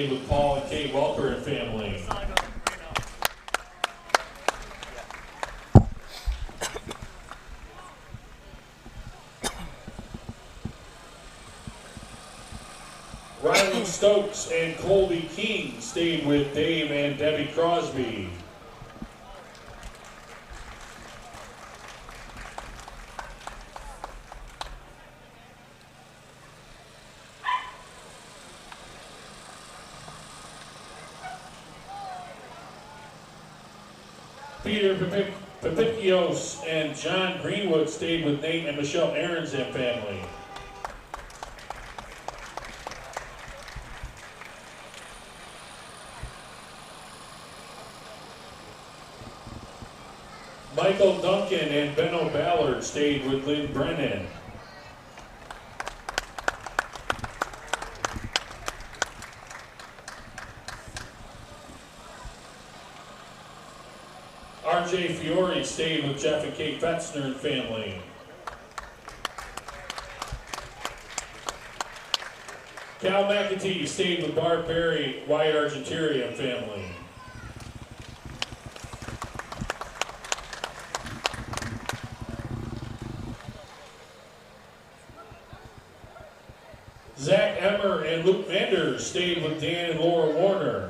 with Paul and Kate Welker and family. Riley Stokes and Colby King stayed with Dave and Debbie Crosby. Peter Papicios and John Greenwood stayed with Nate and Michelle Aarons and family. Michael Duncan and Benno Ballard stayed with Lynn Brennan. RJ Fiore stayed with Jeff and Kate Fetzner and family. Cal McAtee stayed with Barb Perry, Wyatt Argentieri and family. Zach Emmer and Luke Vander stayed with Dan and Laura Warner.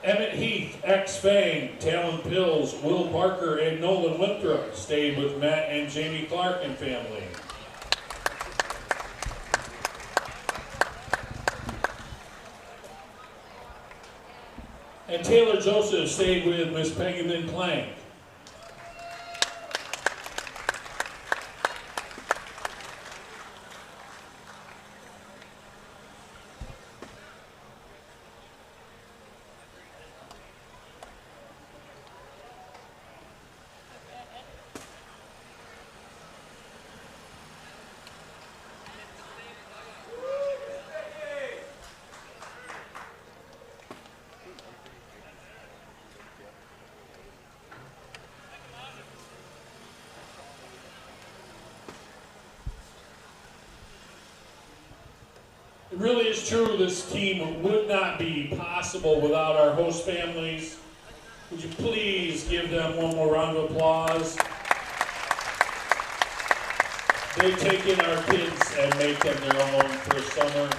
Emmett Heath, ex-Fang, Talon Pills, Will Parker, and Nolan Winthrop stayed with Matt and Jamie Clark and family. And Taylor Joseph stayed with Miss Peggy Lynn Plank. It really is true, this team would not be possible without our host families. Would you please give them one more round of applause? They take in our kids and make them their own for summer.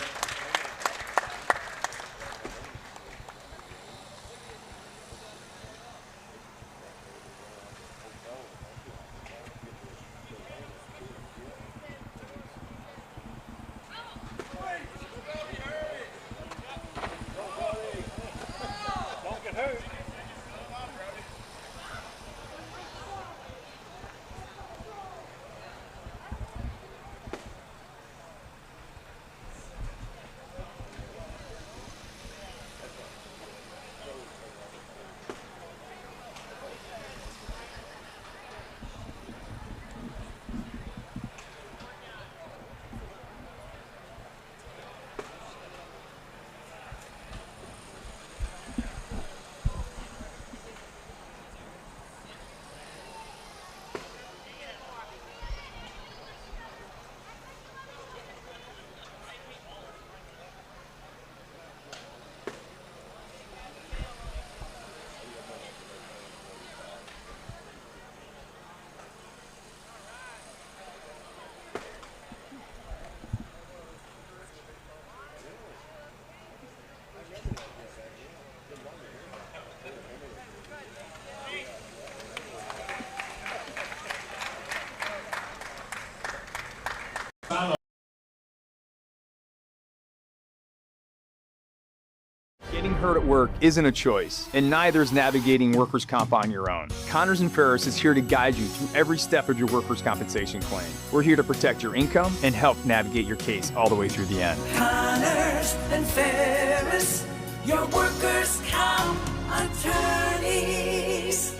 Getting hurt at work isn't a choice, and neither is navigating workers' comp on your own. Connors and Ferris is here to guide you through every step of your workers' compensation claim. We're here to protect your income and help navigate your case all the way through the end. Connors and Ferris, your workers' comp attorneys.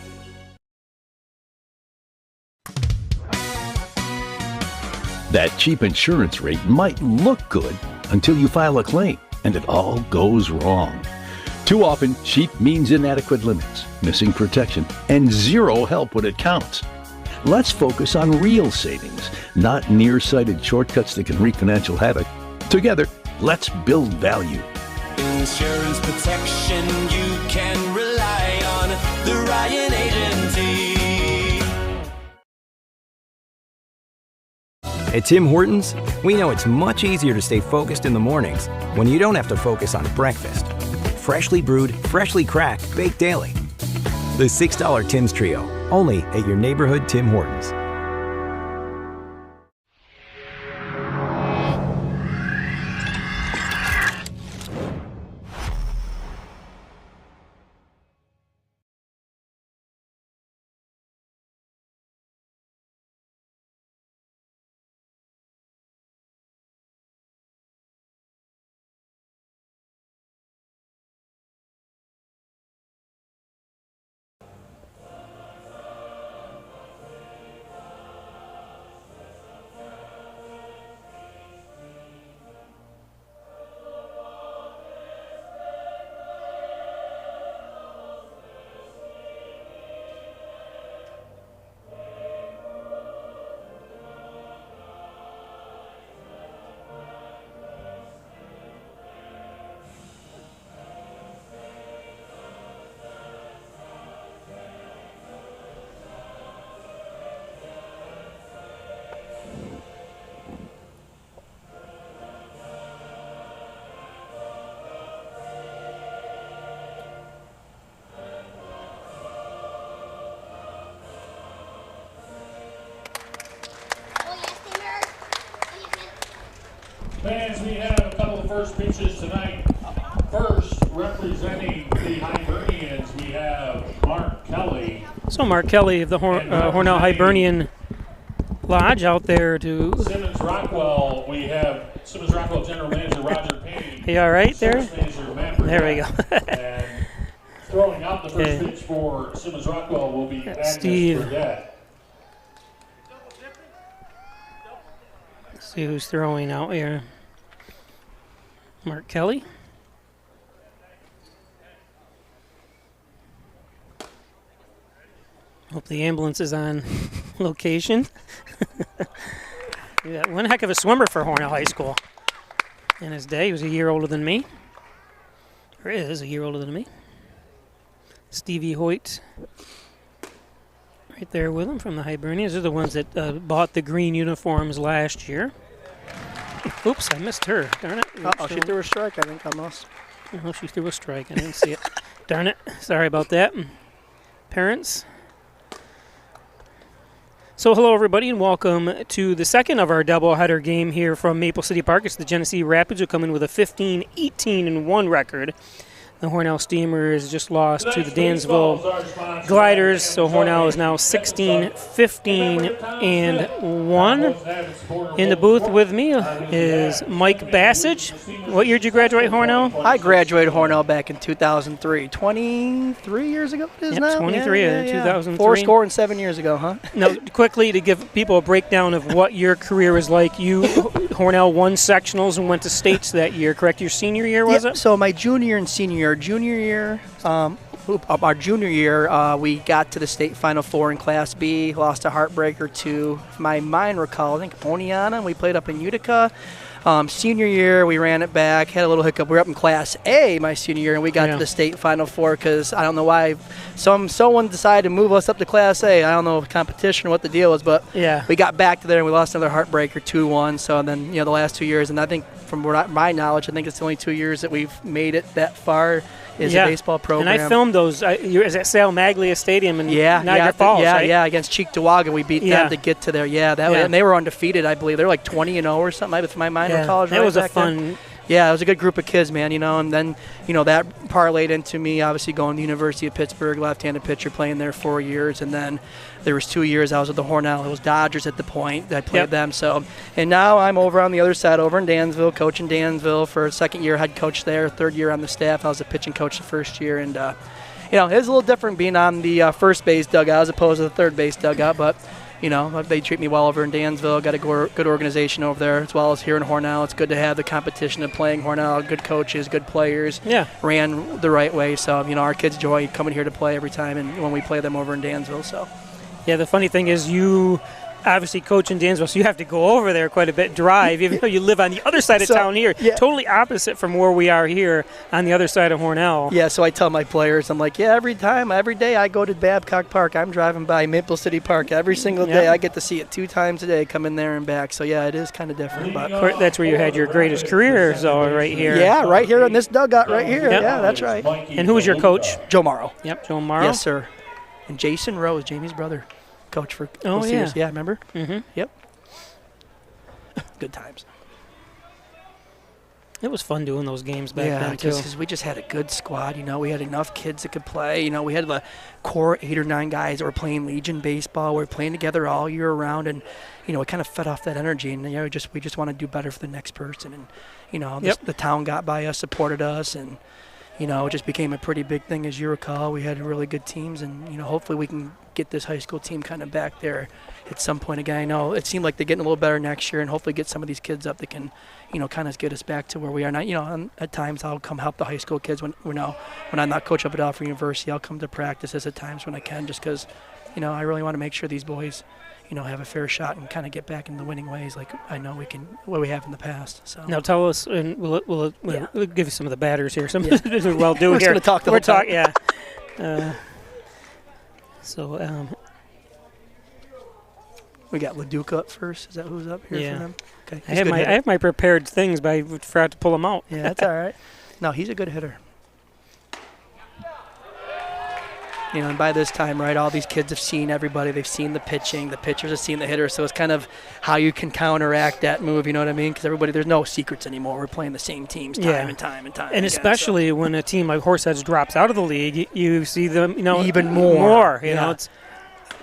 That cheap insurance rate might look good until you file a claim and it all goes wrong. Too often, cheap means inadequate limits, missing protection, and zero help when it counts. Let's focus on real savings, not nearsighted shortcuts that can wreak financial havoc. Together, let's build value. Insurance protection you can rely on. The Ryan Agency. At Tim Hortons, we know it's much easier to stay focused in the mornings when you don't have to focus on breakfast. Freshly brewed, freshly cracked, baked daily. The $6 Tim's Trio, only at your neighborhood Tim Hortons. Fans, we have a couple of first pitches tonight. First, representing the Hibernians, we have Mark Kelly. So Mark Kelly of the Hornell Hibernian Lodge out there to Simmons Rockwell, we have Simmons Rockwell General Manager Roger Payne. You all right there? Manager Matt There we go. And throwing out the first pitch for Simmons Rockwell will be Agnes Steve. Burdett. Let's see who's throwing out here. Mark Kelly. Hope the ambulance is on location. Yeah, one heck of a swimmer for Hornell High School. In his day, he was a year older than me. Or is a year older than me. Stevie Hoyt right there with him from the Hibernians. They're the ones that bought the green uniforms last year. Oops, I missed her. Darn it. Uh-oh, she threw a strike, I think, almost. Oh, she threw a strike. I didn't see it. Darn it. Sorry about that. Parents. So hello, everybody, and welcome to the second of our doubleheader game here from Maple City Park. It's the Genesee Rapids who come in with a 15-18-1 record. The Hornell Steamers just lost to the Dansville Gliders, so Hornell is now 16-15-1. In the booth with me is Mike Bassage. What year did you graduate Hornell? I graduated Hornell back in 2003. 23 years ago it is Yep, now? 23 in 2003. 4 years ago, huh? Now, quickly, to give people a breakdown of what your career was like, you, Hornell, won sectionals and went to states that year, correct? Your senior year, was it? So my junior and senior year. Our junior year, we got to the state Final Four in Class B, lost a heartbreaker to, if my mind recall, I think Oneonta, and we played up in Utica. Senior year, we ran it back, had a little hiccup. We were up in Class A my senior year, and we got to the state Final Four because I don't know why someone decided to move us up to Class A. I don't know competition or what the deal was, but we got back to there and we lost another heartbreaker 2-1. So then, the last 2 years, and I think from my knowledge, I think it's the only 2 years that we've made it that far is a baseball program. And I filmed those. It was at Sal Maglia Stadium in Niagara Falls, right? Yeah, against Cheektowaga. We beat them to get to there. And they were undefeated, I believe. They were like 20-0 or something, if my mind recalls right. That was a fun. Then. Yeah, it was a good group of kids, man, and then, that parlayed into me obviously going to the University of Pittsburgh, left-handed pitcher, playing there 4 years, and then there was 2 years I was with the Hornell Hills Dodgers at the point. I played them, and now I'm over on the other side, over in Dansville, coaching Dansville for a second year, head coach there, third year on the staff. I was a pitching coach the first year, and, it was a little different being on the first base dugout as opposed to the third base dugout, but They treat me well over in Dansville. Got a good organization over there, as well as here in Hornell. It's good to have the competition of playing Hornell. Good coaches, good players. Yeah. Ran the right way. So, our kids enjoy coming here to play every time, and when we play them over in Dansville. So. Yeah, the funny thing is you obviously coach in Dansville, so you have to go over there quite a bit, drive, even though you live on the other side of town here. Yeah. Totally opposite from where we are here on the other side of Hornell. Yeah, so I tell my players, I'm like, every day I go to Babcock Park, I'm driving by Maple City Park every single day. I get to see it 2 times a day, come in there and back. So, yeah, it is kind of different. But that's where you had your greatest career, so right here. Yeah, right here in this dugout right here. Yep. Yeah, that's right. And who was your coach? Joe Morrow. Yep, Joe Morrow. Yes, sir. And Jason Rose, Jamie's brother. Coach for yeah. years. Yeah, remember? Mm-hmm. Yep. Good times. It was fun doing those games back then, too. because we just had a good squad. We had enough kids that could play. We had the core 8 or 9 guys that were playing Legion baseball. We were playing together all year round, and we kind of fed off that energy. And we just want to do better for the next person. And the town got by us, supported us, and it just became a pretty big thing. As you recall, we had really good teams, and hopefully we can get this high school team kind of back there at some point again. I know it seemed like they're getting a little better next year, and hopefully get some of these kids up that can, kind of get us back to where we are now. And at times I'll come help the high school kids when I'm not coach up at Alfred University. I'll come to practices at times when I can, just because, I really want to make sure these boys, have a fair shot and kind of get back in the winning ways like I know what we have in the past. So now tell us, and we'll give you some of the batters here. Some yeah. well do We're here. We're going to talk the whole time. Yeah. We got LaDuca up first. Is that who's up here for them? Okay. I have my prepared things, but I forgot to pull them out. Yeah, that's all right. No, he's a good hitter. And by this time, right, all these kids have seen everybody. They've seen the pitching. The pitchers have seen the hitters. So it's kind of how you can counteract that move, you know what I mean? Because there's no secrets anymore. We're playing the same teams time and time and time. And especially when a team like Horseheads drops out of the league, you see them, even more.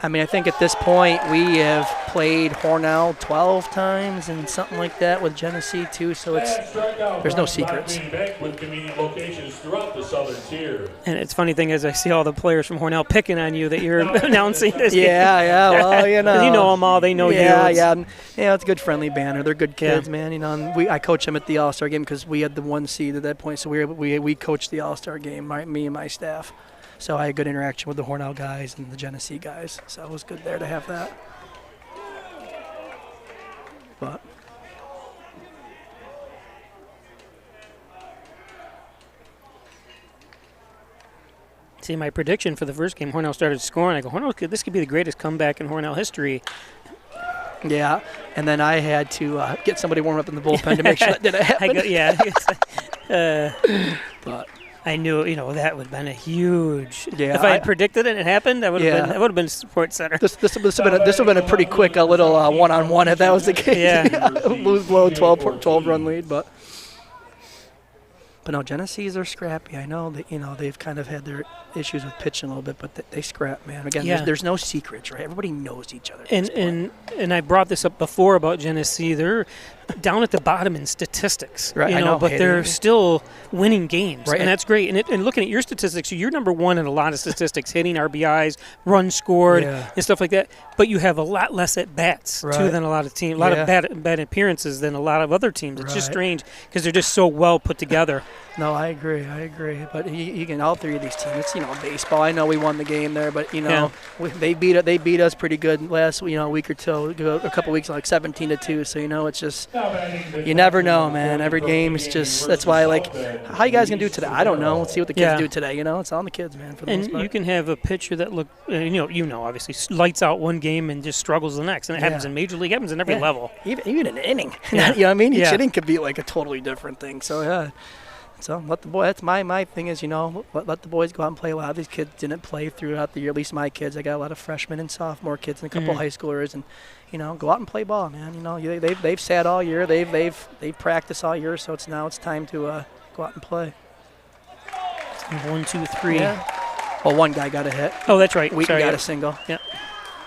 I think at this point we have played Hornell 12 times and something like that with Genesee too. So there's no secrets. And it's funny thing is I see all the players from Hornell picking on you that you're announcing this. Yeah. Well, you know them all. They know you. Yeah. It's a good friendly banner. They're good kids, man. And I coach them at the All-Star game because we had the 1 seed at that point. So we coached the All-Star game, me and my staff. So I had good interaction with the Hornell guys and the Genesee guys. So it was good there to have that. But see, my prediction for the first game, Hornell started scoring. I go, this could be the greatest comeback in Hornell history. Yeah, and then I had to get somebody warm up in the bullpen to make sure that didn't happen. But I knew, that would have been a huge. Yeah, if I had predicted it and it happened, that would have been Sports Center. This would have been a pretty quick little one-on-one if that was the case. Yeah, blow 12-run lead, but no, Genesee's are scrappy. I know that they've kind of had their issues with pitching a little bit, but they scrap, man. Again, there's no secrets, right? Everybody knows each other. And I brought this up before about Genesee. They're down at the bottom in statistics, right? I know, but they're still winning games, right? And that's great. And looking at your statistics, you're number 1 in a lot of statistics, hitting, RBIs, runs scored, and stuff like that. But you have a lot less at bats too than a lot of teams. A lot of bad appearances than a lot of other teams. It's just strange because they're just so well put together. No, I agree. But you can all 3 of these teams. It's baseball. I know we won the game there, but they beat us pretty good last week or two, a couple weeks, like 17-2. So it's just you never know, man. Every game is just that's why how you guys gonna do today? I don't know. Let's see what the kids do today. It's on the kids, man. For the most part. You can have a pitcher that obviously lights out one game and just struggles the next, and it happens in Major League. It happens in every level. Even an inning. You know what I mean? Each inning could be like a totally different thing. So yeah. So let the boy. That's my thing is let the boys go out and play. A lot of these kids didn't play throughout the year. At least my kids. I got a lot of freshmen and sophomore kids and a couple high schoolers, and go out and play ball, man. They've sat all year. They've practiced all year. So it's time to go out and play. 1, 2, 3. Yeah. Well, one guy got a hit. Oh, that's right. We got a single. Yeah.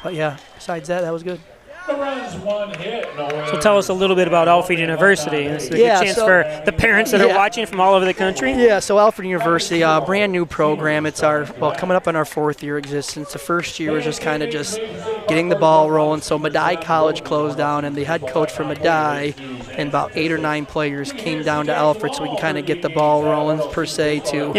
But besides that was good. So tell us a little bit about Alfred University. It's a chance for the parents that are watching from all over the country. Yeah, so Alfred University, brand new program. It's coming up on our 4th year existence. The first year was just kind of getting the ball rolling. So Medaille College closed down, and the head coach for Medaille and about 8 or 9 players came down to Alfred so we can kind of get the ball rolling, per se, to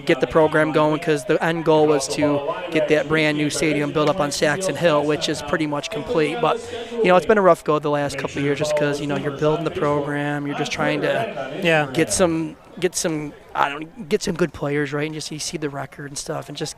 get the program going, because the end goal was to get that brand new stadium built up on Saxon Hill, which is pretty much complete. But, it's been a rough go the last couple of years just because, you're building the program. You're just trying to get some good players, right? And just you see the record and stuff, and just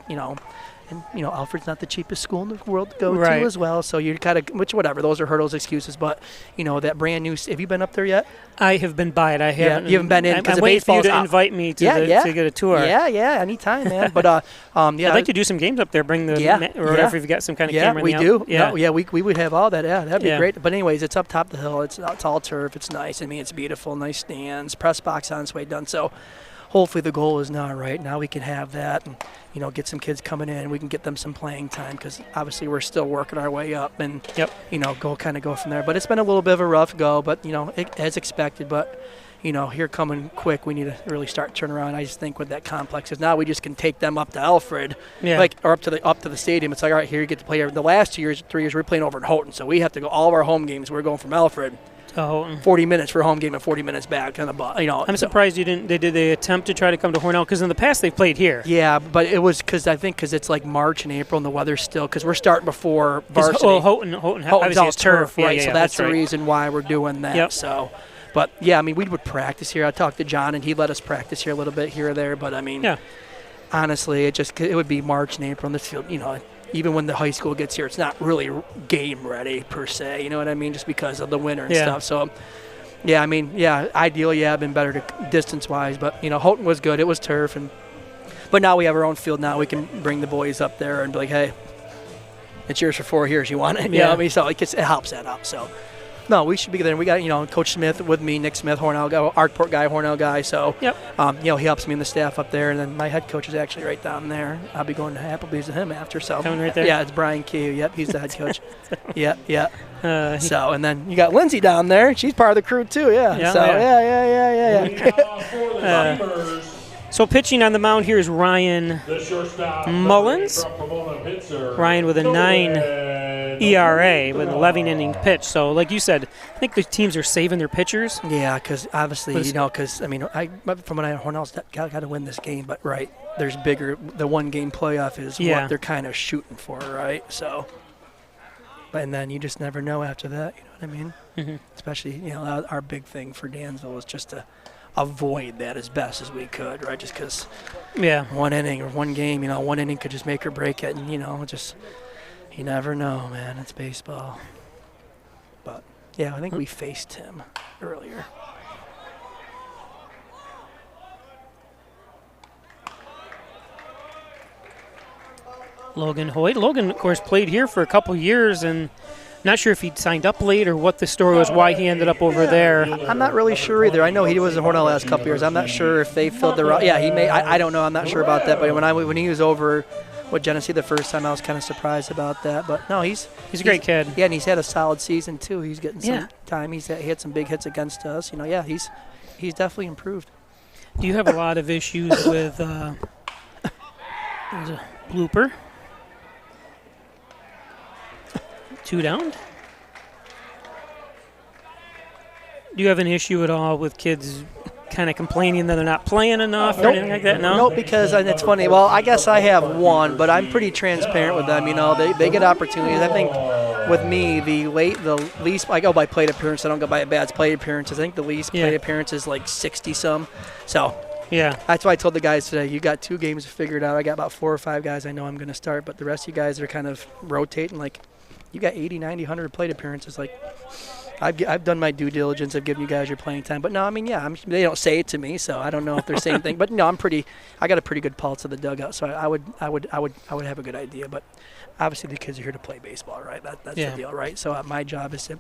Alfred's not the cheapest school in the world to go to as well. So you kind of, whatever, those are hurdles, excuses. But that brand new. Have you been up there yet? I have been by it. I haven't. You haven't been in because I'm waiting for you to invite me to get a tour. Yeah, anytime, man. But I'd like to do some games up there. Bring the or whatever if you've got some kind of camera. We in do. Yeah, we would have all that. Yeah, that'd be great. But anyways, it's up top the hill. It's all turf. It's nice. I mean, it's beautiful. Nice stands. Press box on its way done. So hopefully the goal is now right. Now we can have that and, get some kids coming in. We can get them some playing time because obviously we're still working our way up and, go from there. But it's been a little bit of a rough go, but, as expected. But, here coming quick, we need to really start turning around. I just think with that complex is now we just can take them up to Alfred, or up to the stadium. It's like, all right, here you get to play. The last 3 years, we're playing over in Houghton, so we have to go all of our home games. We're going from Alfred. 40 minutes for a home game and 40 minutes back. I'm surprised you didn't. Did they attempt to try to come to Hornell? Because in the past they've played here. Yeah, but it was because it's like March and April and the weather's still because we're starting before varsity. Houghton obviously is turf, right? Yeah, so that's the reason why we're doing that. Yep. So, but yeah, I mean, we would practice here. I talked to John and he let us practice here a little bit here or there. But I mean, honestly, it would be March and April, and this field, even when the high school gets here, it's not really game ready per se. You know what I mean? Just because of the winter and stuff. So. Yeah, I mean, ideally, I've been better distance-wise, but, Houghton was good. It was turf. But now we have our own field now. We can bring the boys up there and be like, hey, it's yours for 4 years. You want it? You know what I mean? So it helps that out. So, no, we should be there. We got, Coach Smith with me, Nick Smith, Hornell guy, Arkport guy, Hornell guy. So, he helps me and the staff up there. And then my head coach is actually right down there. I'll be going to Applebee's with him after. So, coming right there? Yeah, it's Brian Key. Yep, he's the head coach. Yeah. And then you got Lindsay down there. She's part of the crew too. Yeah. So pitching on the mound here is Ryan Mullins. Ryan with a 9 ERA with an 11 inning pitch. So like you said, I think the teams are saving their pitchers. Yeah, because obviously, from when Hornell's got to win this game, but there's bigger. The 1 game playoff is what they're kind of shooting for, right? So. And then you just never know after that, you know what I mean? Mm-hmm. Especially, our big thing for Dansville was just to avoid that as best as we could, right? Just because 1 inning or 1 game, 1 inning could just make or break it. And, you never know, man. It's baseball. But, I think we faced him earlier. Logan Hoyt. Logan, of course, played here for a couple years, and not sure if he'd signed up late or what the story was, why he ended up over there. I'm not really sure either. I know he was in Hornell last couple years. I'm not sure if they filled the – he may – I don't know. I'm not sure about that. But when he was over with Genesee the first time, I was kind of surprised about that. But, no, he's a great kid. Yeah, and he's had a solid season, too. He's getting some time. He had some big hits against us. He's definitely improved. Do you have a lot of issues with there's a blooper. 2 down. Do you have an issue at all with kids kind of complaining that they're not playing enough or anything like that? No? Nope, because it's funny. Well, I guess I have one, but I'm pretty transparent with them. They get opportunities. I think with me, the least, I go by plate appearance. I don't go by bad plate appearances. I think the least plate appearance is like 60-some. So that's why I told the guys today, you got 2 games figured out. I got about 4 or 5 guys I know I'm going to start, but the rest of you guys are kind of rotating like – you got 80, 90, 100 plate appearances. Like, I've done my due diligence. I've given you guys your playing time. But no, I mean, they don't say it to me, so I don't know if they're saying anything. But no, I got a pretty good pulse of the dugout, so I would have a good idea. But obviously, the kids are here to play baseball, right? That's the deal, right? So my job is to,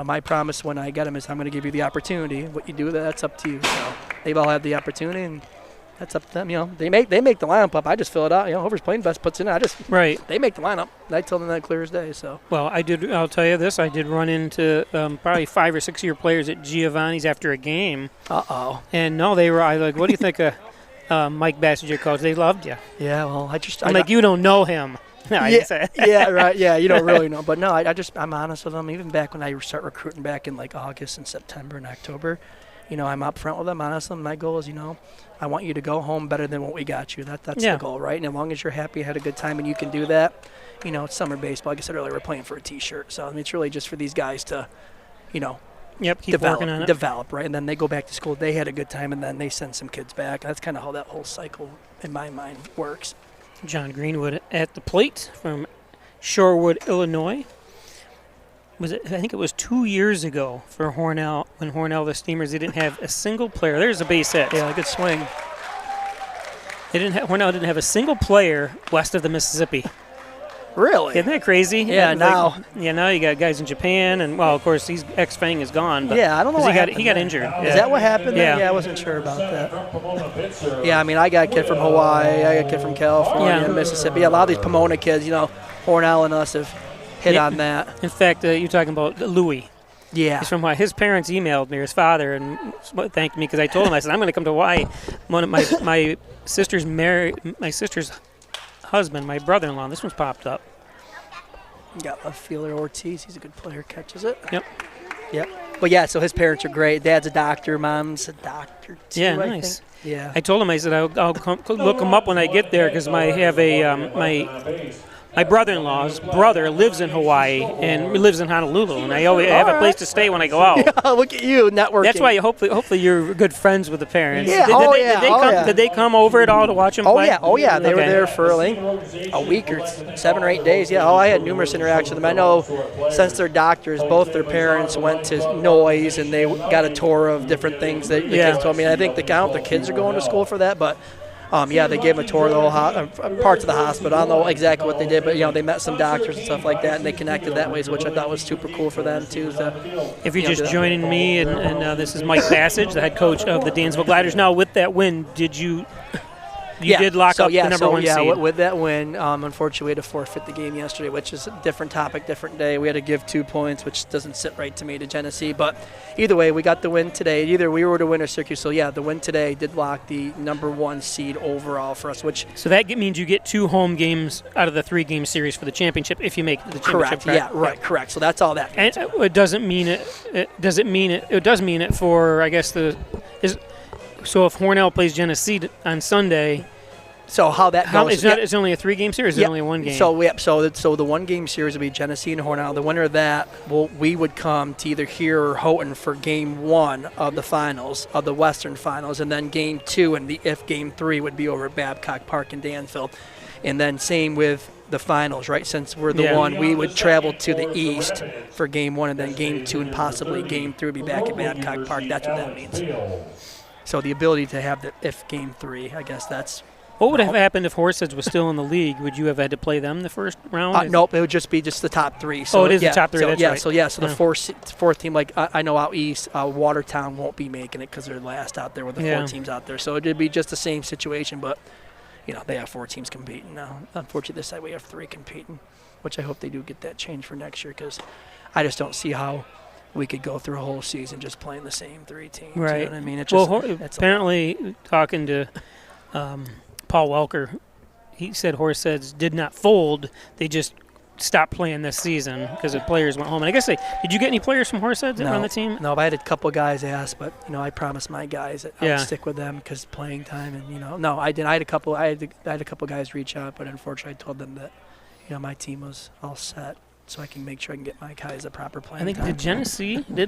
my promise when I get them is I'm going to give you the opportunity. What you do, that's up to you. So they've all had the opportunity, and that's up to them. They make the lineup up. I just fill it out. Whoever's playing best puts it in. They make the lineup. I tell them that clear as day. So I'll tell you this. I did run into probably 5 or 6 year players at Giovanni's after a game. And no, they were. I like. What do you think of Mike Bassett, your coach? They loved you. Yeah. Well, you don't know him. No, I didn't say that. Yeah, right. Yeah, you don't really know. But no, I'm honest with them. Even back when I start recruiting back in like August and September and October, I'm up front with them, honest with them. My goal is, I want you to go home better than what we got you. That's the goal, right? And as long as you're happy, had a good time, and you can do that, it's summer baseball. Like I said earlier, we're playing for a T-shirt. So, it's really just for these guys to, keep working on it. Develop, right? And then they go back to school. They had a good time, and then they send some kids back. That's kind of how that whole cycle, in my mind, works. John Greenwood at the plate from Shorewood, Illinois. I think it was 2 years ago for Hornell, when Hornell, the Steamers, they didn't have a single player. There's a base hit. Yeah, good swing. Hornell didn't have a single player west of the Mississippi. Really? Isn't that crazy? Yeah, now. Now you got guys in Japan, and, well, of course, ex-Fang is gone. But yeah, I don't know what happened. He got injured. Is that what happened? Yeah. I wasn't sure about that. Yeah, I got a kid from Hawaii. I got a kid from California, Mississippi. Yeah, a lot of these Pomona kids, Hornell and us have hit on that. In fact, you're talking about Louis. Yeah. He's from Hawaii. His parents emailed me, his father, and thanked me because I told him, I said, I'm going to come to Hawaii. One of my sister's husband, my brother-in-law, this one's popped up. Got left fielder Ortiz. He's a good player. Catches it. Yep. But yeah, so his parents are great. Dad's a doctor. Mom's a doctor too. Yeah, I nice. think. Yeah. I told him, I said, I'll look him up when I get there because I have my brother-in-law's brother lives in Hawaii and lives in Honolulu, and I always have a place to stay when I go out. Yeah, look at you, networking. That's why hopefully you're good friends with the parents. Yeah. Did they come over at all to watch him play? Oh yeah. They were there for a week or 7 or 8 days. Yeah. I had numerous interactions with them. I know since they're doctors, both their parents went to Noise and they got a tour of different things that the kids told me. And I think the kids are going to school for that, but. They gave them a tour of the whole parts of the hospital. I don't know exactly what they did, but they met some doctors and stuff like that, and they connected that way, which I thought was super cool for them too. If you're just joining me, and this is Mike Passage, the head coach of the Dansville Gliders. Now, with that win, did you did lock up the number one seed? Yeah, with that win, unfortunately, we had to forfeit the game yesterday, which is a different topic, different day. We had to give 2 points, which doesn't sit right to me, to Genesee. But either way, we got the win today. Either we were to win or Syracuse. So, the win today did lock the number 1 seed overall for us. So that means you get 2 home games out of the 3-game series for the championship if you make the championship. Correct. Yeah, right. Correct. So that's all that means. And it doesn't mean it. It does mean it for, I guess, so if Hornell plays Genesee on Sunday. So how that goes? It's only a 3-game series. Or is it only a 1 game? So the 1-game series would be Genesee and Hornell. The winner of that, we would come to either here or Houghton for Game 1 of the finals, of the Western Finals, and then Game 2 and Game 3 would be over at Babcock Park in Danville, and then same with the finals, right? Since we're the one, we would travel to the east for Game 1, and then Game 2 and possibly Game 3 would be back at Babcock Park. That's what that means. So the ability to have the Game 3, I guess that's. What would have happened if Horseheads was still in the league? Would you have had to play them the first round? Nope, it would just be the top 3. So, it is the top 3, so, that's right. So the fourth team, like I know out east, Watertown won't be making it because they're last out there with the 4 teams out there. So it would be just the same situation, but, they have 4 teams competing now. Unfortunately, this side we have 3 competing, which I hope they do get that change for next year because I just don't see how we could go through a whole season just playing the same 3 teams. Right. You know what I mean? It's just, apparently, talking to Paul Welker, he said Horseheads did not fold. They just stopped playing this season because the players went home. And I guess did you get any players from Horseheads on the team? No, I had a couple guys ask, but I promised my guys that I would stick with them because playing time and no, I didn't. I had a couple guys reach out, but unfortunately I told them that my team was all set. So I can make sure I can get my guys a proper playing time. I think did Genesee they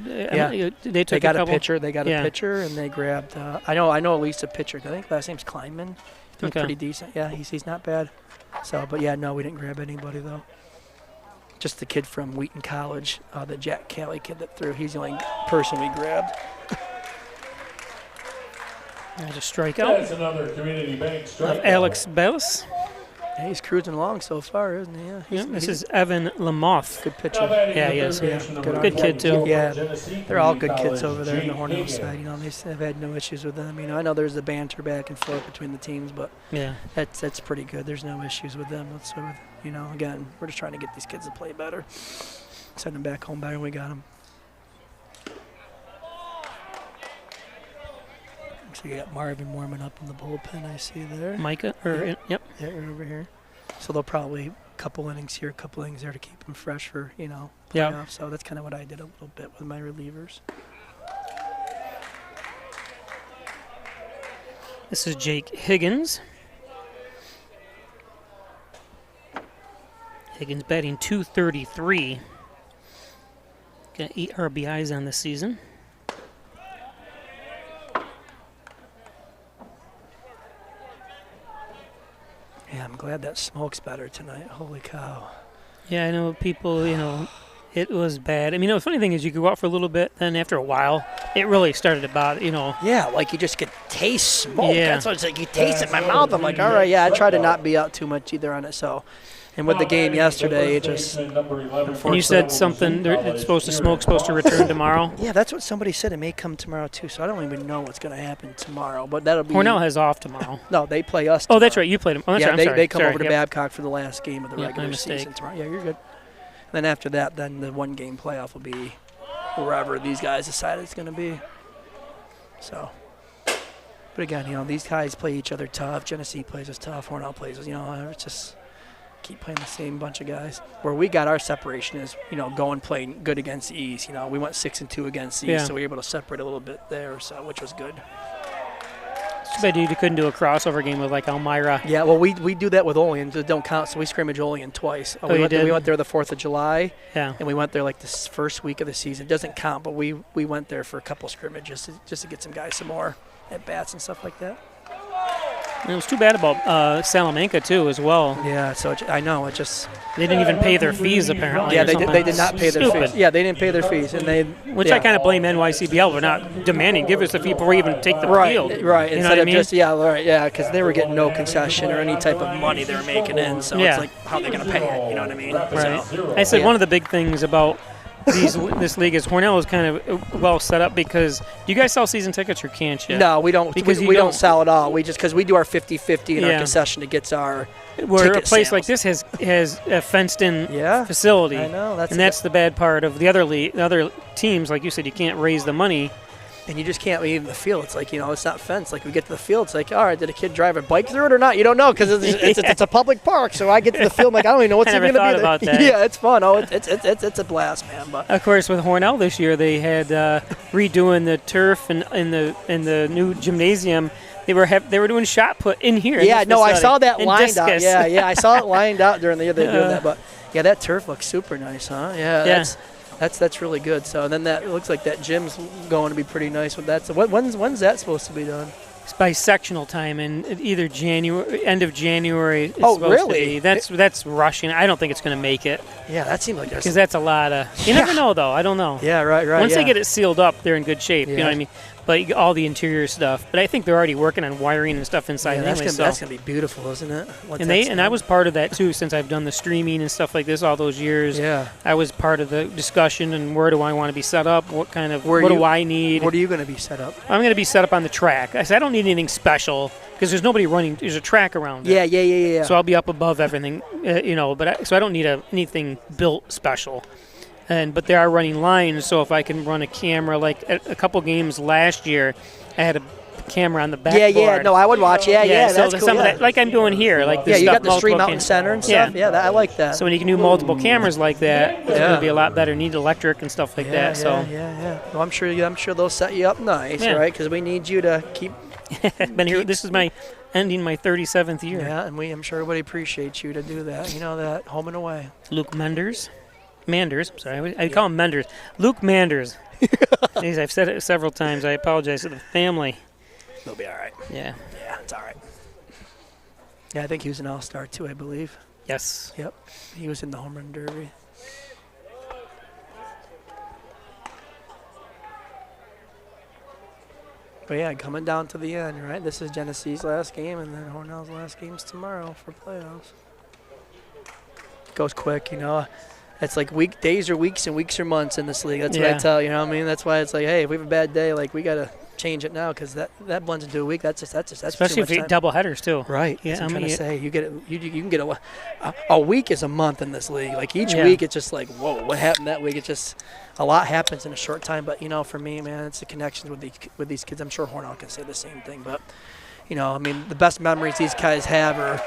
got a pitcher. They got a pitcher, and they grabbed. I know at least a pitcher. I think last name's Kleinman. He's pretty decent. Yeah, he's not bad. So, but no, we didn't grab anybody though. Just the kid from Wheaton College, the Jack Kelly kid that threw. He's the only person we grabbed. There's a strikeout. That's another Community Bank strikeout. Alex Bellis. Yeah, he's cruising along so far, isn't he? Yeah, this is Evan Lamoth. Good pitcher. Yeah, he is. Yeah. Good kid, too. Yeah, they're all good kids over there in the Hornell side. They've had no issues with them. I know there's the banter back and forth between the teams, but that's pretty good. There's no issues with them whatsoever. Again, we're just trying to get these kids to play better. Send them back home better than we got them. So you got Marvin warming up in the bullpen, I see there. Micah, yep. Yeah, right over here. So they'll probably couple innings here, a couple innings there to keep them fresh for, playoffs. Yeah. So that's kind of what I did a little bit with my relievers. This is Jake Higgins. Higgins batting .233. Got 8 RBIs on the season. Yeah, I'm glad that smoke's better tonight. Holy cow. Yeah, I know people, it was bad. I mean, the funny thing is you could go out for a little bit, then after a while, it really started to bother, Yeah, like you just could taste smoke. Yeah. That's what it's like. You taste it in my mouth. I'm like, all right, yeah, I try to not be out too much either on it. So, and with the game yesterday, it just. And you said something, it's supposed to return tomorrow. Yeah, that's what somebody said. It may come tomorrow too. So I don't even know what's going to happen tomorrow. But that'll be. Hornell has off tomorrow. No, they play us. Oh, Tomorrow. that's right. You played them. Oh, that's yeah, right. I'm sorry. they come Sorry. over to Yep. Babcock for the last game of the Yep, my regular mistake. season tomorrow. Yeah, you're good. Then after that, then the one-game playoff will be wherever these guys decide it's going to be. So, but again, these guys play each other tough. Genesee plays us tough. Hornell plays us. It's just keep playing the same bunch of guys. Where we got our separation is, going playing good against the East. We went 6-2 against the East, so we were able to separate a little bit there, so which was good. Too bad you couldn't do a crossover game with like Elmira. Yeah, well, we do that with Olean. It don't count, so we scrimmage Olean twice. Oh, you did? We went there the 4th of July, Yeah. and we went there like this first week of the season. It doesn't count, but we went there for a couple scrimmages just to get some guys some more at-bats and stuff like that. And it was too bad about Salamanca, too, as well. Yeah, so I know. It just... They didn't even pay their fees, apparently. Yeah, or they something. did not pay their Stupid. fees. Yeah, they didn't pay their fees. Which I kind of blame NYCBL for not demanding. Give us a fee before we even take the field. Right, You know instead what I of mean? just, because they were getting no concession or any type of money they were making in, so Yeah. it's like, how are they going to pay it, you know what I mean? Right. So, I said yeah. one of the big things about this league is Hornell is kind of well set up because do you guys sell season tickets or can't you? No, we don't. Because We don't sell at all. We just because we do our 50-50 and our Yeah. concession that gets our Where a ticket place sales. like this has a fenced-in Yeah, facility. I know, that's and that's the bad part of the other teams. Like you said, you can't raise the money. and you just can't leave the field. It's like it's not fenced. Like we get to the field, it's like, all right, did a kid drive a bike through it or not? You don't know because it's a public park. So I get to the field, I'm like I don't even know what's I even never going to be thought there. about that. Yeah, it's fun. Oh, it's a blast, man. But Of course, with Hornell this year, they had redoing the turf and in the new gymnasium. They were doing shot put in here. yeah, in this no, I facility, saw that and lined out. discus. Yeah, I saw it lined out during the year they were doing that. But yeah, that turf looks super nice, huh? Yeah, that's really good. So and then it looks like that gym's going to be pretty nice with that. So when's that supposed to be done? It's by sectional time in either end of January. It's Oh, supposed really? To be. That's rushing. I don't think it's going to make it Yeah, that seemed like because that's a lot of. You never know, though. I don't know. Yeah, right. Once yeah. they get it sealed up, they're in good shape. You know Yeah. what I mean? But all the interior stuff. But I think they're already working on wiring and stuff inside. Yeah, anyway, that's gonna be beautiful, isn't it? And I was part of that too, since I've done the streaming and stuff like this all those years. Yeah. I was part of the discussion and where do I want to be set up? What kind of Where what you- do I need? What are you going to be set up? I'm going to be set up on the track. I said I don't need anything special because there's nobody running. There's a track around it. Yeah. So I'll be up above everything, so I don't need anything built special. But they are running lines, so if I can run a camera, like a couple games last year, I had a camera on the backboard. Yeah. No, I would watch. Yeah. So That's cool. some of Yeah. that, like I'm doing here, like this Yeah, you stuff, got the stream multiple out in center and stuff. Yeah, I like that. So when you can do multiple cameras like that, it's Yeah. going to be a lot better. Need electric and stuff like that. So Yeah. Well, I'm sure they'll set you up nice, Yeah. right? Because we need you to keep. been here. This is ending my 37th year. Yeah, and I'm sure everybody appreciates you to do that. You know that home and away. Luke Manders. Sorry, I call him Menders. Luke Manders. Jeez, I've said it several times. I apologize to the family. They'll be all right. Yeah. Yeah, it's all right. Yeah, I think he was an all-star too, I believe. Yes. Yep, he was in the home run derby. But yeah, coming down to the end, right? This is Genesee's last game, and then Hornell's last game's tomorrow for playoffs. Goes quick, It's like days or weeks and weeks or months in this league. That's what I tell you. Know what I mean? That's why it's like, hey, if we have a bad day, like we gotta change it now because that blends into a week. That's Especially too if much you time. double headers too. Right. Yeah. That's what I'm trying to say. You get it. You can get a week is a month in this league. Like each Yeah. week, it's just like, whoa, what happened that week? It's just a lot happens in a short time. But for me, man, it's the connections with these kids. I'm sure Hornell can say the same thing. But the best memories these guys have are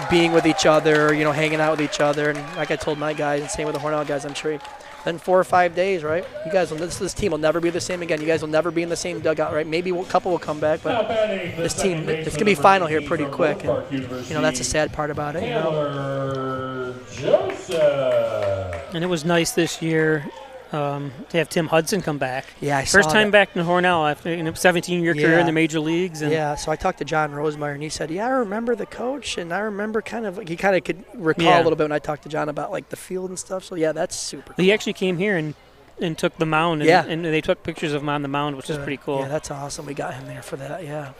being with each other, hanging out with each other. And like I told my guys, and same with the Hornell guys, I'm sure. Then 4 or 5 days, right? You guys, this team will never be the same again. You guys will never be in the same dugout, right? Maybe a couple will come back, but this team, it's going to be final here pretty quick. And, that's the sad part about it. And it was nice this year to have Tim Hudson come back. Yeah, I First saw time that. back in Hornell after 17-year career in the major leagues. And yeah, so I talked to John Rosemeyer, and he said, I remember the coach, and I remember he kind of could recall a little bit when I talked to John about, the field and stuff. So, yeah, that's super cool. He actually came here and took the mound, and they took pictures of him on the mound, which is pretty cool. Yeah, that's awesome. We got him there for that, yeah.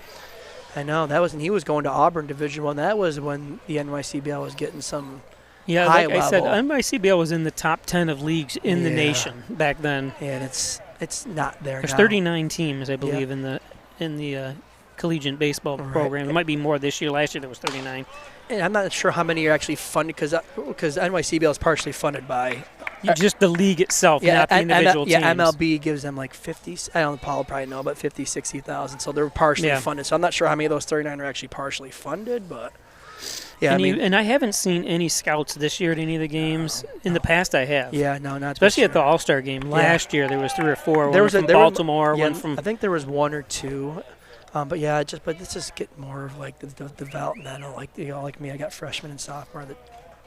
I know. And he was going to Auburn Division I. That was when the NYCBL was getting some high level. I said, NYCBL was in the top 10 of leagues in the nation back then. Yeah, and it's not there There's now. 39 teams, I believe, in the collegiate baseball program. It might be more this year. Last year there was 39. And I'm not sure how many are actually funded because NYCBL is partially funded by just the league itself, not the individual teams. Yeah, MLB gives them 50. I don't know, Paul will probably know, but 50, 60,000. So they're partially funded. So I'm not sure how many of those 39 are actually partially funded, but. Yeah, and I haven't seen any scouts this year at any of the games. In the past, I have. Yeah, no, not especially at the All-Star game. Last year, there was 3 or 4. One from Baltimore, one from. I think there was 1 or 2, but this is getting more of the developmental. Like me, I got freshmen and sophomore that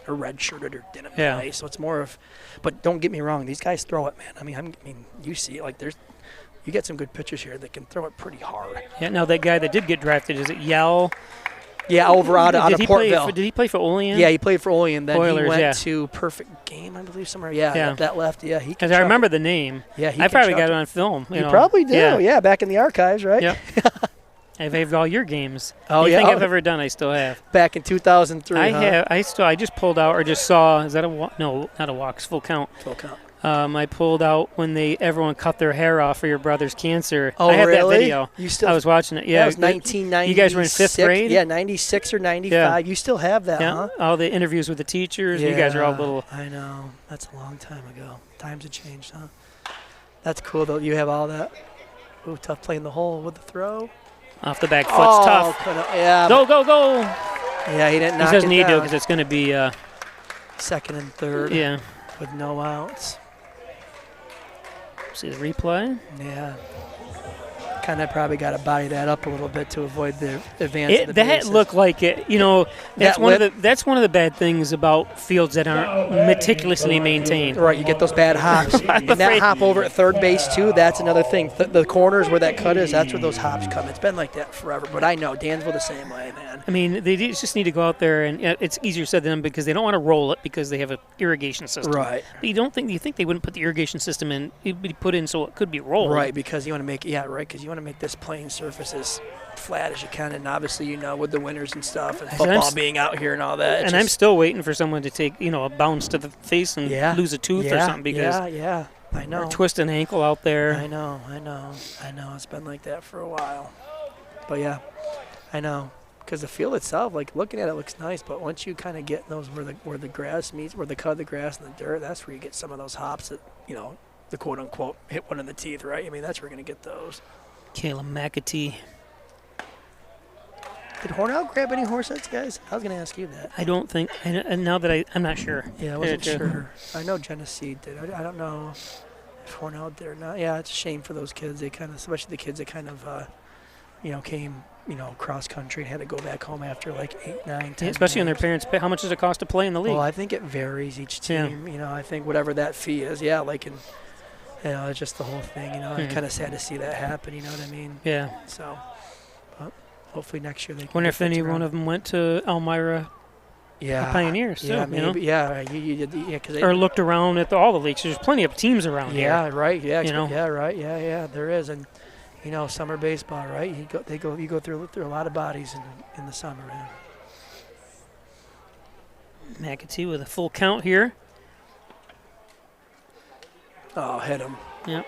are redshirted or didn't play. So it's more of. But don't get me wrong, these guys throw it, man. I mean, you see it. You get some good pitchers here that can throw it pretty hard. Yeah. Now that guy that did get drafted, is it Yell? Yeah, over out of Portville. Did he play for Olean? Yeah, he played for Olean. Then Oilers, he went to Perfect Game, I believe, somewhere. Yeah. That left. Yeah, he. Because I remember the name. Yeah, I probably got it on film. You probably do. Yeah, back in the archives, right? Yep. I've saved all your games. Oh, Anything I've ever done, I still have. Back in 2003. I just pulled out or just saw. Is that a walk? No, not a walk. It's full count. Full count. I pulled out when everyone cut their hair off for your brother's cancer. Oh, I have really? that video. I was watching it. Yeah, that was 1996. You guys were in 5th grade? Yeah, 96 or 95. Yeah. You still have that, huh? All the interviews with the teachers. Yeah, you guys are all little. I know. That's a long time ago. Times have changed, huh? That's cool, though. You have all that. Ooh, tough playing the hole with the throw. Off the back foot's tough. Yeah. Go. Yeah, he didn't knock it down. He doesn't need to because it's going to be 2nd and 3rd. Yeah. With no outs. See the replay? Yeah. Kind of probably got to body that up a little bit to avoid the advance of the bases. That looked like it. That's one of the bad things about fields that aren't meticulously maintained. Right, you get those bad hops. And that hop over at third base, too, that's another thing. The corners where that cut is, that's where those hops come. It's been like that forever. But I know, Dansville the same way, man. I mean, they just need to go out there, and it's easier said than done because they don't want to roll it because they have an irrigation system. Right. But you think they wouldn't put the irrigation system in? It would be put in so it could be rolled. Right, because you want to make because you want to make this playing surface as flat as you can, and obviously with the winters and stuff and football being out here and all that. And I'm still waiting for someone to take a bounce to the face and lose a tooth or something because I know. Or twist an ankle out there. I know. It's been like that for a while, but yeah, I know. Because the field itself, looking at it, looks nice, but once you kind of get those where the grass meets, where they cut the grass and the dirt, that's where you get some of those hops that the quote unquote hit one in the teeth, right? I mean, that's where you're gonna get those. Caleb McAtee. Did Hornell grab any horse heads, guys? I was gonna ask you that. I don't think. And now that I'm not sure. Yeah, I wasn't sure. I know Genesee did. I don't know if Hornell did or not. Yeah, it's a shame for those kids. They especially the kids that came. Cross country and had to go back home after 8, 9, 10 especially when their parents pay. How much does it cost to play in the league? Well, I think it varies each team. Yeah. I think whatever that fee is. Yeah, it's just the whole thing. It's kind of sad to see that happen. You know what I mean? Yeah. So, but hopefully next year they can. Wonder if any one of them went to Elmira. Yeah. Pioneers. Yeah, too, maybe. Yeah, or looked around at all the leagues. There's plenty of teams around here. Yeah. Right. Yeah. Yeah. Right. Yeah. There is and. Summer baseball, right? You go through a lot of bodies in the summer. Man. McAtee with a full count here. Oh, hit him. Yep.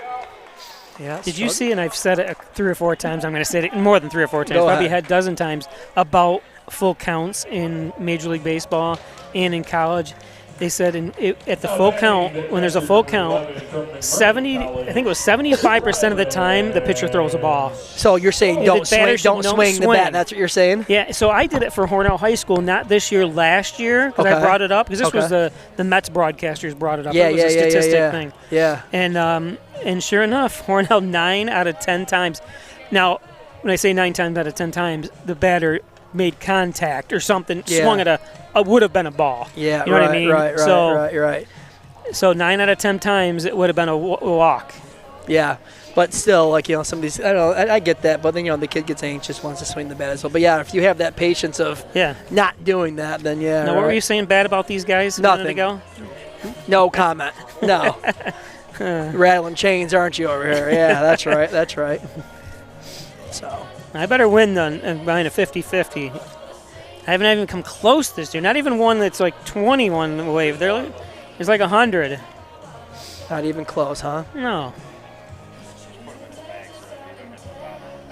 Yeah. Did you see? And I've said it 3 or 4 times. I'm going to say it more than 3 or 4 times. Probably had a dozen times about full counts in Major League Baseball and in college. They said at the full count, when there's a full count, 75% of the time the pitcher throws a ball. So you're saying don't swing the bat. That's what you're saying? Yeah, so I did it for Hornell High School, not this year, last year, because I brought it up, because this was the Mets broadcasters brought it up. Yeah, it was a statistic thing. Yeah. And sure enough, Hornell 9 out of 10 times. Now, when I say 9 times out of 10 times, the batter made contact or something, swung at would have been a ball. Yeah, you know what I mean? Right. So 9 out of 10 times it would have been a walk. Yeah, but still, like, you know, some of these, I don't know, I get that, but then, you know, the kid gets anxious, wants to swing the bat as well. But yeah, if you have that patience of not doing that, then yeah. Now, what were you saying bad about these guys a minute ago? No comment. No. Rattling chains, aren't you, over here? Yeah, that's right. That's right. So I better win then behind a 50-50. I haven't even come close this year. Not even one that's like 21 wave. There's like 100. Not even close, huh? No.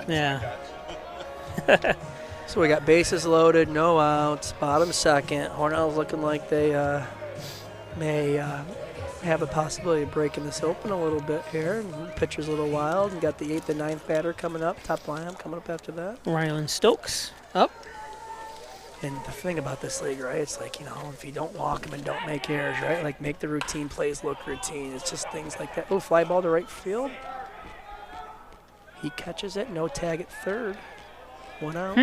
Yeah. So we got bases loaded, no outs, bottom second. Hornell's looking like they may have a possibility of breaking this open a little bit here. And pitcher's a little wild. And got the 8th and 9th batter coming up. Top lineup coming up after that. Rylan Stokes up. And the thing about this league, right, it's like, you know, if you don't walk them and don't make errors, right, like make the routine plays look routine. It's just things like that. Oh, fly ball to right field. He catches it. No tag at third. 1 out.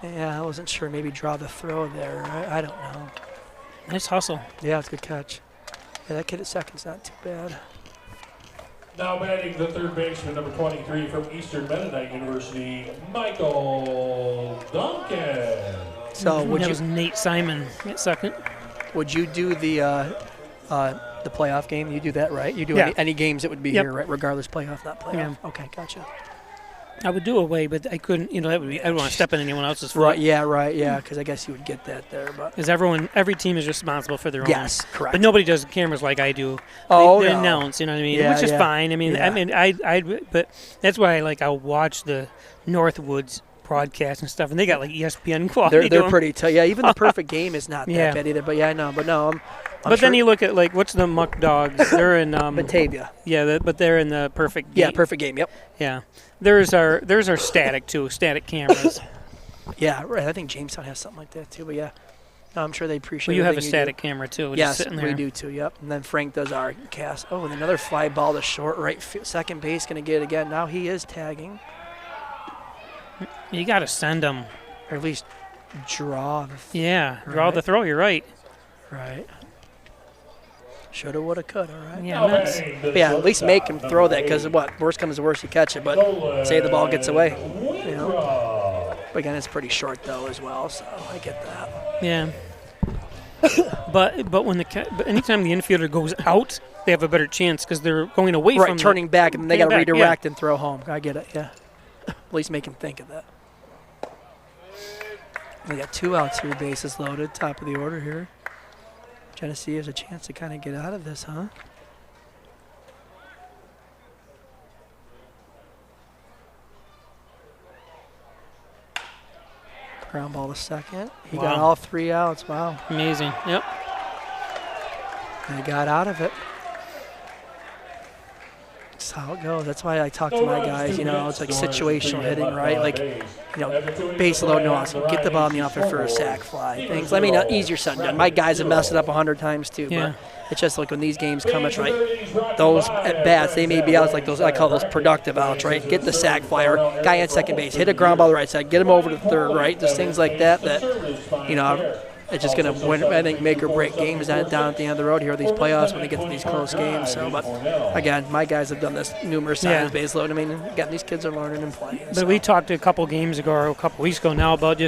Yeah, I wasn't sure. Maybe draw the throw there. I don't know. Nice hustle. Yeah, it's a good catch. Yeah, that kid at second's not too bad. Now batting the third baseman, number 23 from Eastern Mennonite University, Michael Duncan. So that was Nate Simon at second. Would you do the playoff game? You do that, right? You do any games that would be here, right? Regardless, playoff, not playoff. Yeah. Okay, gotcha. I would do away, but I couldn't. You know, that would be. I don't want to step in anyone else's foot. Right. Yeah. Because I guess you would get that there, but because every team is responsible for their own. Yes, correct. But nobody does cameras like I do. They announce. You know what I mean? Yeah, which is fine. I mean, but that's why I'll watch the Northwoods broadcast and stuff, and they got like ESPN quality. They're pretty tough. Yeah, even the perfect game is not that bad either. But yeah, I know. But no, but then you look at what's the Muck Dogs? They're in Batavia. Yeah, but they're in the perfect game. Yeah, perfect game. Yep. Yeah, there's our static too, static cameras. Yeah, right. I think Jamestown has something like that too. But yeah, no, I'm sure they appreciate. Well, you have a static camera too. Yes, sitting there. We do too. Yep. And then Frank does our cast. Oh, and another fly ball to short right second base, gonna get it again. Now he is tagging. You got to send them. Or at least draw. Draw the throw. You're right. Right. Shoulda, woulda, coulda, right? Yeah, nice. Yeah, at least make him throw that because worst comes to worst, you catch it. But say the ball gets away. You know? But again, it's pretty short though as well, so I get that. Yeah. but anytime the infielder goes out, they have a better chance because they're going away from turning back, and they got to redirect and throw home. I get it. Yeah. At least make him think of that. We got 2 outs here, bases loaded, top of the order here. Genesee has a chance to kind of get out of this, huh? Ground ball to second. He got all 3 outs. Wow. Amazing. Yep. And he got out of it. That's how it goes. That's why I talk to my guys. You know, it's like situational hitting, right? Like, you know, base load, no awesome. Get the ball in the outfield for a sac fly. Things. I mean, easier said than done. My guys have messed it up 100 times too. Yeah. But it's just like when these games come, it's right. Those at bats, they may be outs like those. I call those productive outs, right? Get the sac fly or guy at second base, hit a ground ball to the right side, get him over to third, right? Just things like that. That, you know. It's just going to win, I think, make or break games down at the end of the road here, these playoffs, when they get to these close games. So, but again, my guys have done this numerous times, base load. I mean, again, these kids are learning and playing. But we talked a couple games ago or a couple weeks ago now about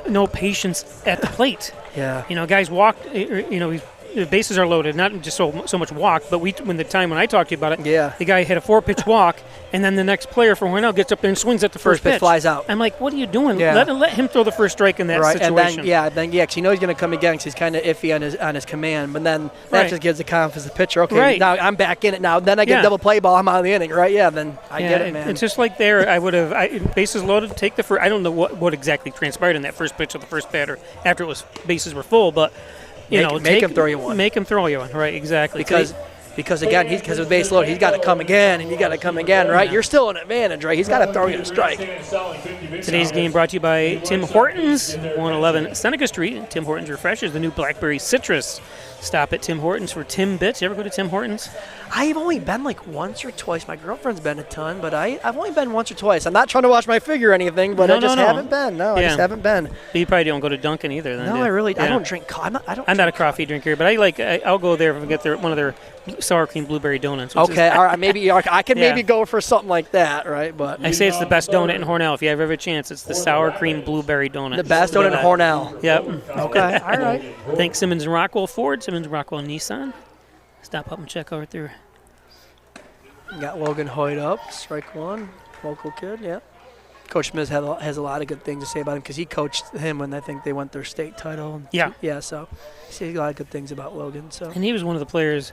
no patience at the plate. Yeah. You know, guys walk, you know, the bases are loaded, not just so much walk, but when I talked to you about it, Yeah. the guy hit a 4-pitch walk, and then the next player from Hornell gets up there and swings at the first pitch. pitch flies out. I'm like, what are you doing? Yeah. Let him throw the first strike in that Right, situation. and then, because you know he's going to come again because he's kind of iffy on his command, but then that Right. just gives the confidence to the pitcher. Okay, Right. now I'm back in it now. Then I get Yeah. double play ball. I'm out of the inning, right? Yeah, then I get it, man. It's just like there, I would have bases loaded, take the first. I don't know what exactly transpired in that first pitch of the first batter after bases were full, but Make him throw you one. Make him throw you one, right? Exactly. Because again, because of base load, he's got to come again, and you got to come again, right? You're still an advantage, right? He's got to throw you a strike. Today's game brought to you by Tim Hortons, 111 Seneca Street. Tim Hortons refreshes the new Blackberry Citrus. Stop at Tim Hortons for Timbits. You ever go to Tim Hortons? I've only been like once or twice. My girlfriend's been a ton, but I've only been once or twice. I'm not trying to watch my figure or anything, but I just haven't been. No, I just haven't been. You probably don't go to Dunkin' either, then. No, I don't drink coffee. I'm not a coffee drinker, but I'll go there if I get one of their sour cream blueberry donuts. Okay, all right, maybe I can maybe go for something like that, right? But I say it's the best donut in Hornell. If you ever have a chance, it's the sour cream blueberry donut. The best donut in Hornell. Yep. Okay, all right. Thanks Simmons and Rockwell Ford, Simmons and Rockwell Nissan. Stop up and check over through. Got Logan Hoyt up, strike one, local kid, yeah. Coach Smith has a lot of good things to say about him because he coached him when I think they won their state title. Yeah. Yeah, so he says a lot of good things about Logan. So. And he was one of the players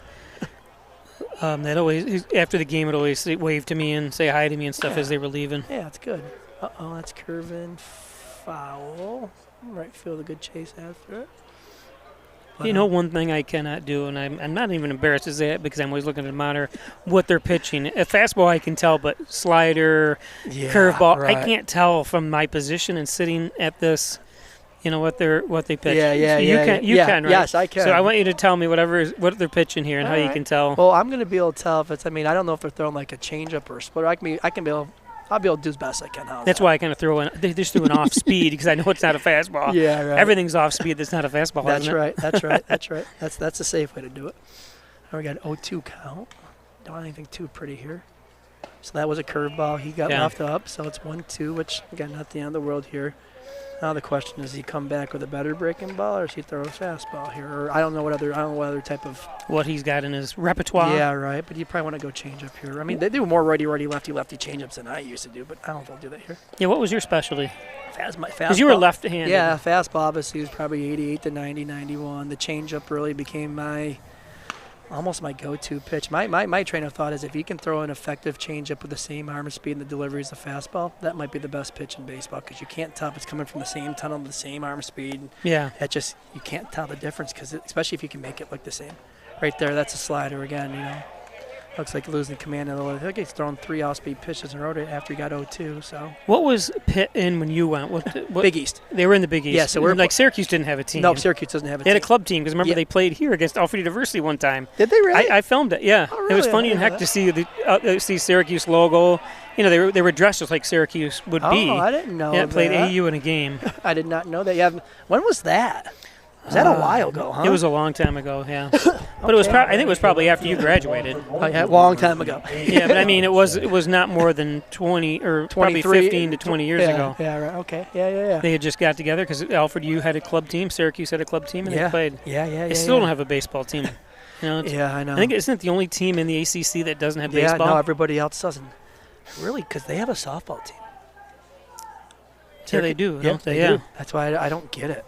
that always, after the game, would always wave to me and say hi to me and stuff as they were leaving. Yeah, it's good. Uh-oh, that's curving foul. Right field, a good chase after it. You know, one thing I cannot do, and I'm not even embarrassed to say it because I'm always looking at the monitor, what they're pitching. A fastball I can tell, but slider, curveball, right. I can't tell from my position and sitting at this, what they pitch. Yeah. You can, right? Yes, I can. So I want you to tell me what they're pitching here and how you can tell. Well, I'm going to be able to tell if it's, I don't know if they're throwing like a changeup or a splitter. I'll be able to do as best I can. That's why I kind of throw in. They just threw an off speed because I know it's not a fastball. Yeah, right. Everything's off speed. That's not a fastball. That's isn't right. it? That's right. That's right. That's a safe way to do it. Now we got an 0-2 count. Don't want anything too pretty here. So that was a curveball. He got left up. So it's 1-2, which again not the end of the world here. Now the question is, he come back with a better breaking ball, or does he throw a fastball here? Or I don't know what other type of what he's got in his repertoire. Yeah, right. But you probably want to go change up here. They do more righty lefty changeups than I used to do, but I don't know if they'll do that here. Yeah, what was your specialty? Fastball. Because you were left-handed. Yeah, fastball obviously was probably 88 to 90, 91. The changeup really became almost my go-to pitch. My train of thought is if you can throw an effective changeup with the same arm speed and the delivery as the fastball, that might be the best pitch in baseball because you can't tell if it's coming from the same tunnel, the same arm speed. Yeah. You can't tell the difference especially if you can make it look the same. Right there, that's a slider again, Looks like losing command of the load. I think he's thrown 3 off-speed pitches in a row after he got 0-2. So. What was Pitt in when you went? What Big East. They were in the Big East. Yeah, so we're like Syracuse didn't have a team. No, Syracuse doesn't have a team. They had a club team because remember they played here against Alfred University one time. Did they really? I filmed it. Yeah, oh, really? It was funny and heck to see the Syracuse logo. They were dressed just like Syracuse would be. Oh, I didn't know. Yeah, played that. AU in a game. I did not know that. Yeah, when was that? Was that a while ago, huh? It was a long time ago, yeah. But it was. I think it was probably after you graduated. Oh, yeah, long time ago. Yeah, but it was not more than 20 or probably 15 to 20 years ago. Yeah, right. Okay. Yeah. They had just got together because Alfred U had a club team, Syracuse had a club team, and they played. Yeah. They still don't have a baseball team. Yeah, I know. I think isn't it the only team in the ACC that doesn't have baseball? Yeah, no, everybody else doesn't. Really, because they have a softball team. Yeah, they do. Yeah, don't they? do. That's why I don't get it.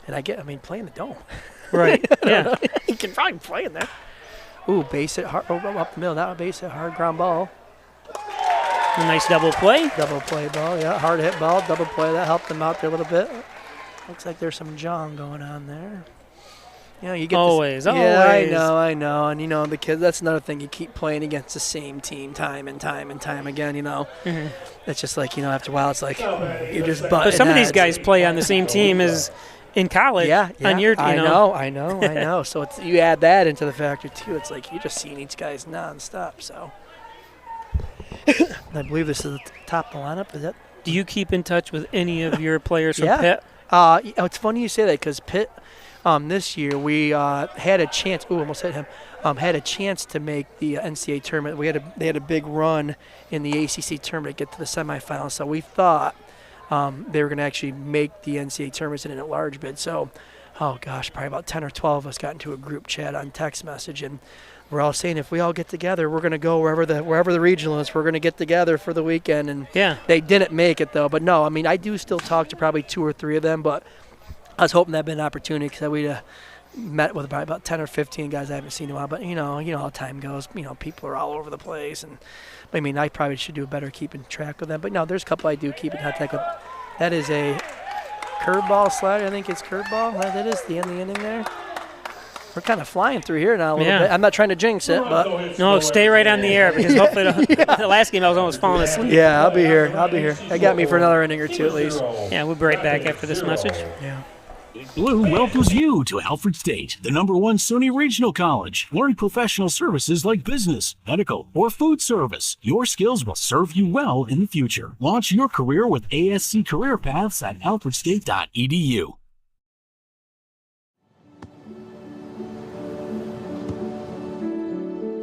And play in the dome. Right. Yeah. You can probably play in there. Ooh, base it hard. Up the middle. That would base it hard ground ball. A nice double play. Double play ball. Yeah, hard hit ball. Double play. That helped them out there a little bit. Looks like there's some John going on there. You get always. Yeah, I know. And the kids. That's another thing. You keep playing against the same team time and time again. Mm-hmm. It's just like after a while, it's like you're just butting But some of these heads. guys play on the same team as in college. Yeah. On your, I know. So you add that into the factor too. It's like you're just seeing each guy's nonstop. So I believe this is the top of the lineup. Is that? Do you keep in touch with any of your players from Yeah. Pitt? It's funny you say that because Pitt, this year we had a chance. Ooh, almost hit him. Had a chance to make the NCAA tournament. They had a big run in the ACC tournament to get to the semifinals. So we thought they were going to actually make the NCAA tournament in a large bid. So oh gosh, probably about 10 or 12 of us got into a group chat on text message, and we're all saying if we all get together, we're going to go wherever the regional is. We're going to get together for the weekend, and they didn't make it though. But no, I mean I do still talk to probably 2 or 3 of them, but I was hoping that'd been an opportunity because we'd met with probably about 10 or 15 guys I haven't seen in a while. But you know how time goes. You know, people are all over the place, and I mean I probably should do better keeping track of them. But no, there's a couple I do keep in contact with. That is a curveball slider. I think it's curveball. That is the end of the inning there. We're kind of flying through here now a little bit. I'm not trying to jinx it, but no, stay right on the air because hopefully the last game I was almost falling asleep. Yeah, I'll be here. That got me for another inning or 2 at least. Yeah, we'll be right back after this message. Yeah. Blue welcomes you to Alfred State, the #1 SUNY Regional College. Learn professional services like business, medical, or food service. Your skills will serve you well in the future. Launch your career with ASC Career Paths at alfredstate.edu.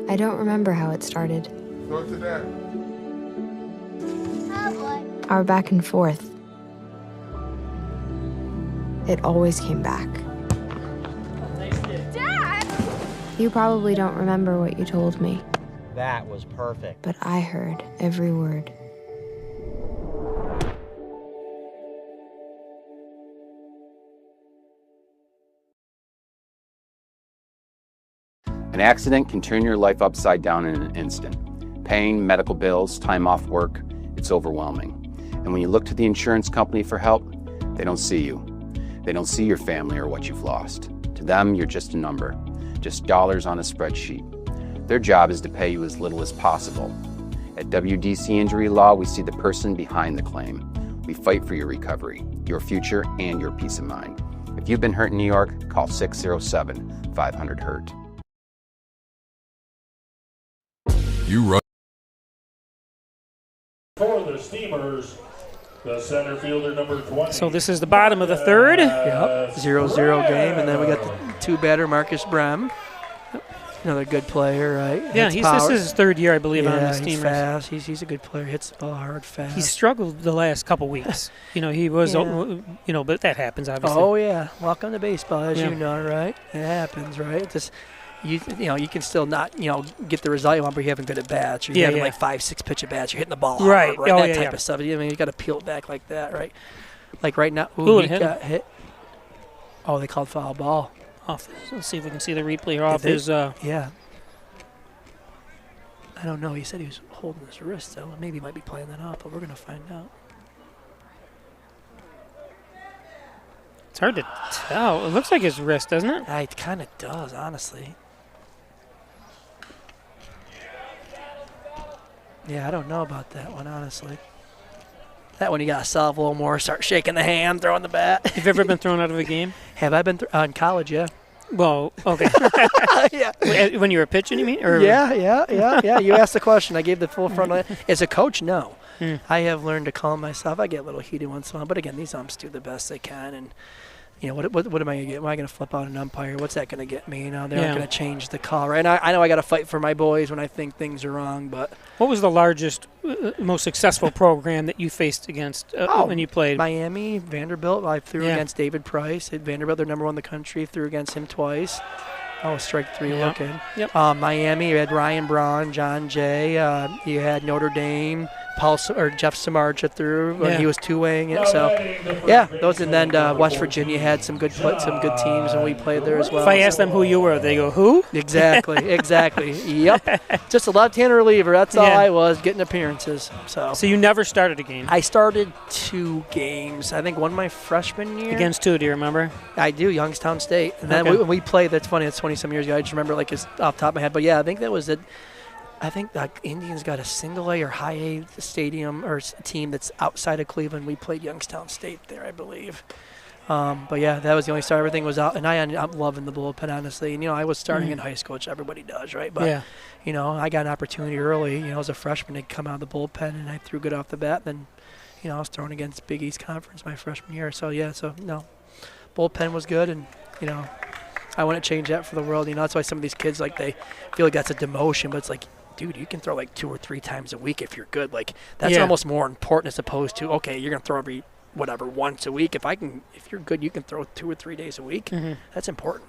I don't remember how it started. Go to that. Our back and forth. It always came back. Dad! You probably don't remember what you told me. That was perfect. But I heard every word. An accident can turn your life upside down in an instant. Pain, medical bills, time off work, it's overwhelming. And when you look to the insurance company for help, they don't see you. They don't see your family or what you've lost. To them, you're just a number, just dollars on a spreadsheet. Their job is to pay you as little as possible. At WDC Injury Law, we see the person behind the claim. We fight for your recovery, your future, and your peace of mind. If you've been hurt in New York, call 607-500-HURT. For the Steamers, the center fielder number 20. So this is the bottom of the third. Yep, 0-0 game, and then we got the 2-batter Marcus Brem. Another good player, right? Yeah, this is his 3rd year, I believe, on the Steamers. He's fast. He's a good player. Hits the ball hard, fast. He struggled the last couple weeks. He was, but that happens, obviously. Oh, yeah. Welcome to baseball, as you know, right? It happens, right? Just you can still not, get the result you want, but you're having good at bats. You're having like 5-6 pitch at bats. You're hitting the ball hard, right? That type of stuff. I mean, you got to peel it back like that, right? Like right now, he got hit. Oh, they called foul ball. Let's see if we can see the replay here off his. Yeah. I don't know. He said he was holding his wrist, though. Maybe he might be playing that off, but we're going to find out. It's hard to tell. It looks like his wrist, doesn't it? It kind of does, honestly. Yeah, I don't know about that one, honestly. That one you got to solve a little more. Start shaking the hand, throwing the bat. Have you ever been thrown out of a game? Have I been in college? Yeah. Well, okay. Yeah. When you were pitching, you mean? Or? Yeah. You asked the question. I gave the full front line. As a coach, no. I have learned to calm myself. I get a little heated once in a while, but again, these umps do the best they can, and what am I going to get? Am I going to flip out an umpire? What's that going to get me? They're not going to change the call, right? And I know I got to fight for my boys when I think things are wrong, but what was the largest, most successful program that you faced against when you played? Miami, Vanderbilt. I threw against David Price at Vanderbilt. They're #1 in the country. Threw against him twice. Oh, strike 3 looking. Yep. Miami, you had Ryan Braun, John Jay. You had Notre Dame. Jeff Samardzija threw when he was two-waying it. So, those, and then West Virginia had some good teams, and we played there as well. If I ask them who you were, they go, who? Exactly. Yep. Just a left-hand reliever. That's all I was, getting appearances. So you never started a game? I started 2 games. I think one my freshman year. Against who, do you remember? I do, Youngstown State. And then when we played, that's funny, it's 20-some years ago. I just remember it's off the top of my head. But, I think that was it. I think the Indians got a single-A or high-A stadium or team that's outside of Cleveland. We played Youngstown State there, I believe. But that was the only start. Everything was out, and I ended up loving the bullpen, honestly. And, I was starting in high school, which everybody does, right? But, I got an opportunity early, as a freshman to come out of the bullpen, and I threw good off the bat. Then, I was throwing against Big East Conference my freshman year. So, bullpen was good, and, I wouldn't change that for the world. That's why some of these kids, they feel like that's a demotion, but it's like, dude, you can throw 2 or 3 times a week if you're good. That's almost more important as opposed to, okay, you're going to throw every whatever once a week. If you're good, you can throw 2 or 3 days a week. Mm-hmm. That's important.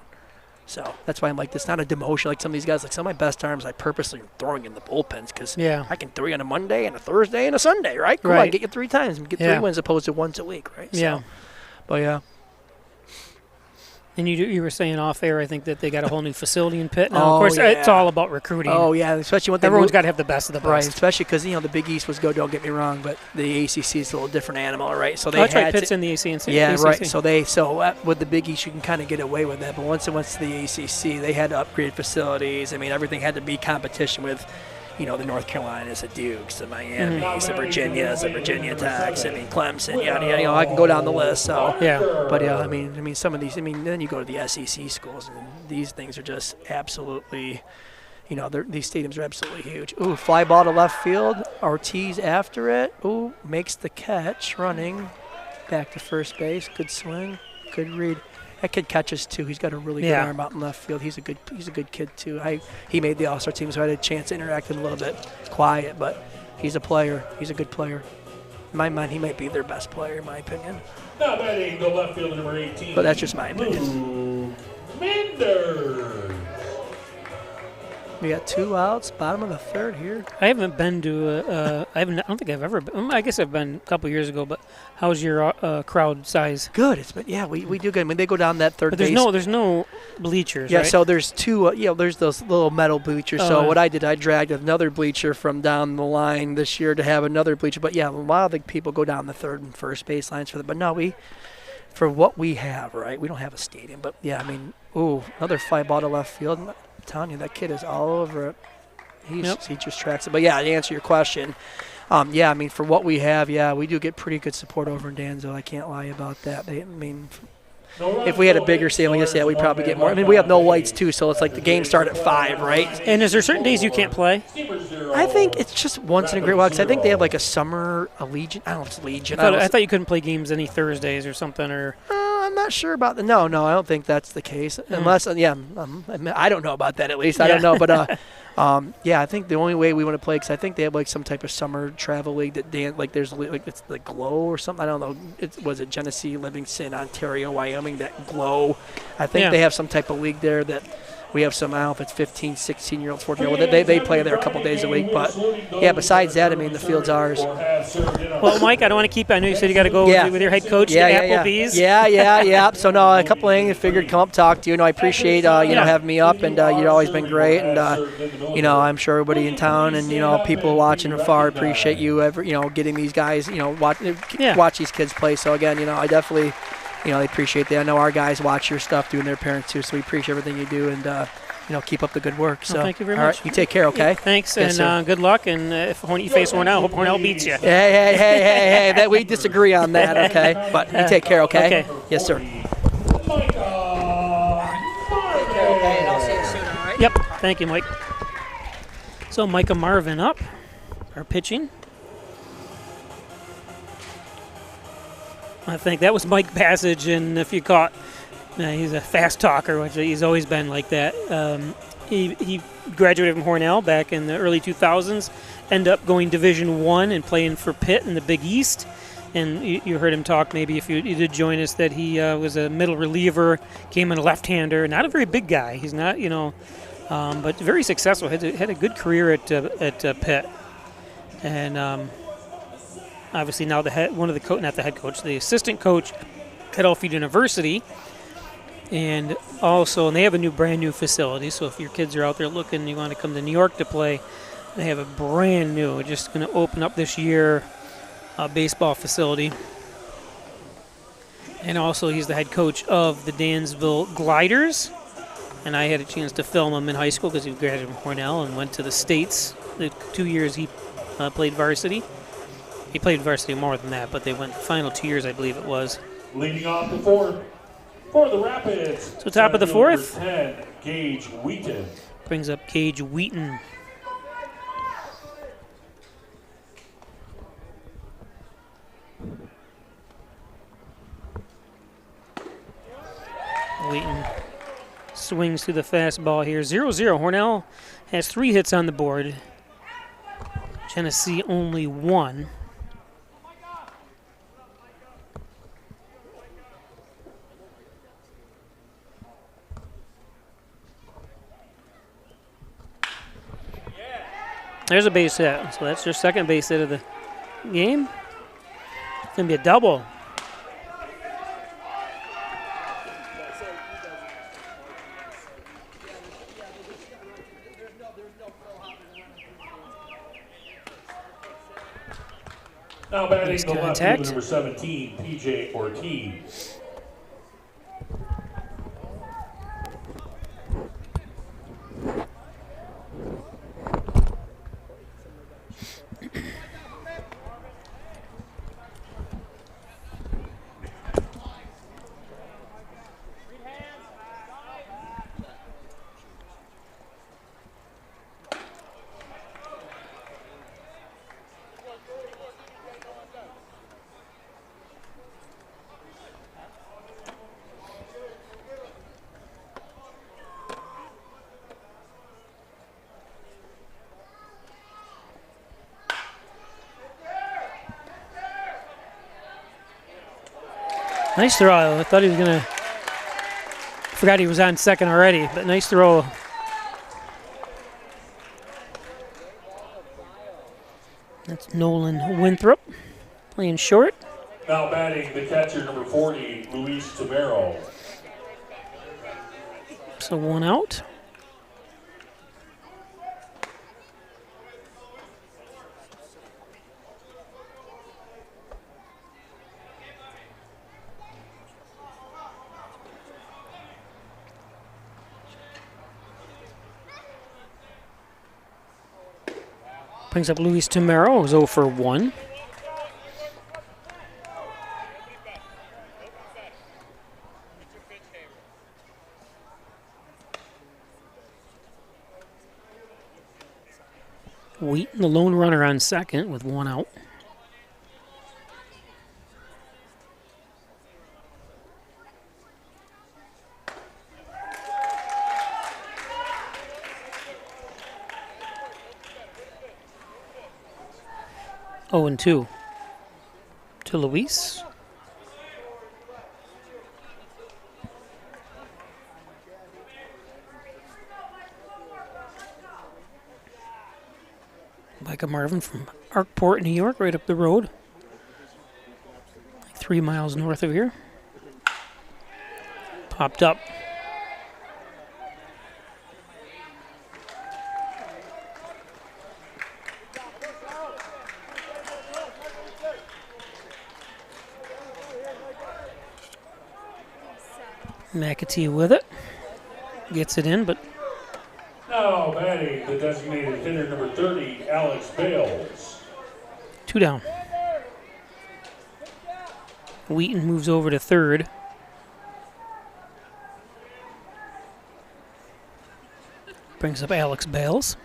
So that's why I'm like, it's not a demotion like some of these guys. Like some of my best arms, I purposely am throwing in the bullpens because I can throw you on a Monday and a Thursday and a Sunday, right? Cool, I get you 3 times and get 3 wins opposed to once a week, right? Yeah. So, but yeah. And you were saying off air, I think that they got a whole new facility in Pitt now. Of course, it's all about recruiting. Oh yeah, especially when everyone's got to have the best of the best, right? Especially because the Big East was good. Don't get me wrong, but the ACC is a little different animal, right? So that's right. Pitt's in the ACC. Yeah, right. So with the Big East, you can kind of get away with that. But once it went to the ACC, they had to upgrade facilities. I mean, everything had to be competition with, the North Carolinas, the Dukes, the Miamis, the Virginias, the Virginia Techs, Clemson, yada, yada. I can go down the list. So but I mean, some of these. Then you go to the SEC schools, and these things are just absolutely, these stadiums are absolutely huge. Ooh, fly ball to left field. Ortiz after it. Ooh, makes the catch, running back to first base. Good swing, good read. That kid catches too. He's got a really good arm out in left field. He's a good kid too. He made the All-Star team, so I had a chance to interact with him a little bit. Quiet, but he's a player. He's a good player. In my mind, he might be their best player, in my opinion. Now batting the left fielder, number 18. But that's just my opinion. Minder. We got 2 outs, bottom of the 3rd here. I haven't been to I don't think I've ever been. I guess I've been a couple years ago, but how's your crowd size? Good. It's been we do good. I mean, they go down that third base. But there's no bleachers, yeah, right? So there's 2 there's those little metal bleachers. So what I did, I dragged another bleacher from down the line this year to have another bleacher. But a lot of the people go down the third and first base lines for but no, for what we have, right? We don't have a stadium, but another fly ball to left field. I'm telling you, that kid is all over it. He just tracks it. But to answer your question, for what we have, we do get pretty good support over in Danville. I can't lie about that. If we had a bigger stadium, we'd probably get more. I mean, we have no lights too, so it's like the games start at 5, right? And is there certain days you can't play? I think it's just once in a great while, because I think they have like a summer Legion. I don't know if it's Legion. I thought you couldn't play games any Thursdays or something, or. I'm not sure about that. No, I don't think that's the case. Unless, I don't know about that at least. I don't know, but I think the only way we want to play, because I think they have like some type of summer travel league that there's like it's the Glow or something. I don't know. Was it Genesee, Livingston, Ontario, Wyoming? That Glow. I think they have some type of league there that. We have some, I don't know if it's 15, 16-year-olds, 14-year-olds. They play there a couple days a week. But, besides that, the field's ours. Well, Mike, I don't want to keep I know you said you got to go with your head coach to Applebee's. Yeah. So, no, a couple of things. I figured come up talk to you. I appreciate, having me up. And you've always been great. And, I'm sure everybody in town and, people watching afar appreciate you, getting these guys, watch these kids play. So, again, I definitely – they appreciate that. I know our guys watch your stuff, doing their parents too, so we appreciate everything you do, and keep up the good work. So, thank you very much. All right, you take care, okay? Yeah, thanks, and good luck. And if you face Hornell, hope Hornell beats you. Hey, that we disagree on that, okay? But you take care, okay? Okay. Yes, sir. Take care, okay? And I'll see you soon, all right? Yep. Thank you, Mike. So Micah Marvin up, our pitching. I think that was Mike Passage, and if you caught, he's a fast talker, which he's always been like that. He graduated from Hornell back in the early 2000s, ended up going Division I and playing for Pitt in the Big East. And you heard him talk, maybe if you did join us, that he was a middle reliever, came in a left-hander, not a very big guy. He's not, but very successful. Had a good career at Pitt. And obviously now the assistant coach at Alfred University, and they have a brand new facility. So if your kids are out there looking, you want to come to New York to play, they have a brand new, just going to open up this year, baseball facility. And also he's the head coach of the Dansville Gliders, and I had a chance to film him in high school because he graduated from Hornell and went to the States. The 2 years he played varsity. He played varsity more than that, but they went the final 2 years, I believe it was. Leading off the fourth for the Rapids. So top of the fourth. 10, Gage Wheaton. Brings up Gage Wheaton. Wheaton swings through the fastball here. 0-0. Hornell has 3 hits on the board. Genesee only 1. There's a base hit. So that's your second base hit of the game. It's going to be a double. Now batting Nice the left contact. fielder, number 17, P.J. Ortiz. Nice throw. I thought he was going to. Forgot he was on second already, but nice throw. That's Nolan Winthrop playing short. Now batting the catcher, number 40, Luis Tamero. So one out. Brings up Luis Tamero, who's 0 for 1. Wheaton, the lone runner on second with one out. Oh, and 2 to Luis. Micah Marvin from Arkport, New York, right up the road. Like 3 miles north of here. Popped up. McAtee with it. Gets it in, but Now batting the designated hitter, number 30, Alex Bales. 2 down. Wheaton moves over to third. Brings up Alex Bales.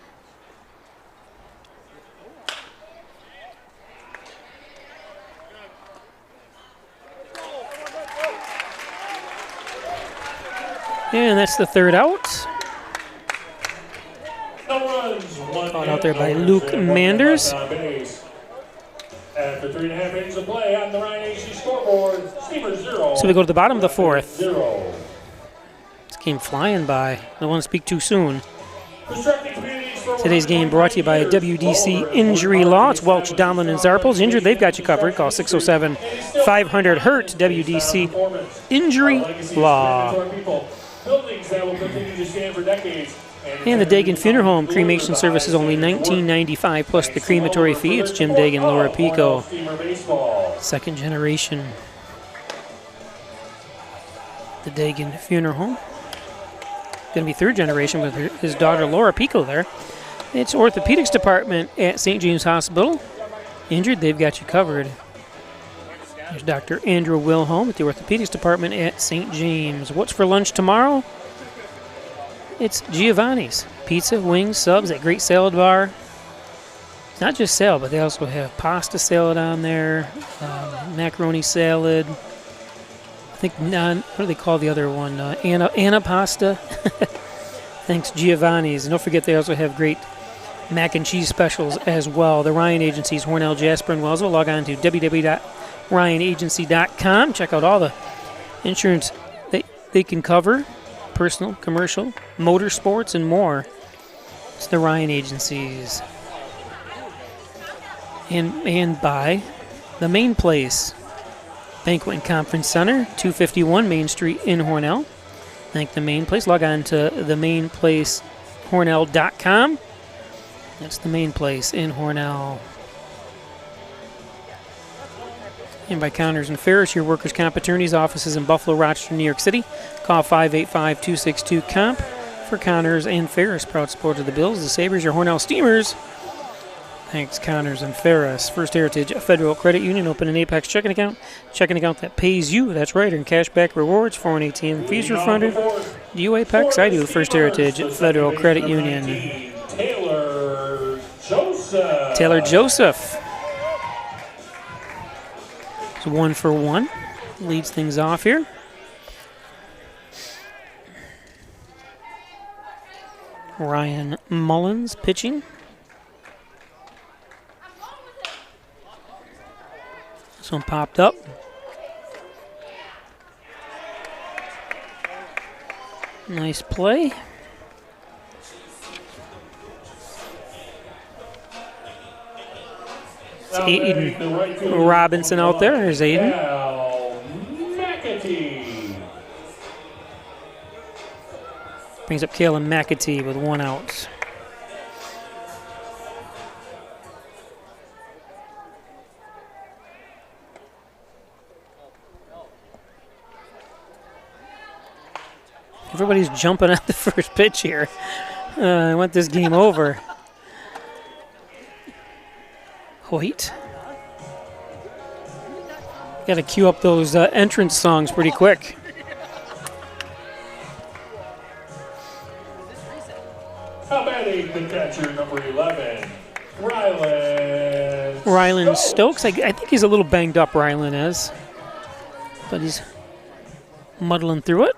And that's the third out. No runs, one Caught hit, out there no by runs, Luke and one Manders. left on base. After 3.5 innings of play on the Ryan AC scoreboard, Steamer 0. So we go to the bottom of the fourth. 0. This game flying by. Don't want to speak too soon. Constructing communities for Today's game brought to you by WDC Injury Law. It's Welch, Domlin, and Zarples. Injured, they've got you covered. Call 607-500-HURT. WDC Injury Law. Buildings that will continue to stand for decades. And the Dagan Funeral Home cremation service is only $19.95 plus the crematory fee. It's Jim Dagan, Laura Pico, second generation. The Dagan Funeral Home. Going to be third generation with his daughter Laura Pico there. It's orthopedics department at St. James Hospital. Injured, they've got you covered. There's Dr. Andrew Wilhelm at the orthopedics department at St. James. What's for lunch tomorrow? It's Giovanni's. Pizza, wings, subs, that great salad bar. It's not just salad, but they also have pasta salad on there, macaroni salad. I think, what do they call the other one? Anna pasta. Thanks, Giovanni's. And don't forget, they also have great mac and cheese specials as well. The Ryan Agencies, Hornell, Jasper, and Wellsville. Log on to www.ryanagency.com. Check out all the insurance they can cover. Personal, commercial, motorsports, and more. It's the Ryan Agencies. and by the Main Place Banquet and Conference Center, 251 Main Street in Hornell. Thank the Main Place. Log on to themainplacehornell.com. That's the Main Place in Hornell. And by Connors and Ferris, your workers' comp attorneys, offices in Buffalo, Rochester, New York City. Call 585-262-COMP for Connors and Ferris. Proud supporters of the Bills, the Sabres, your Hornell Steamers. Thanks, Connors and Ferris. First Heritage Federal Credit Union. Open an Apex checking account. Checking account that pays you. That's right. And cashback rewards. Foreign ATM fees refunded. Do you Apex? I do. First Heritage Federal Credit Union. Taylor Joseph. It's 1 for 1. Leads things off here. Ryan Mullins pitching. This one popped up. Nice play. It's Aiden Robinson out there. There's Aiden. Brings up Kalen McAtee with 1 out. Everybody's jumping at the first pitch here. I want this game over. Hoyt. Got to cue up those entrance songs pretty quick. How batting the catcher, number 11, Rylan. Rylan Stokes. I think he's a little banged up, Rylan is. But he's muddling through it.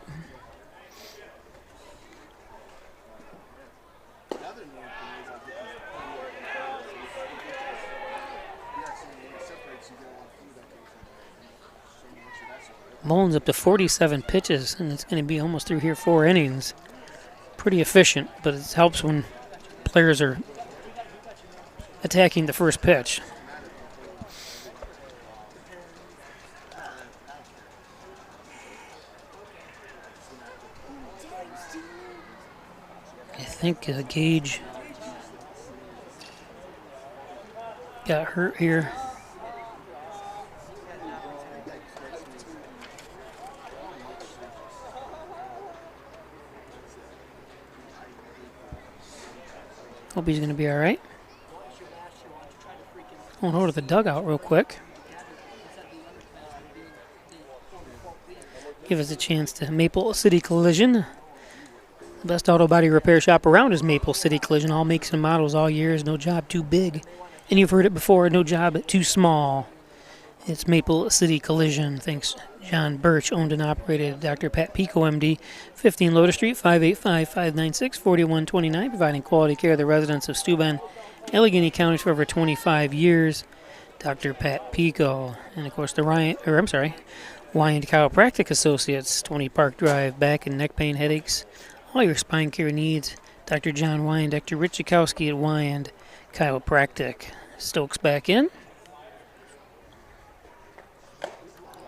Mullins up to 47 pitches, and it's going to be almost through here 4 innings. Pretty efficient, but it helps when players are attacking the first pitch. I think Gage got hurt here. Hope he's going to be all right. Going over to the dugout real quick. Give us a chance to Maple City Collision. The best auto body repair shop around is Maple City Collision. All makes and models, all years, no job too big. And you've heard it before, no job too small. It's Maple City Collision. Thanks, John Birch, owned and operated. Dr. Pat Pico, MD, 15 Lotus Street, 585-596-4129, providing quality care to the residents of Steuben, Allegheny counties for over 25 years. Dr. Pat Pico. And, of course, the Wyand Chiropractic Associates, 20 Park Drive, back and neck pain, headaches, all your spine care needs. Dr. John Wyand, Dr. Rich Zukowski at Wyand Chiropractic. Stokes back in.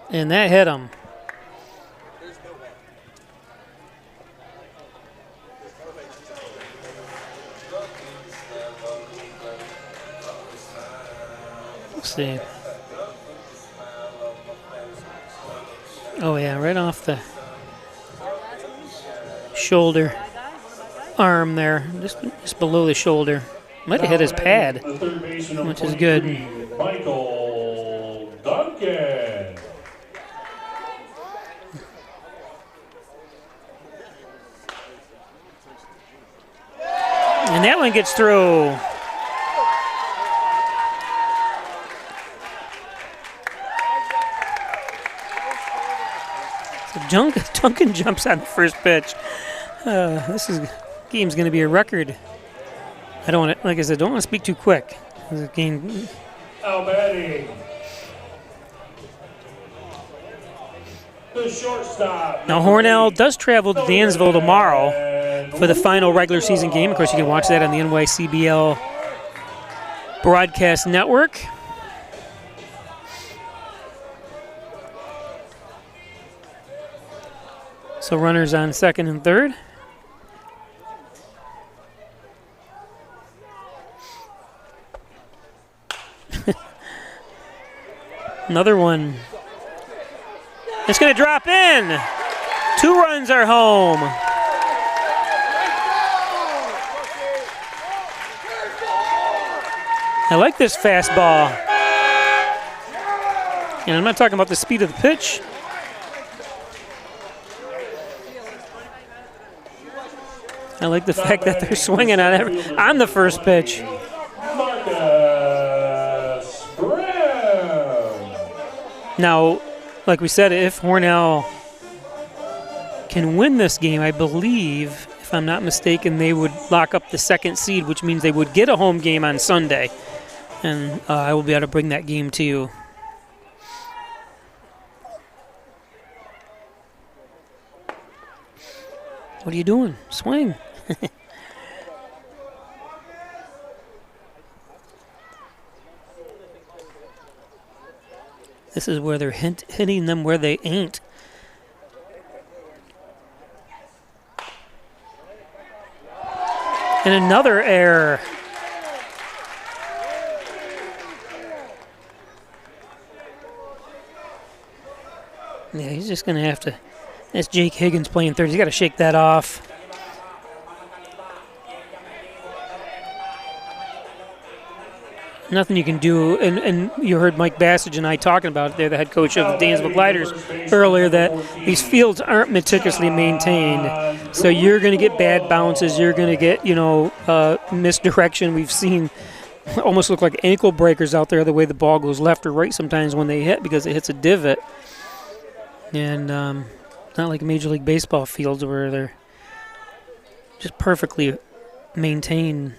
And that hit him. Let's see. Oh, yeah, right off the shoulder, arm there, just below the shoulder. Might have hit his pad, which is good. Michael Duncan. And that one gets through. So Duncan jumps on the first pitch. Game's going to be a record. I don't want to, like I said, don't want to speak too quick. The game. Batting. The shortstop. Now Hornell does travel to Dansville tomorrow for the final regular season game. Of course, you can watch that on the NYCBL Broadcast Network. So runners on second and third. Another one. It's going to drop in. 2 runs are home. I like this fastball. And I'm not talking about the speed of the pitch. I like the fact that they're swinging on the first pitch. Now, like we said, if Hornell can win this game, I believe, if I'm not mistaken, they would lock up the second seed, which means they would get a home game on Sunday. And I will be able to bring that game to you. What are you doing? Swing. This is where they're hitting them where they ain't. And another error. Yeah, he's just going to have to. That's Jake Higgins playing third. He's got to shake that off. Nothing you can do, and you heard Mike Bassage and I talking about it there, the head coach of the Dansville Gliders, earlier, that these fields aren't meticulously maintained. So you're going to get bad bounces. You're going to get, misdirection. We've seen almost look like ankle breakers out there, the way the ball goes left or right sometimes when they hit, because it hits a divot. And not like Major League Baseball fields where they're just perfectly maintained.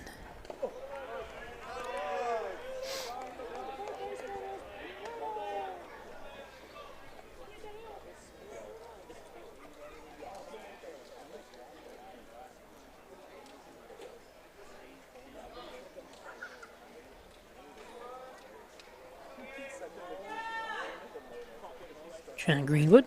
Shannon Greenwood.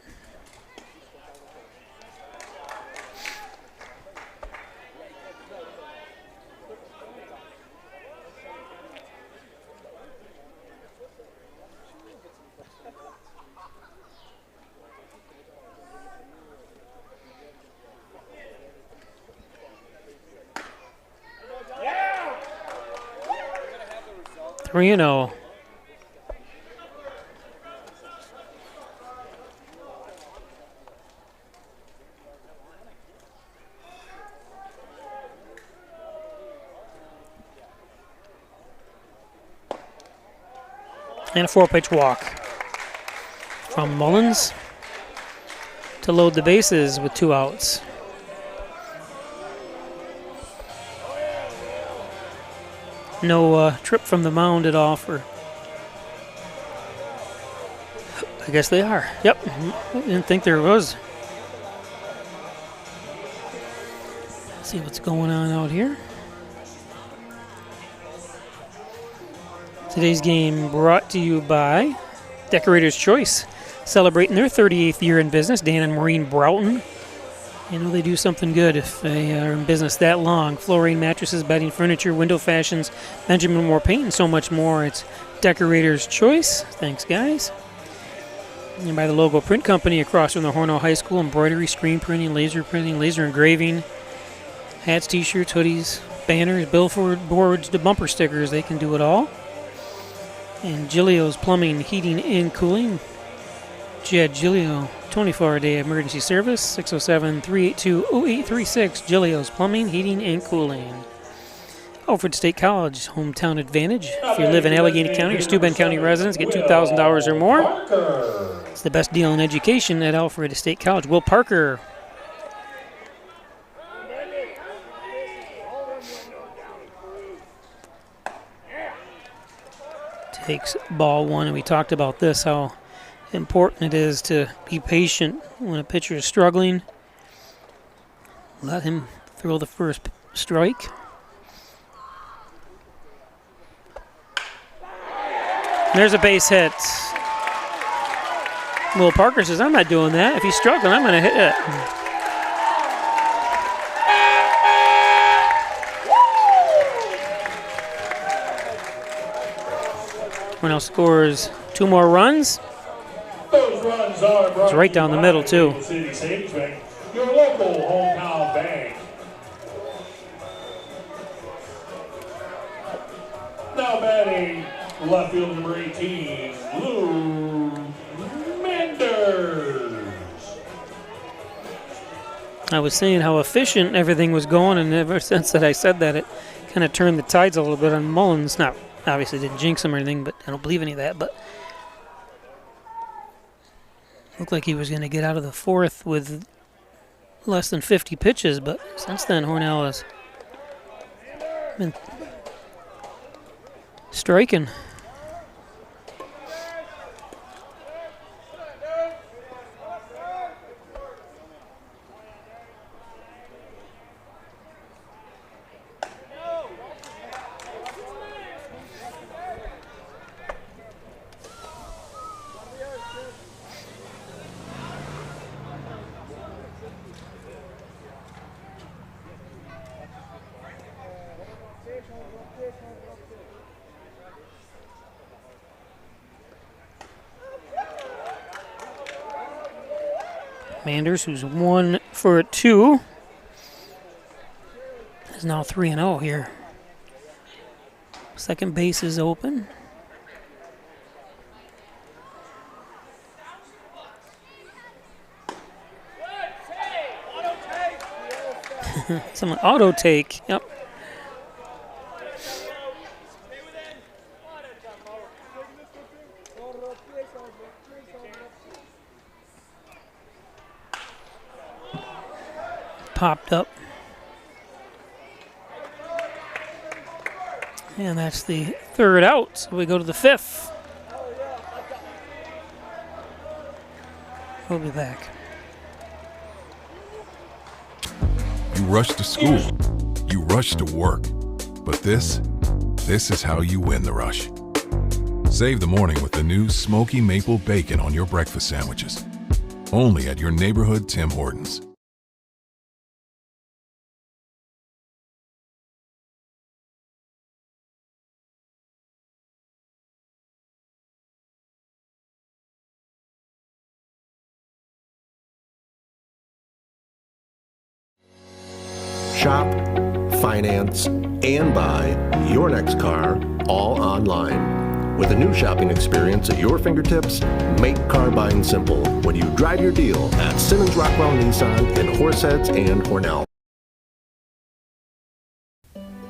Yeah. 3-0. And a 4-pitch walk from Mullins to load the bases with 2 outs. No trip from the mound at all for. I guess they are. Yep. Didn't think there was. Let's see what's going on out here. Today's game brought to you by Decorator's Choice, celebrating their 38th year in business. Dan and Maureen Broughton. You know they do something good if they are in business that long. Flooring, mattresses, bedding, furniture, window fashions, Benjamin Moore paint, and so much more. It's Decorator's Choice. Thanks, guys. And by the Logo Print Company across from the Hornell High School. Embroidery, screen printing, laser engraving, hats, t-shirts, hoodies, banners, billboard boards, to bumper stickers. They can do it all. And Giglio's Plumbing, Heating, and Cooling. Jed Giglio, 24-day emergency service, 607-382-0836. Giglio's Plumbing, Heating, and Cooling. Alfred State College, hometown advantage. If you live in Allegheny County or Steuben County residents, get $2,000 or more. It's the best deal in education at Alfred State College. Will Parker. Takes ball 1, and we talked about this, how important it is to be patient when a pitcher is struggling. Let him throw the first strike. There's a base hit. Will Parker says, I'm not doing that. If he's struggling, I'm going to hit it. Hornell scores 2 more runs. Those runs are brought It's right down the middle, too. Maple City Savings Bank, your local hometown bank. Now batting left field number 18, Lou Menders. I was saying how efficient everything was going, and ever since that I said that, it kind of turned the tides a little bit on Mullins. Not obviously didn't jinx him or anything, but I don't believe any of that. But looked like he was going to get out of the fourth with less than 50 pitches, but since then Hornell has been striking. Manders, who's 1 for 2, is now 3-0 here. Second base is open. Someone auto take. Yep. Popped up. And that's the third out. So we go to the fifth. We'll be back. You rush to school. You rush to work. But this is how you win the rush. Save the morning with the new Smoky Maple Bacon on your breakfast sandwiches. Only at your neighborhood Tim Hortons. Shop, finance, and buy your next car all online. With a new shopping experience at your fingertips, make car buying simple when you drive your deal at Simmons Rockwell Nissan in Horseheads and Hornell.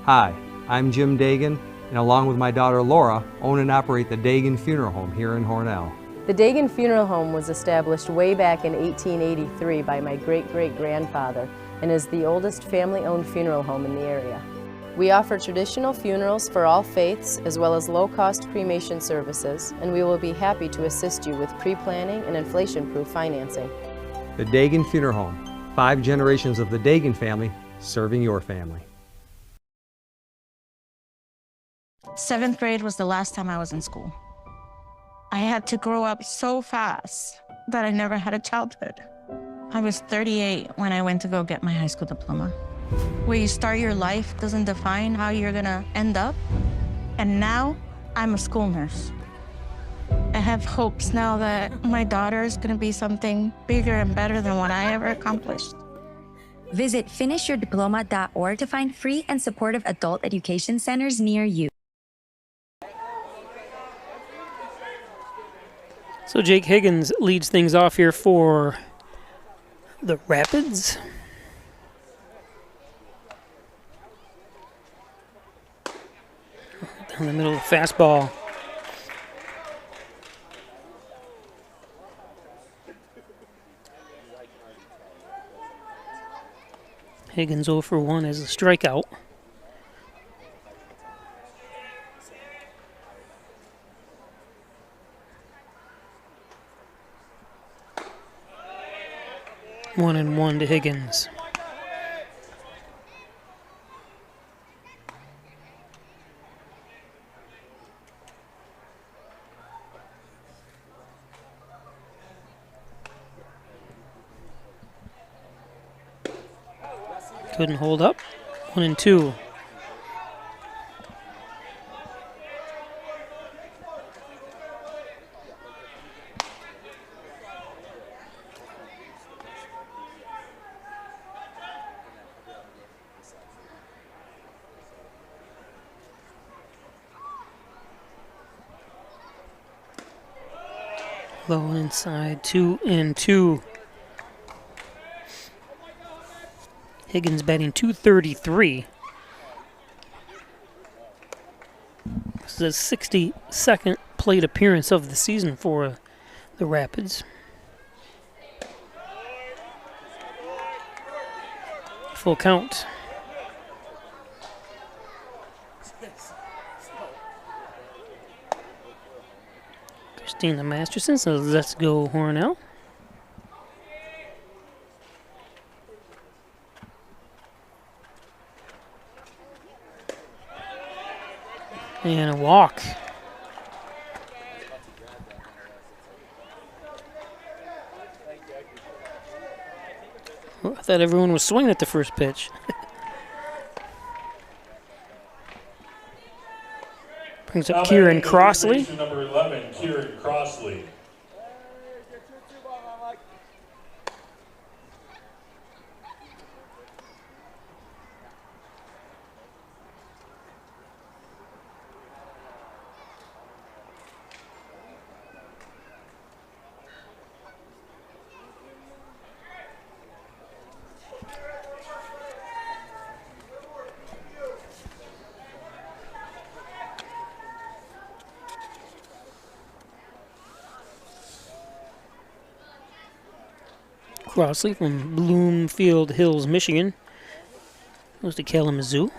Hi, I'm Jim Dagan, and along with my daughter Laura, own and operate the Dagan Funeral Home here in Hornell. The Dagan Funeral Home was established way back in 1883 by my great-great-grandfather and is the oldest family-owned funeral home in the area. We offer traditional funerals for all faiths as well as low-cost cremation services, and we will be happy to assist you with pre-planning and inflation-proof financing. The Dagan Funeral Home, 5 generations of the Dagan family serving your family. 7th grade was the last time I was in school. I had to grow up so fast that I never had a childhood. I was 38 when I went to go get my high school diploma. Where you start your life doesn't define how you're gonna end up. And now, I'm a school nurse. I have hopes now that my daughter is gonna be something bigger and better than what I ever accomplished. Visit finishyourdiploma.org to find free and supportive adult education centers near you. So Jake Higgins leads things off here for the Rapids. Down the middle of the fastball. Higgins 0 for 1 as a strikeout. One and one to Higgins. Couldn't hold up. 1-2. Low inside, 2-2. Higgins batting .233. This is his 62nd plate appearance of the season for the Rapids. Full count. Christina Masterson says, let's go Hornell. And a walk. Oh, I thought everyone was swinging at the first pitch. Brings up Kieran Crossley. Number 11, Kieran Crossley. Crossley from Bloomfield Hills, Michigan. Goes to Kalamazoo.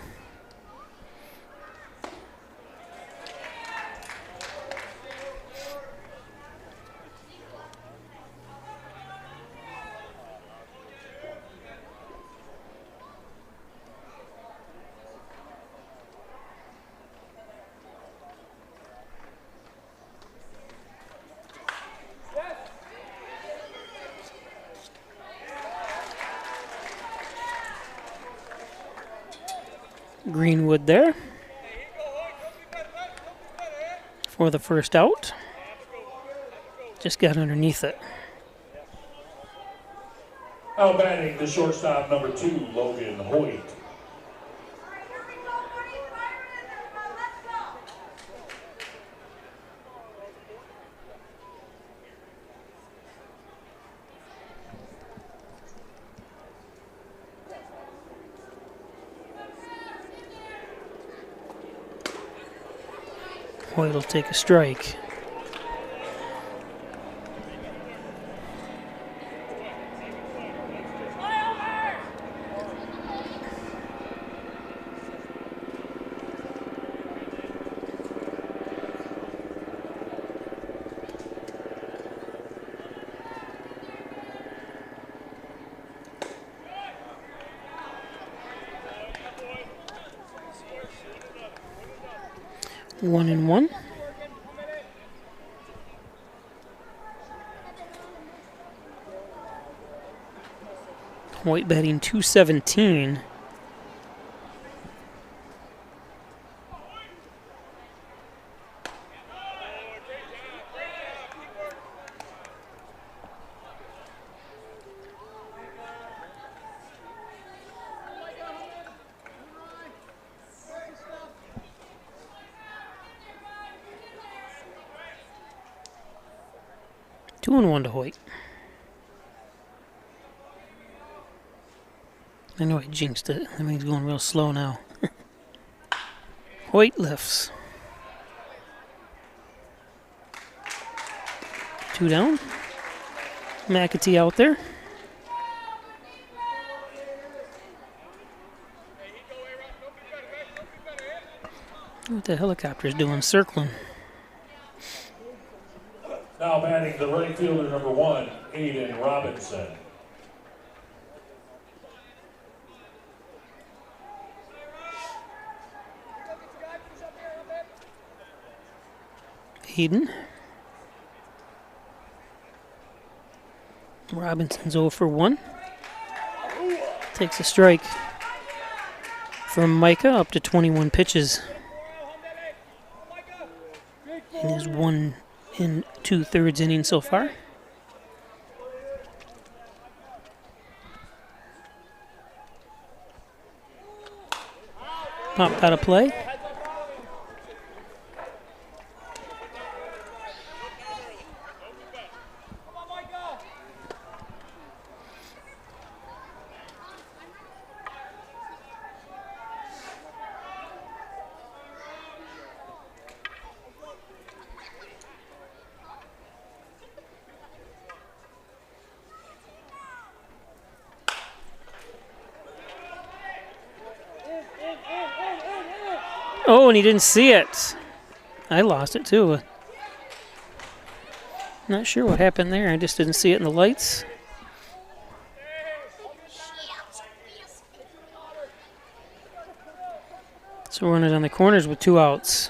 Greenwood there for the first out. Just got underneath it. Now batting the shortstop, number 2, Logan Hoyt. Hoyt will take a strike. One and one. Hoyt batting .217. Two and one to Hoyt. I know I jinxed it. That means he's going real slow now. Hoyt lifts. Two down. McAtee out there. What the helicopter's doing, circling. Now batting the right fielder, number 1, Aiden Robinson. Aiden. Robinson's 0 for 1. Takes a strike. from Micah, up to 21 pitches in his 1 2/3 inning so far. Popped out of play. Oh, and he didn't see it. I lost it too. Not sure what happened there. I just didn't see it in the lights. So we're running on the corners with 2 outs.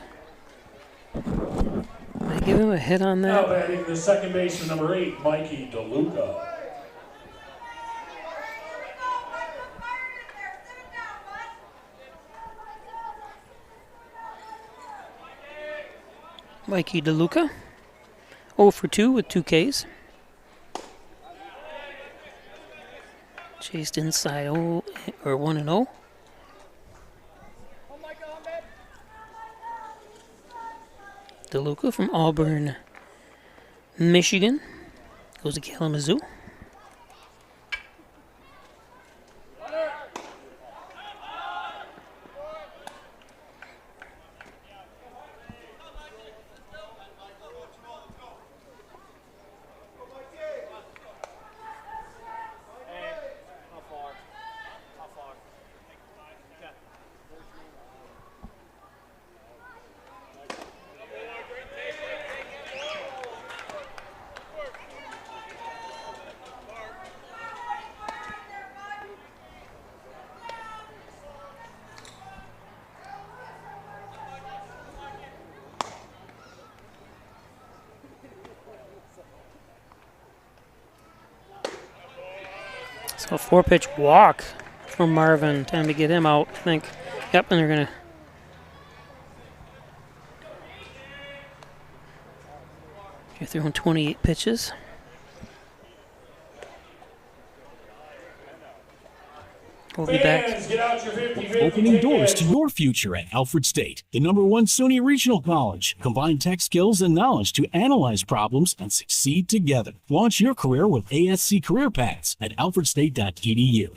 Did I give him a hit on that? Now batting the second baseman, number 8, Mikey DeLuca. Mikey DeLuca, 0 for 2 with 2 Ks. Chased inside 0 or 1-0. DeLuca from Auburn, Michigan, goes to Kalamazoo. So 4-pitch walk from Marvin. Time to get him out, I think. Yep, and they're going to... You're throwing 28 pitches. We'll be back. Opening doors to your future at Alfred State, the #1 SUNY Regional College. Combine tech skills and knowledge to analyze problems and succeed together. Launch your career with ASC Career Paths at alfredstate.edu.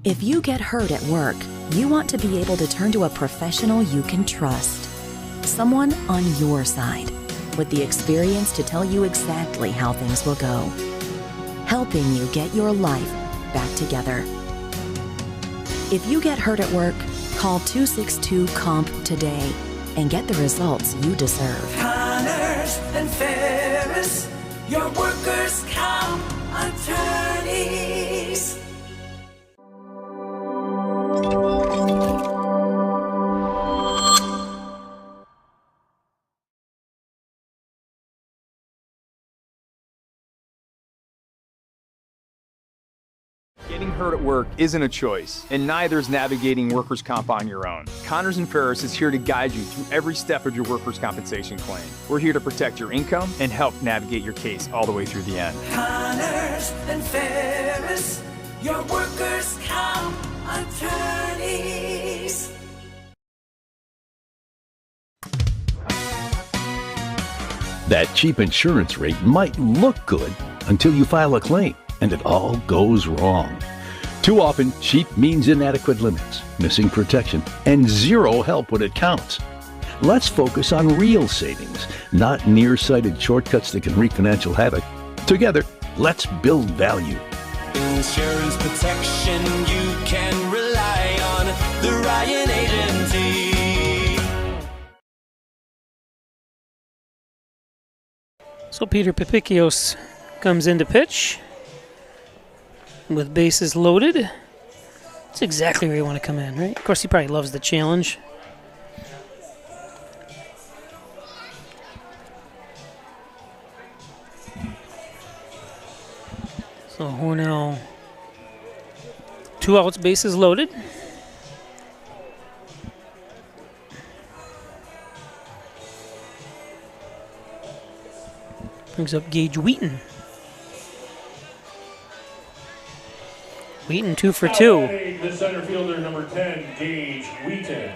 If you get hurt at work, you want to be able to turn to a professional you can trust. Someone on your side, with the experience to tell you exactly how things will go. Helping you get your life back together. If you get hurt at work, call 262-COMP today and get the results you deserve. Connors and Ferris, your workers' comp attorneys. Getting hurt at work isn't a choice, and neither is navigating workers' comp on your own. Connors & Ferris is here to guide you through every step of your workers' compensation claim. We're here to protect your income and help navigate your case all the way through the end. Connors and Ferris, your workers' comp attorneys. That cheap insurance rate might look good until you file a claim and it all goes wrong. Too often, cheap means inadequate limits, missing protection, and zero help when it counts. Let's focus on real savings, not nearsighted shortcuts that can wreak financial havoc. Together, let's build value. Insurance protection you can rely on. The Ryan Agency. So Peter Papikios comes in to pitch with bases loaded. That's exactly where you want to come in, right? Of course, he probably loves the challenge. So Hornell 2 outs, bases loaded. Brings up Gage Wheaton. Wheaton 2 for 2. The center fielder, number 10, Gage Wheaton.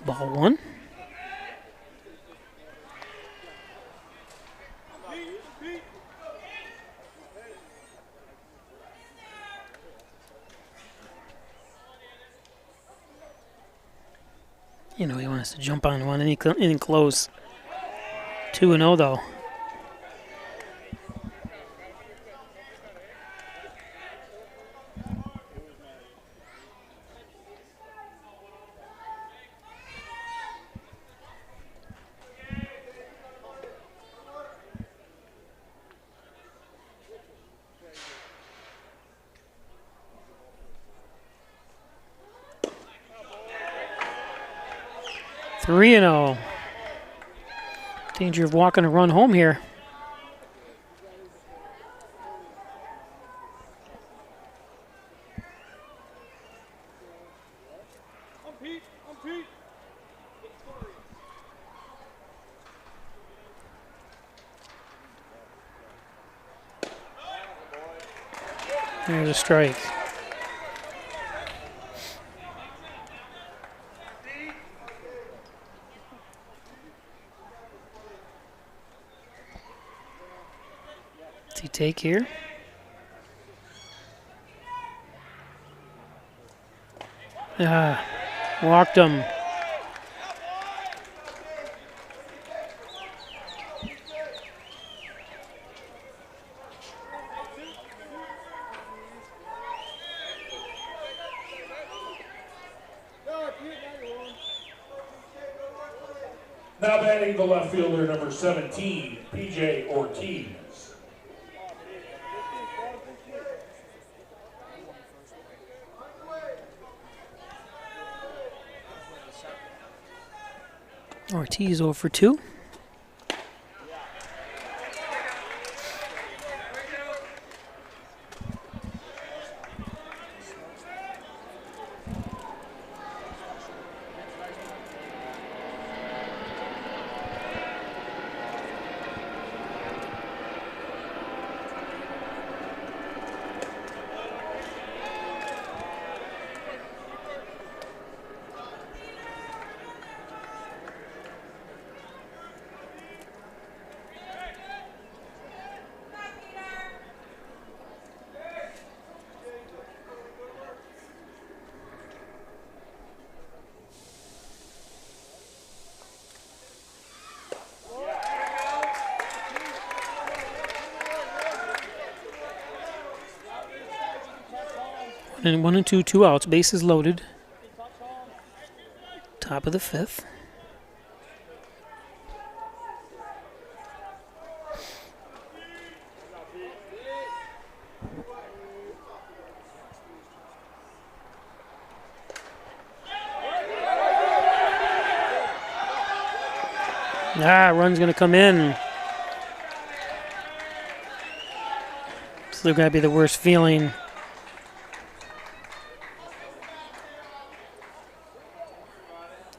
Ball 1. You know, he wants to jump on one inning close. 2-0 though. Three and 0. Danger of walking a run home here. There's a strike. Does he take here? Walked him. Now batting the left fielder, number 17, PJ Ortiz. Ortiz 0 for 2. And 1 and 2, 2 outs, bases loaded. Top of the 5th. Run's gonna come in. Still gotta be the worst feeling.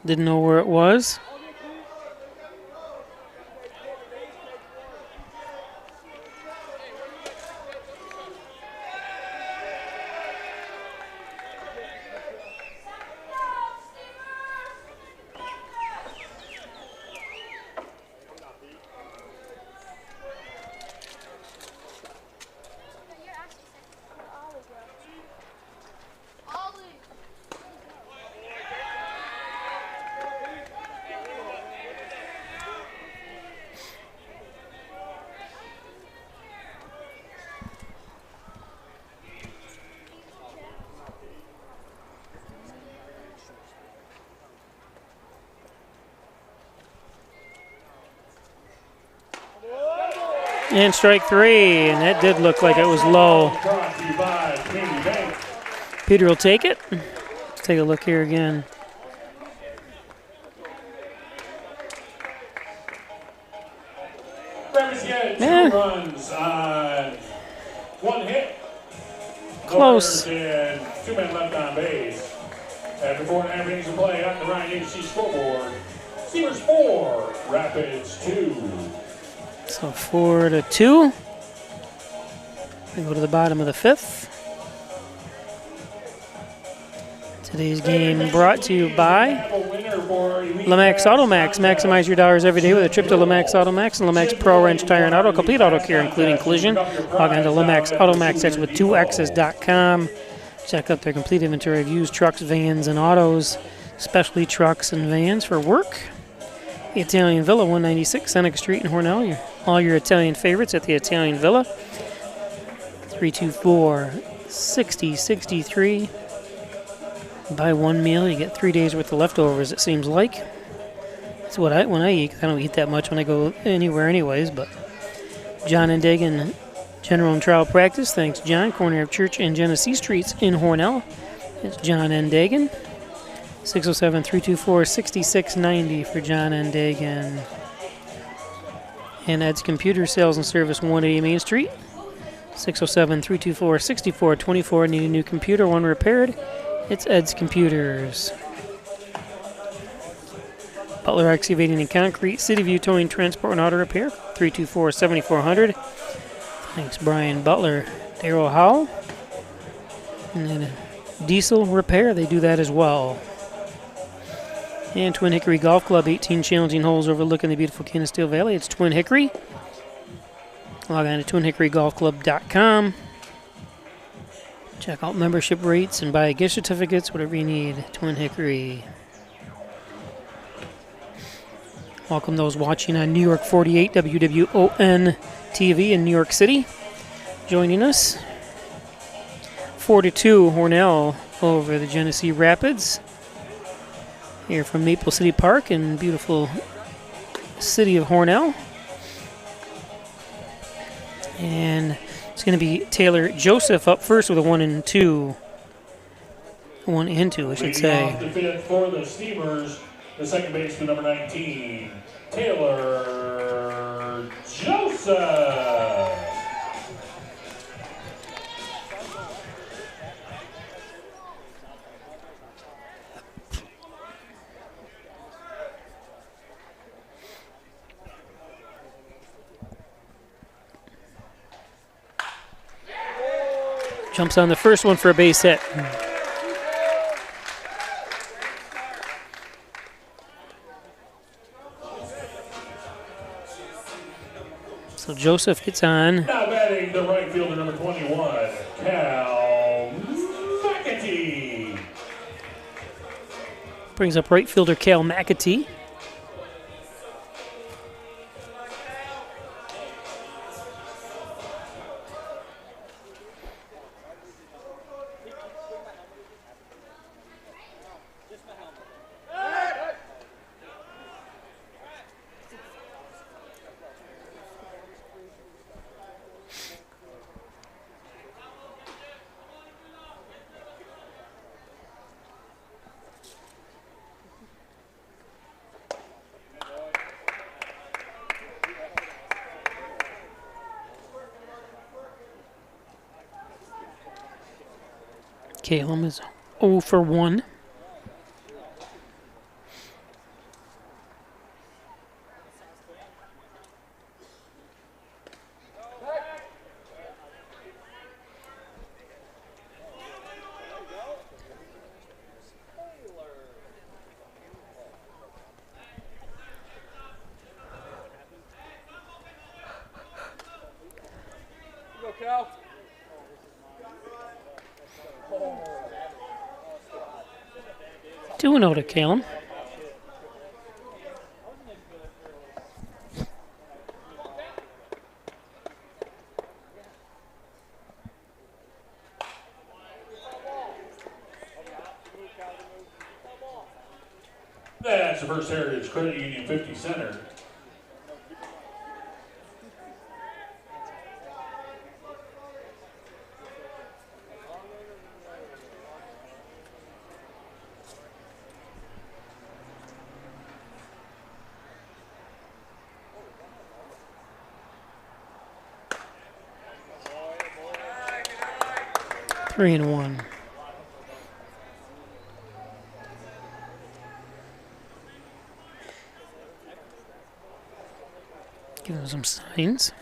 Didn't know where it was. And strike 3, and that did look like it was low. Peter will take it. Let's take a look here again. Rapids get 2 runs on 1 hit. Close. And 2 men left on base. After 4.5 innings of play on the Ryan Agency scoreboard, Steamers 4, Rapids 2. So 4-2. We go to the bottom of the 5th. Today's game brought to you by Lamax Automax. Maximize your dollars every day with a trip to Lamax Automax and Lamax Pro Wrench Tire and Auto. Complete auto care, including collision. Log on to Lamax Automax, that's with 2x's.com. Check out their complete inventory of used trucks, vans, and autos, especially trucks and vans for work. The Italian Villa, 196 Seneca Street in Hornell. All your Italian favorites at the Italian Villa. 324-6063. Buy 1 meal, you get 3 days worth of leftovers, it seems like. That's what when I eat. I don't eat that much when I go anywhere anyways, but John and Dagan General and Trial Practice. Thanks, John. Corner of Church and Genesee Streets in Hornell. It's John and Dagan. 607-324-6690 for John and Dagan. And Ed's Computer Sales and Service, 180 Main Street. 607-324-6424. Need a new computer, one repaired? It's Ed's Computers. Butler Excavating and Concrete, City View Towing, Transport, and Auto Repair, 324-7400. Thanks, Brian Butler. Darryl Howell. And then Diesel Repair, they do that as well. And Twin Hickory Golf Club, 18 challenging holes overlooking the beautiful Genesee Valley. It's Twin Hickory. Log on to twinhickorygolfclub.com. Check out membership rates and buy gift certificates, whatever you need. Twin Hickory. Welcome those watching on New York 48 WWON TV in New York City. Joining us. 4-2 Hornell over the Genesee Rapids. Here from Maple City Park in beautiful city of Hornell. And it's going to be Taylor Joseph up first with a 1 and 2. 1 and 2, I should say. Off the fifth for the Steamers, the second baseman, number 19, Taylor Joseph. Jumps on the first one for a base hit. So Joseph gets on. Now batting the right fielder, number 21, Cal McAtee. Brings up right fielder Cal McAtee. Calum is 0 for 1. Go, Cal. 2-0 to Calum. That's the First Heritage Credit Union 50 Center. 3-1. Give him some signs.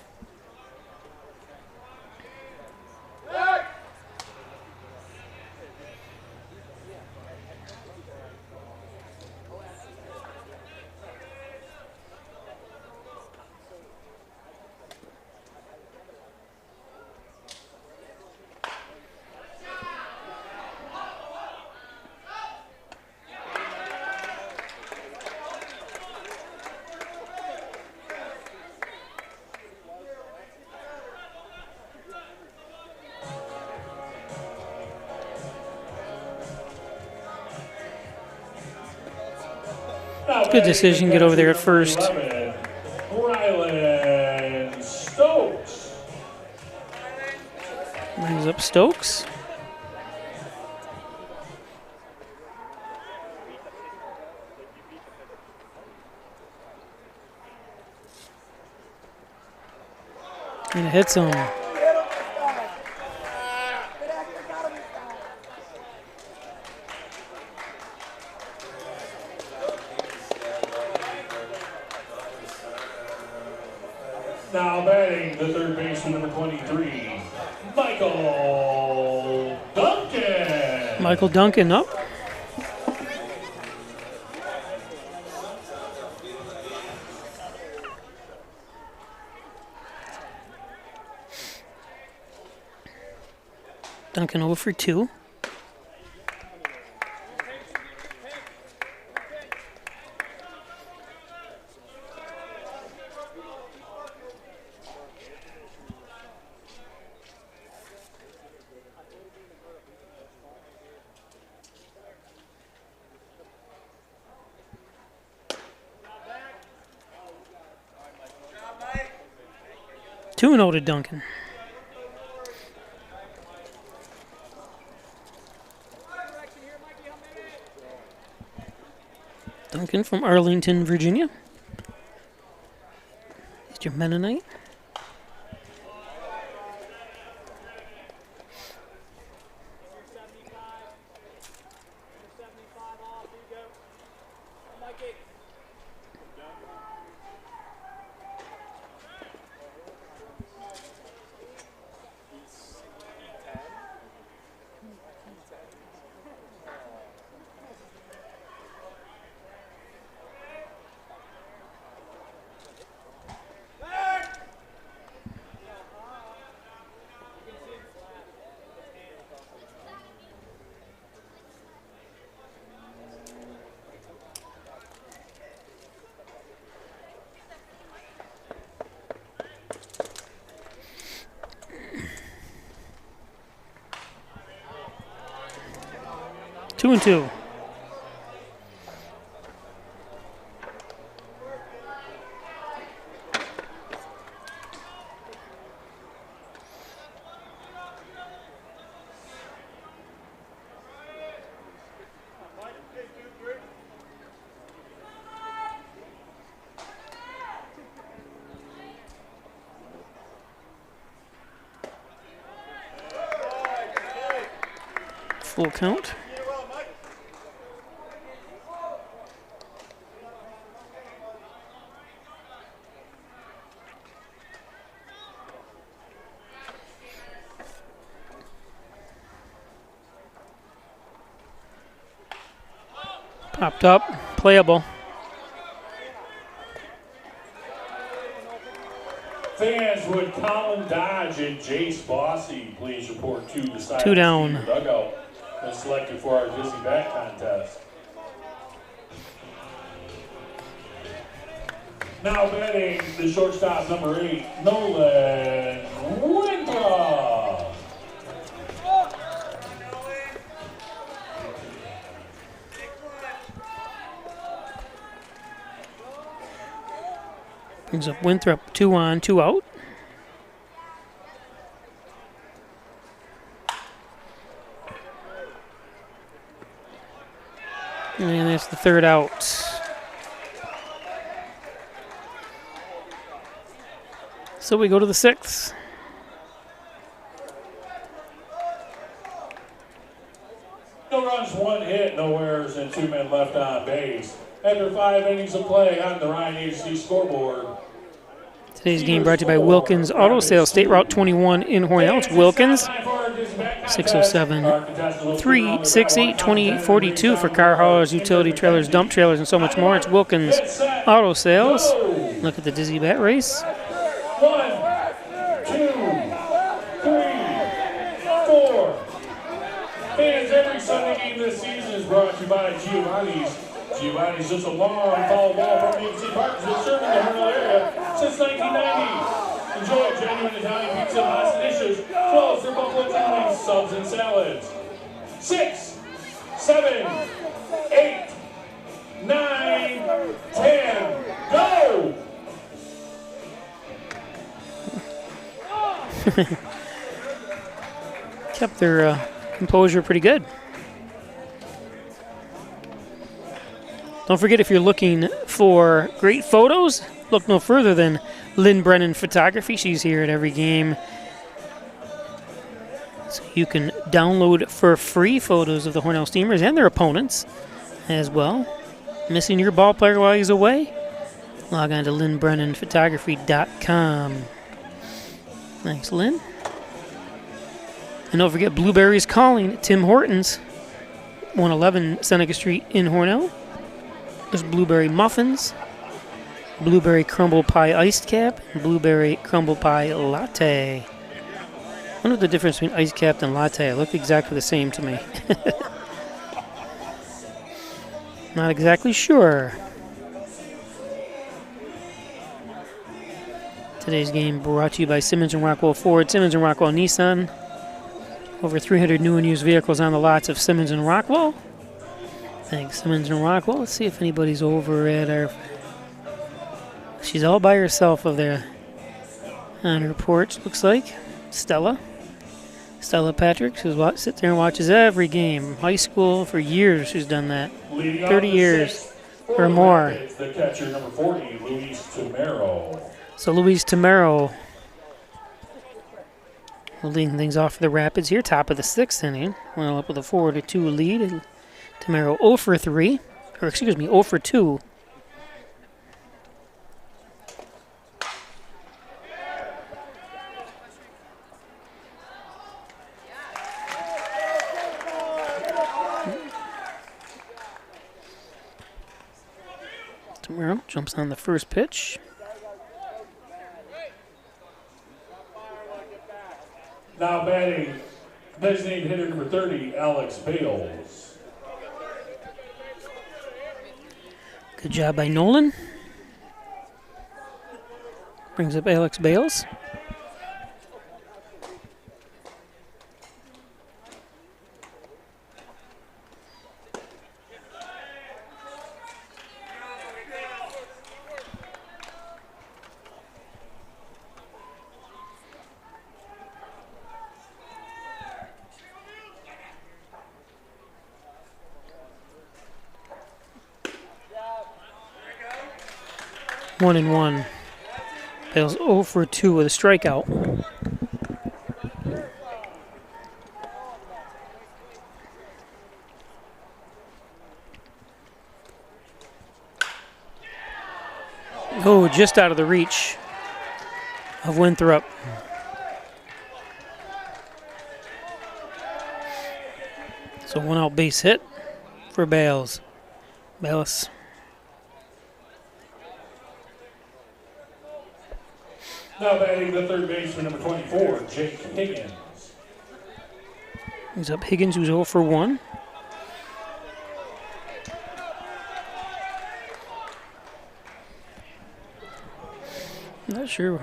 Good decision. Get over there at first. Rylan Stokes. Brings up Stokes. And it hits him. Now batting the third baseman, number 23, Michael Duncan. Michael Duncan up. Duncan over for 2. Two and 0 to Duncan. Duncan from Arlington, Virginia. Is your Mennonite. Two and 2. Full count. Popped up, playable. Fans, would Colin Dodge and Jace Bossy please report to the side 2 down. of the dugout when selected for our Dizzy Bat contest. Now batting the shortstop, number 8, Nolan Winthrop. Brings up Winthrop, 2 on, 2 out. And that's the 3rd out. So we go to the 6th. hit, no errors, and 2 men left on base. After 5 innings of play on the Ryan Agency scoreboard. Today's game brought to you by Wilkins Auto Sales, State Route 21 in Hornell. It's Wilkins, 607-368-2842 for car haulers, utility trailers, dump trailers, and so much more. It's Wilkins Auto Sales. Look at the dizzy bat race. 1, 2, 3, 4. Fans, every Sunday game this season is brought to you by Giovanni's. Giovanni's just a long, tall wall from Genesee Park has been serving the Hornell area since 1990. Enjoy genuine Italian pizza and pasta dishes, 12 for buffalo chicken wings, subs, and salads. 6, 7, 8, 9, 10, go! Kept their composure pretty good. Don't forget, if you're looking for great photos, look no further than Lynn Brennan Photography. She's here at every game. So you can download for free photos of the Hornell Steamers and their opponents as well. Missing your ball player while he's away? Log on to lynnbrennanphotography.com. Thanks, Lynn. And don't forget, Blueberries Calling, Tim Hortons, 111 Seneca Street in Hornell. There's blueberry muffins, blueberry crumble pie iced cap, and blueberry crumble pie latte. I wonder what the difference between iced cap and latte. It looked exactly the same to me. Not exactly sure. Today's game brought to you by Simmons & Rockwell Ford, Simmons & Rockwell Nissan. Over 300 new and used vehicles on the lots of Simmons & Rockwell. Thanks, Simmons & Rockwell. Let's see if anybody's over at our... She's all by herself over there on her porch, looks like. Stella Patrick, who sits there and watches every game. High school for years, she's done that. 30 years or more. The catcher, number 40, Luis Tamero. So Luis Tamero leading things off for the Rapids here, top of the 6th inning. Well, up with a 4-2 lead. Tamero 0 for 3, or excuse me, 0 for 2. Tamero jumps on the first pitch. Now batting, designated hitter number 30, Alex Bales. Good job by Nolan. Brings up Alex Bales. One and one. Bales 0 for 2 with a strikeout. Oh, just out of the reach of Winthrop. So 1 out base hit for Bales. Balis. Now batting the third baseman, number 24, Jake Higgins. He's up Higgins, who's 0 for 1. Not sure.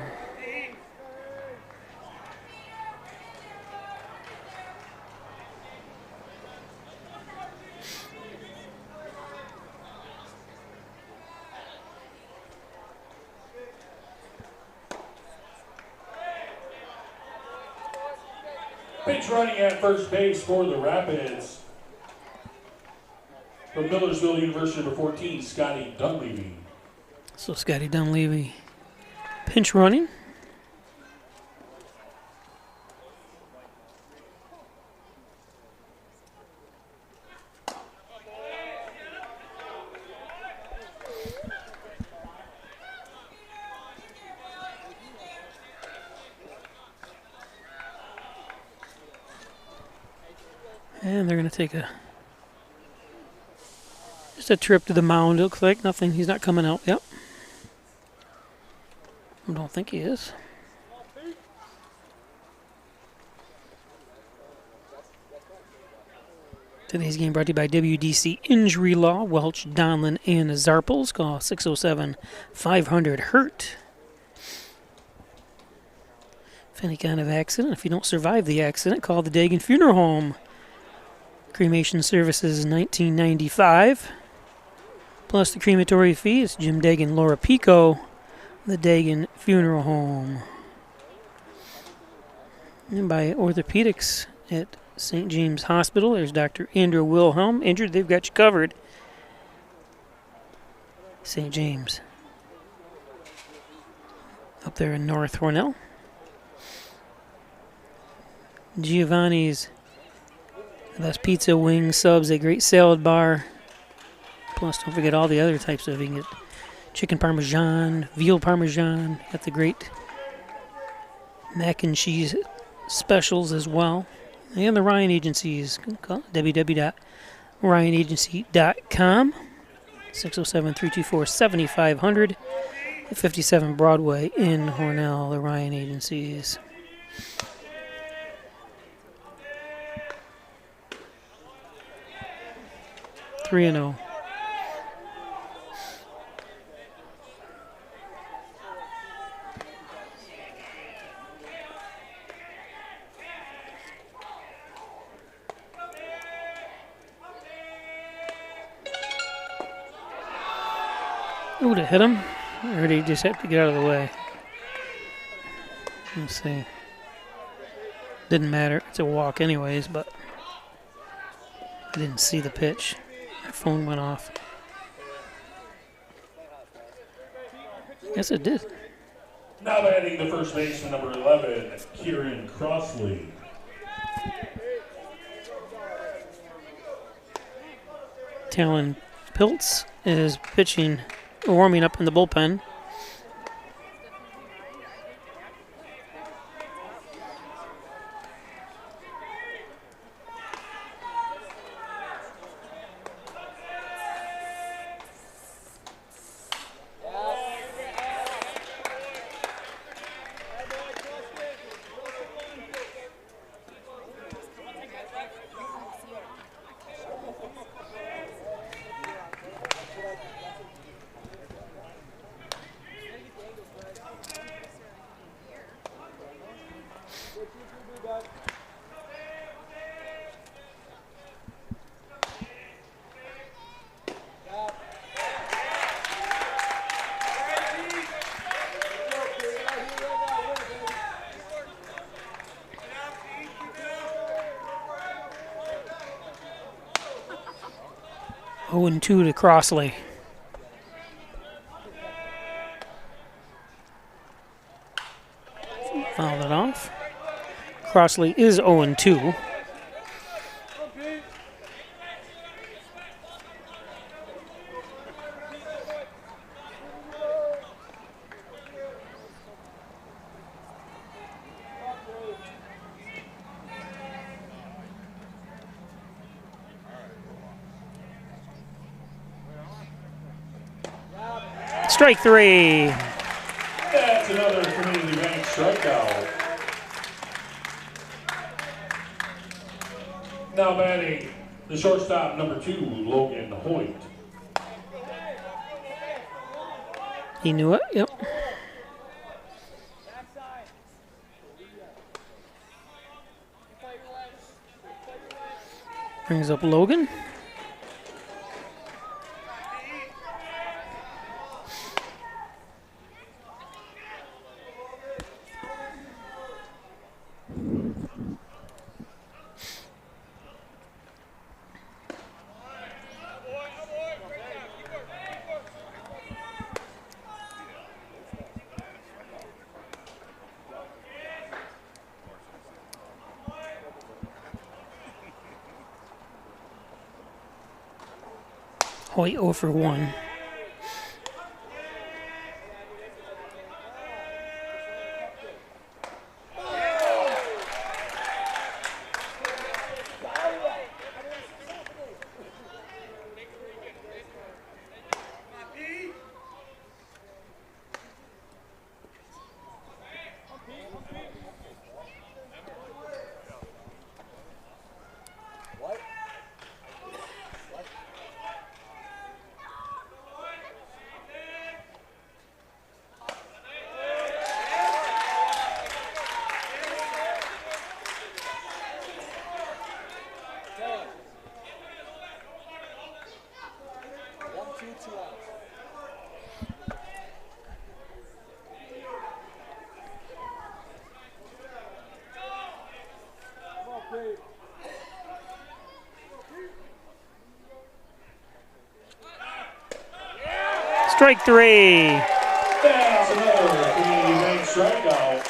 Pitch running at first base for the Rapids. From Millersville University, number 14, Scotty Dunleavy. So Scotty Dunleavy pinch running. And they're going to take just a trip to the mound. It looks like nothing. He's not coming out. Yep. I don't think he is. Today's game brought to you by WDC Injury Law, Welch, Donlin, and Zarples. Call 607-500-HURT. If any kind of accident, if you don't survive the accident, call the Dagan Funeral Home. Cremation services $19.95. Plus the crematory fee. It's Jim Dagan, Laura Pico, the Dagan Funeral Home. And by Orthopedics at St. James Hospital. There's Dr. Andrew Wilhelm. Injured, they've got you covered. St. James. Up there in North Hornell. Giovanni's. The best pizza, wings, subs, a great salad bar. Plus, don't forget all the other types of. You can get chicken parmesan, veal parmesan. Got the great mac and cheese specials as well. And the Ryan Agencies, www.ryanagency.com, 607-324-7500, 57 Broadway in Hornell, the Ryan Agencies. Three and 0. Ooh, to hit him? Or did he just have to get out of the way? Let's see. Didn't matter. It's a walk anyways, but I didn't see the pitch. My phone went off. Yes, it did. Now batting the first baseman, number 11, Kieran Crossley. Talon Piltz is pitching, warming up in the bullpen. Oh, and 2 to Crossley. Fouled it off. Crossley is 0-2. Strike 3. That's another Community Bank strikeout. Now batting the shortstop, number 2, Logan Hoyt. He knew it, yep. Brings up Logan. Hoyt 0 for 1. Strike 3. That's another Community Bank strikeout.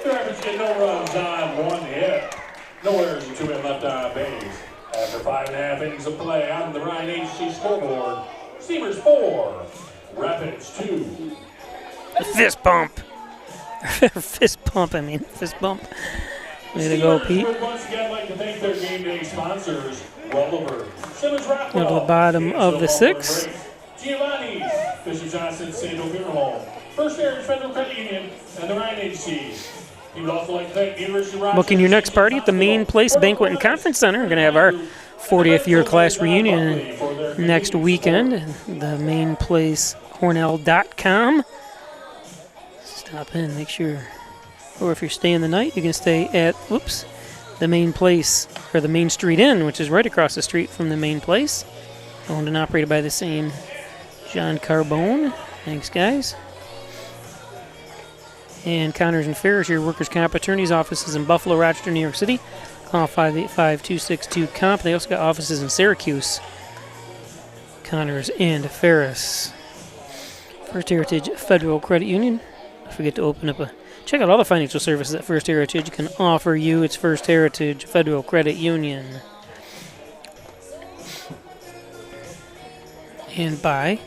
The Rapids get no runs on 1 hit. No errors and 2 men left on base. After 5.5 innings of play on the Ryan Agency scoreboard, Steamers 4, Rapids 2. Fist bump. Fist bump. Way to go, Pete. Would once again like to thank their game day sponsors, Welliver, Simmons Go to Rockwell, the bottom of the 6th. Giovanni's, Fisher Johnson, St. Funeral Home, First Heritage Federal Credit Union, and the Ryan Agency. He would also like to thank the University of Rochester. Booking your next party at the Main Place Banquet and Conference Center. We're going to have our 40th year class reunion next weekend. The Main Place, Hornell.com. Stop in, make sure. Or if you're staying the night, you can stay at, the Main Place, or the Main Street Inn, which is right across the street from the Main Place. Owned and operated by the same John Carbone. Thanks, guys. And Connors and Ferris, your workers' comp attorney's offices in Buffalo, Rochester, New York City. Call 585-262-COMP. They also got offices in Syracuse. Connors and Ferris. First Heritage Federal Credit Union. Don't forget to open up check out all the financial services that First Heritage can offer you. It's First Heritage Federal Credit Union. And by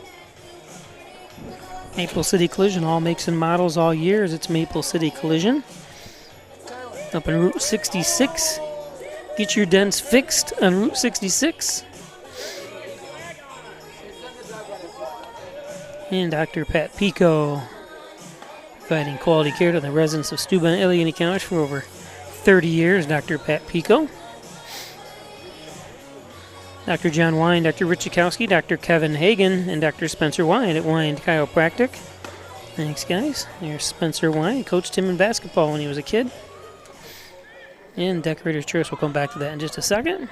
Maple City Collision, all makes and models, all years. It's Maple City Collision. Up on Route 66. Get your dents fixed on Route 66. And Dr. Pat Pico, providing quality care to the residents of Steuben and Allegheny County for over 30 years. Dr. Pat Pico. Dr. John Wine, Dr. Rich Chakowski, Dr. Kevin Hagan, and Dr. Spencer Wine at Wine Chiropractic. Thanks, guys. There's Spencer Wine. Coached him in basketball when he was a kid. And Decorator's Choice. We'll come back to that in just a second.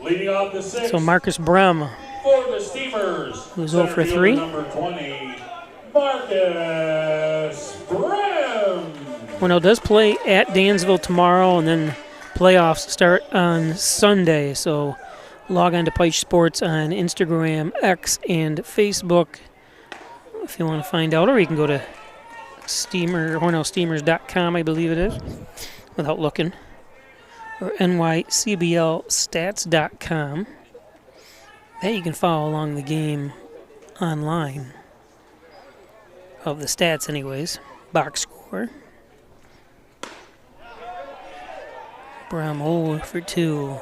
Leading off the 6th. So Marcus Brem, For the Steamers. who's 0 for 3. Number 20, Marcus Brem. Hornell does play at Dansville tomorrow, and then playoffs start on Sunday. So log on to Pike Sports on Instagram, X, and Facebook if you want to find out, or you can go to HornellSteamers.com, I believe it is, without looking, or NYCBLStats.com. That you can follow along the game online, of the stats anyways, box score. Bram 0 for 2.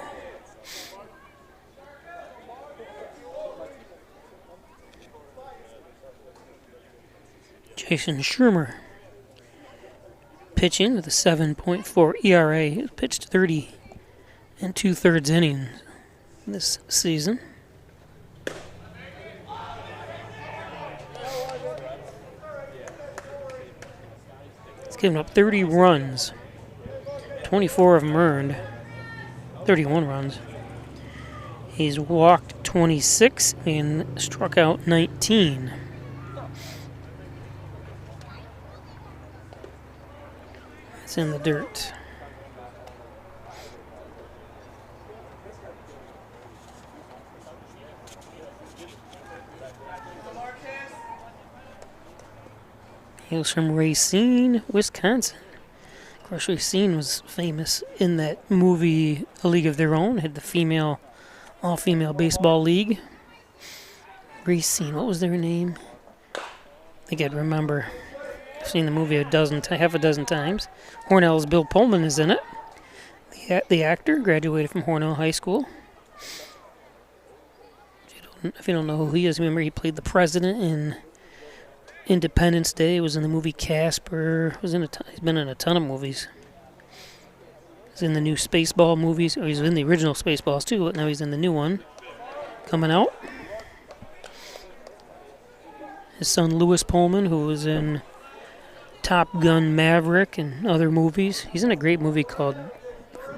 Jason Shermer pitching with a 7.4 ERA. He pitched 30 and 2/3 innings this season. He's given up 30 runs. 24 of them earned. 31 runs. He's walked 26 and struck out 19. It's in the dirt. He was from Racine, Wisconsin. Of course, Racine was famous in that movie, A League of Their Own. Had the all-female baseball league. Racine, what was their name? I think I'd remember. I've seen the movie half a dozen times. Hornell's Bill Pullman is in it. The actor graduated from Hornell High School. If you don't know who he is, remember he played the president in Independence Day. Was in the movie Casper. He's been in a ton of movies. He's in the new Spaceball movies. He's in the original Spaceballs too, but now he's in the new one coming out. His son Lewis Pullman, who was in Top Gun Maverick and other movies. He's in a great movie called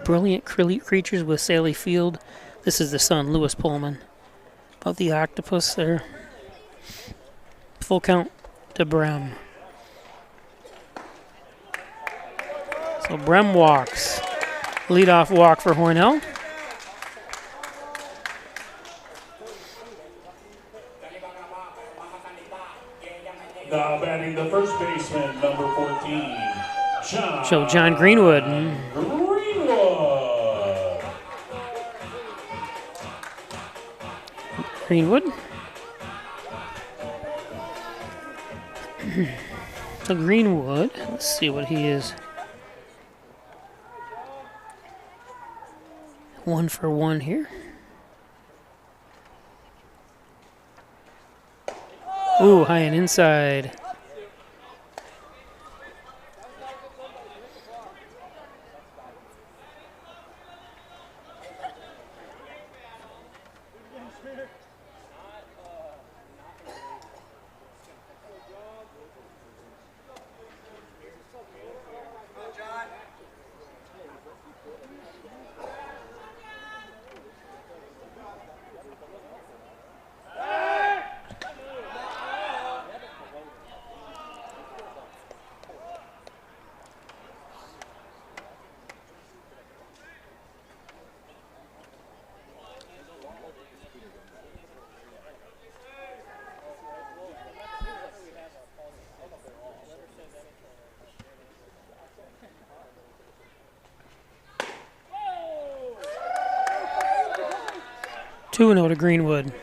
Brilliant Creatures with Sally Field. This is the son, Lewis Pullman. About the octopus there. Full count to Brem. So Brem walks. Leadoff walk for Hornell. Now batting the first baseman, number 14, John Greenwood. Greenwood. So Greenwood, let's see what he is. 1 for 1 here. Ooh, high and inside. Two and 0 to Greenwood.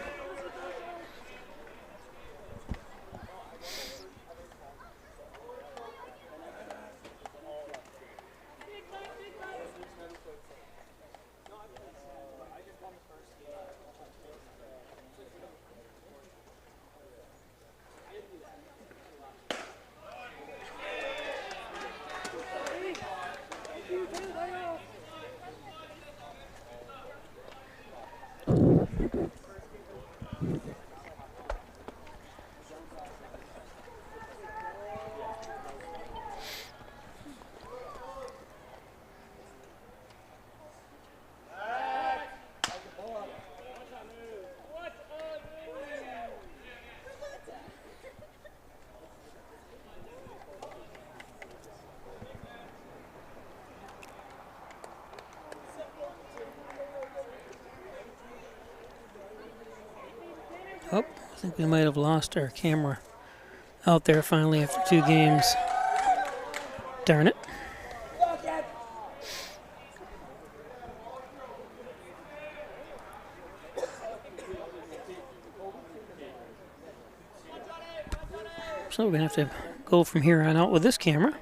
Oh, I think we might have lost our camera out there finally after 2 games. Darn it. So we're going to have to go from here on out with this camera.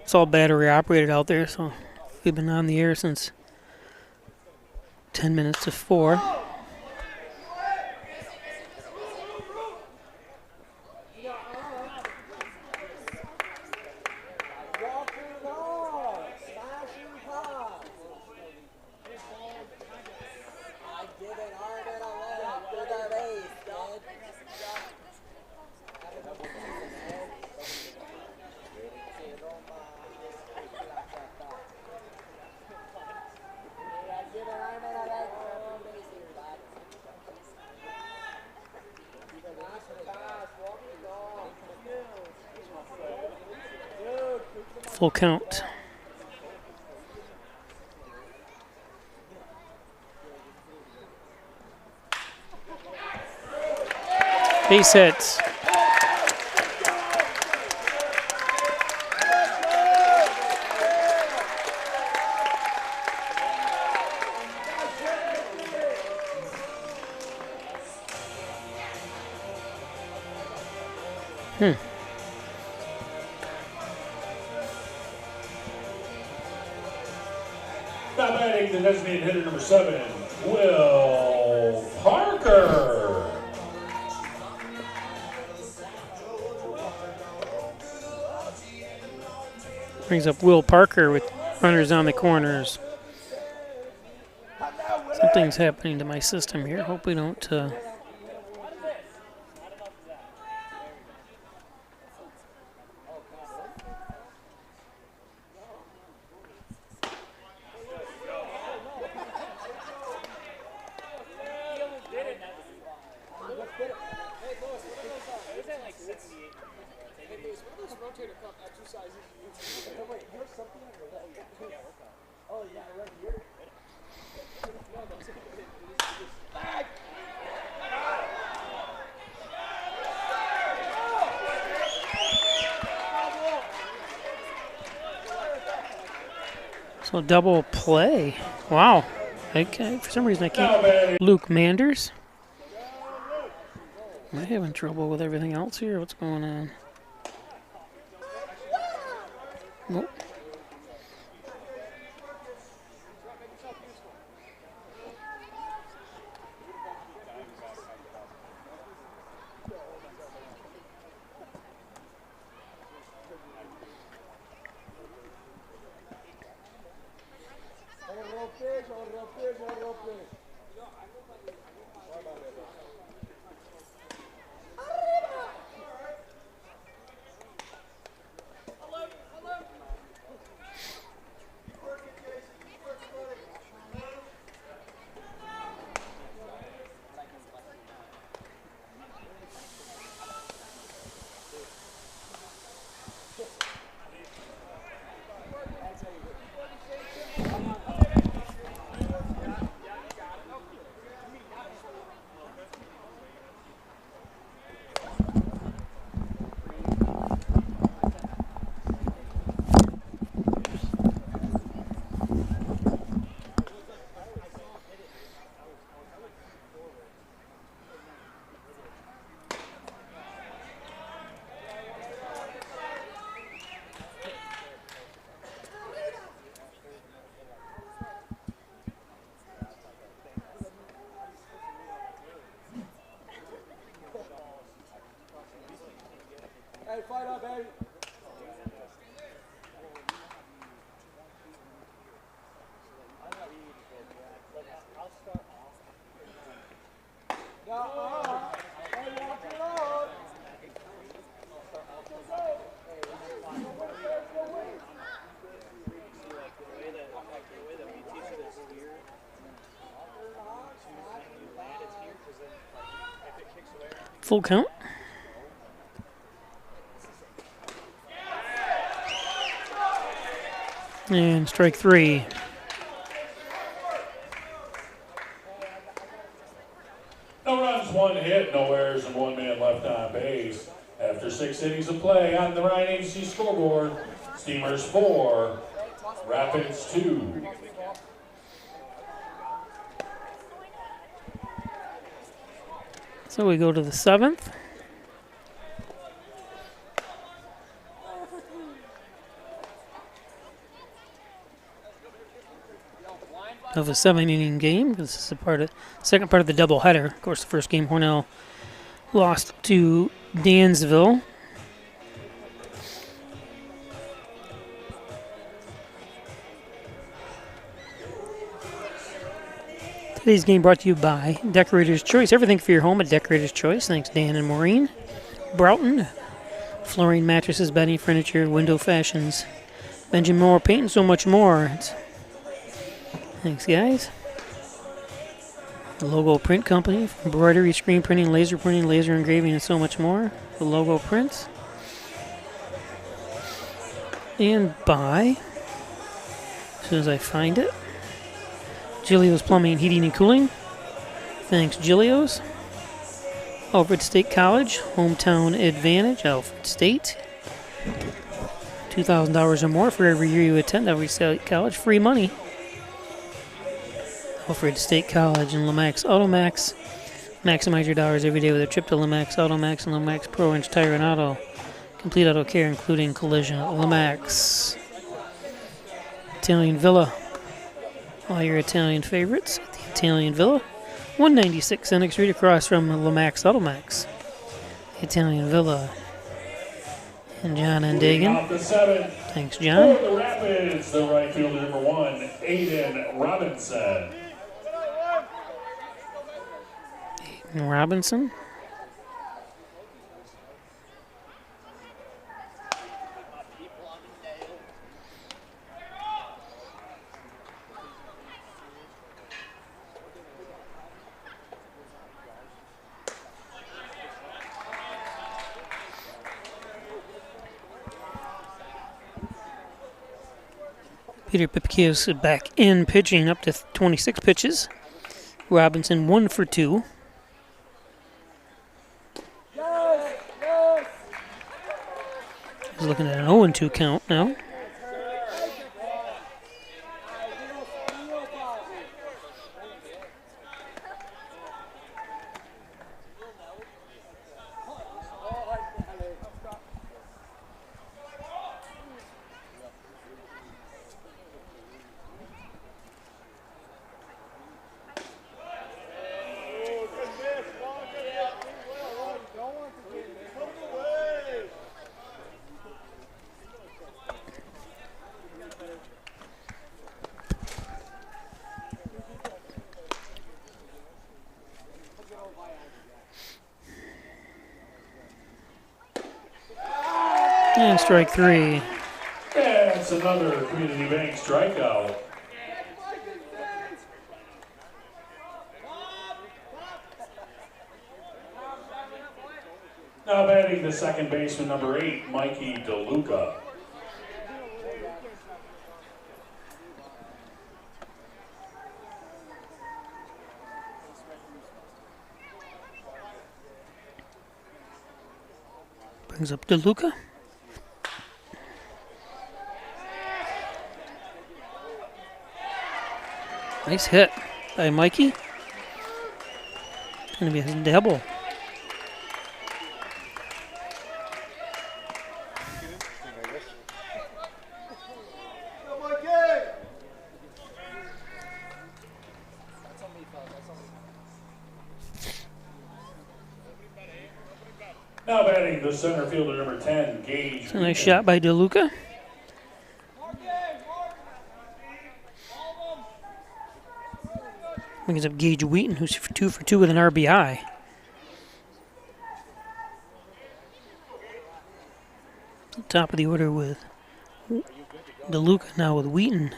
It's all battery operated out there, so we've been on the air since 10 minutes to 4. Full count. Base hits. Now batting the designated hitter, number 7, Will Parker. Brings up Will Parker with runners on the corners. Something's happening to my system here. Hope we don't... So double play. Wow. Okay, for some reason I can't. Luke Manders. Am I having trouble with everything else here? What's going on? Nope. Hey, fight up, baby. Full count. And strike three. No runs, one hit, no errors, and one man left on base. After 6 innings of play on the Ryan Agency scoreboard, Steamers 4, Rapids 2. So we go to the 7th. Of a 7-inning game. This is the second part of the doubleheader. Of course, the first game Hornell lost to Dansville. Today's game brought to you by Decorator's Choice. Everything for your home at Decorator's Choice. Thanks, Dan and Maureen. Broughton, flooring, mattresses, bedding, furniture, window fashions, Benjamin Moore Paint, and so much more. Thanks, guys. The Logo Print Company, embroidery, screen printing, laser engraving, and so much more. The Logo Prints. And by, as soon as I find it, Gilio's Plumbing, Heating, and Cooling. Thanks, Gilio's. Alfred State College, Hometown Advantage, Alfred State. $2,000 or more for every year you attend Alfred State College. Free money. Alfred State College and Lomax Automax. Maximize your dollars every day with a trip to Lomax Automax and Lomax Pro Inch Tire and Auto. Complete auto care, including collision at Lomax. Italian Villa. All your Italian favorites at the Italian Villa. 196 Senex Street across from Lomax Automax. Italian Villa. And John and Dagan. Thanks, John. For the Rapids, the right fielder number 1, Aiden Robinson. Robinson. Peter Pipkiewicz back in pitching up to 26 pitches. Robinson 1 for 2. He's looking at an 0-2 count now. And strike 3. That's another Community Bank strikeout. Now batting the second baseman, number 8, Mikey DeLuca. Brings up DeLuca. Nice hit by Mikey. It's going to be a double. Now batting the center fielder, number 10, Gage. It's a nice shot by DeLuca. Brings up Gage Wheaton, who's 2 for 2 with an RBI. Top of the order with DeLuca, now with Wheaton.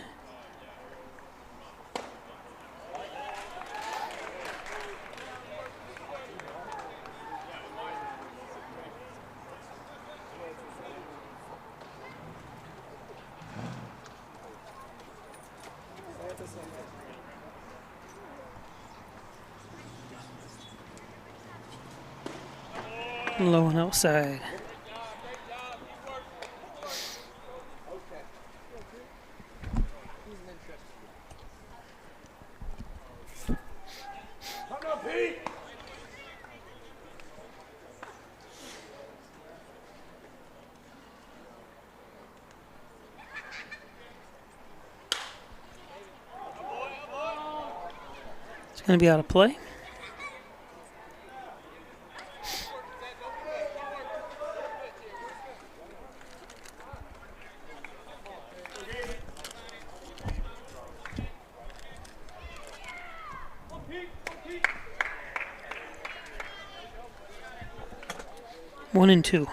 Low and outside. It's going to be out of play. One and 2.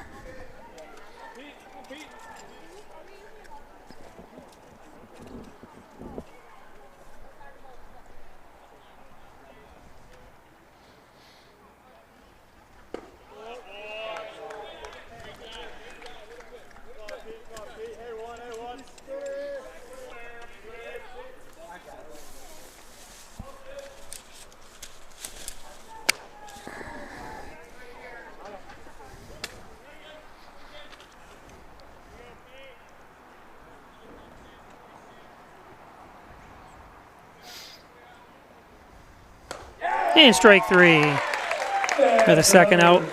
And strike 3 for the second out.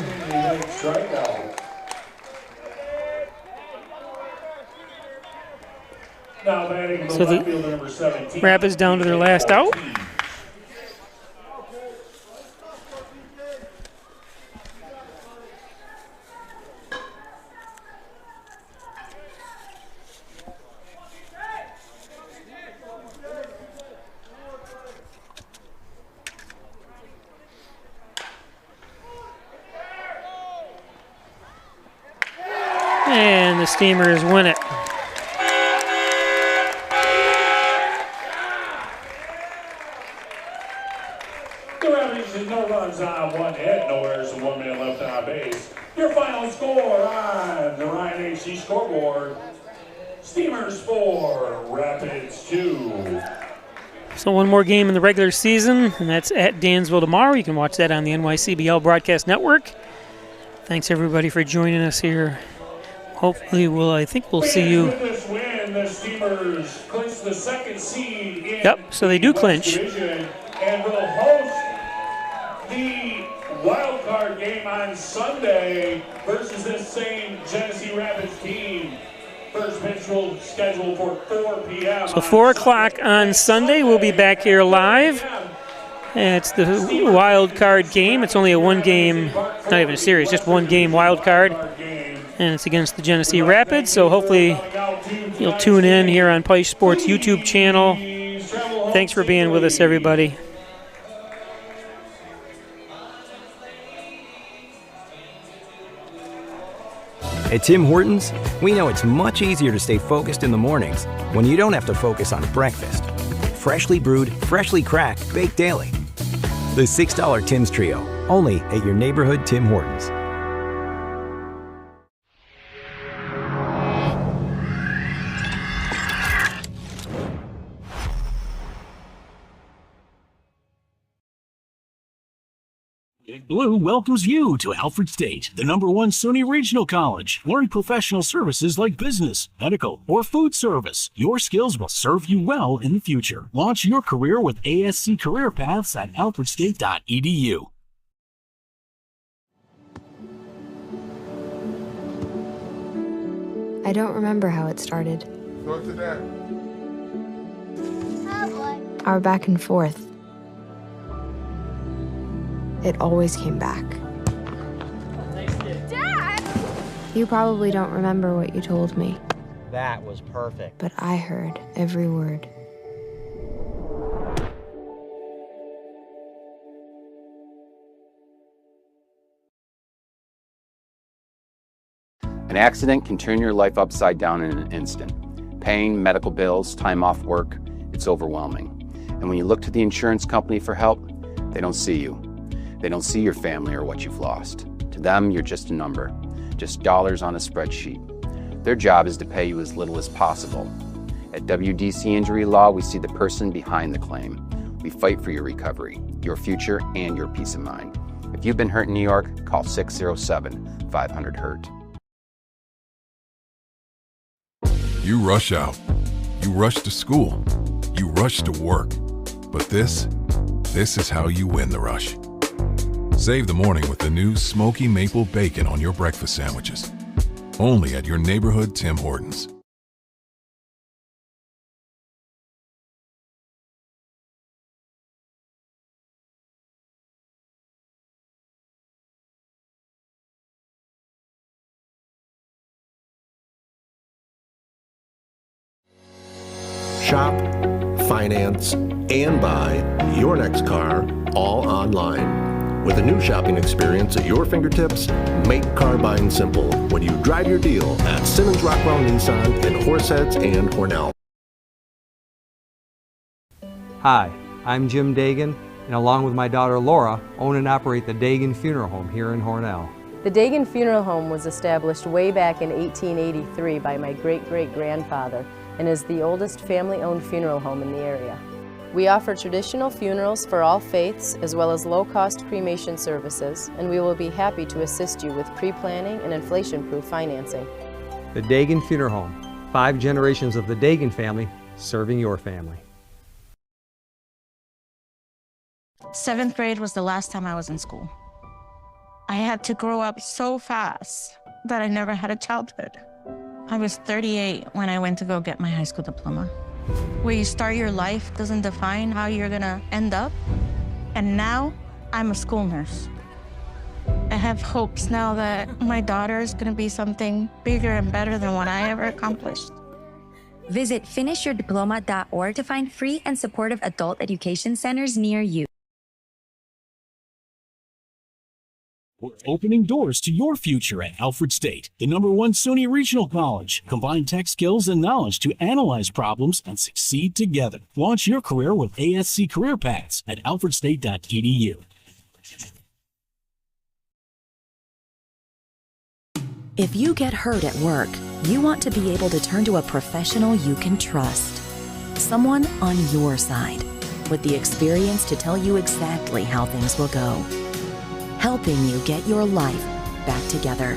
So the Rapids down to their last out. And the Steamers win it. The Rapids has no runs on, 1 hit, no errors, and 1 man left on base. Your final score on the Ryan AC scoreboard. Steamers 4, Rapids 2. So one more game in the regular season, and that's at Dansville tomorrow. You can watch that on the NYCBL Broadcast Network. Thanks, everybody, for joining us here. Hopefully, I think we'll see you. With this win, the Steamers clinch the second seed in Yep, so they do the clinch. West Division and will host the wild card game on Sunday versus this same Genesee Rapids team. First pitch will scheduled for 4 p.m. So 4 o'clock on Sunday, we'll be back here live. And it's the wild card game. It's only a one-game, not even a series, just one-game wild card. And it's against the Genesee Rapids, so hopefully you'll tune in here on Pike Sports YouTube channel. Thanks for being with us, everybody. At Tim Hortons, we know it's much easier to stay focused in the mornings when you don't have to focus on breakfast. Freshly brewed, freshly cracked, baked daily. The $6 Tim's Trio, only at your neighborhood Tim Hortons. Big Blue welcomes you to Alfred State, the #1 SUNY Regional College. Learn professional services like business, medical, or food service. Your skills will serve you well in the future. Launch your career with ASC Career Paths at alfredstate.edu. I don't remember how it started. Go to that. Our back and forth. It always came back. Dad! You probably don't remember what you told me, That was perfect. but I heard every word. An accident can turn your life upside down in an instant. Pain, medical bills, time off work, it's overwhelming. And when you look to the insurance company for help, they don't see you. They don't see your family or what you've lost. To them, you're just a number, just dollars on a spreadsheet. Their job is to pay you as little as possible. At WDC Injury Law, we see the person behind the claim. We fight for your recovery, your future, and your peace of mind. If you've been hurt in New York, call 607-500-HURT. You rush out. You rush to school. You rush to work. But this is how you win the rush. Save the morning with the new smoky maple bacon on your breakfast sandwiches. Only at your neighborhood Tim Hortons. Shop, finance, and buy your next car all online. With a new shopping experience at your fingertips, make car buying simple when you drive your deal at Simmons Rockwell Nissan in Horseheads and Hornell. Hi, I'm Jim Dagan, and along with my daughter Laura, own and operate the Dagan Funeral Home here in Hornell. The Dagan Funeral Home was established way back in 1883 by my great-great-grandfather and is the oldest family-owned funeral home in the area. We offer traditional funerals for all faiths as well as low-cost cremation services, and we will be happy to assist you with pre-planning and inflation-proof financing. The Dagan Funeral Home, 5 generations of the Dagan family serving your family. 7th grade was the last time I was in school. I had to grow up so fast that I never had a childhood. I was 38 when I went to go get my high school diploma. Where you start your life doesn't define how you're gonna end up. And now I'm a school nurse. I have hopes now that my daughter is gonna be something bigger and better than what I ever accomplished. Visit finishyourdiploma.org to find free and supportive adult education centers near you. We're opening doors to your future at Alfred State, the #1 SUNY Regional College. Combine tech skills and knowledge to analyze problems and succeed together. Launch your career with ASC Career Paths at alfredstate.edu. If you get hurt at work, you want to be able to turn to a professional you can trust. Someone on your side, with the experience to tell you exactly how things will go. Helping you get your life back together.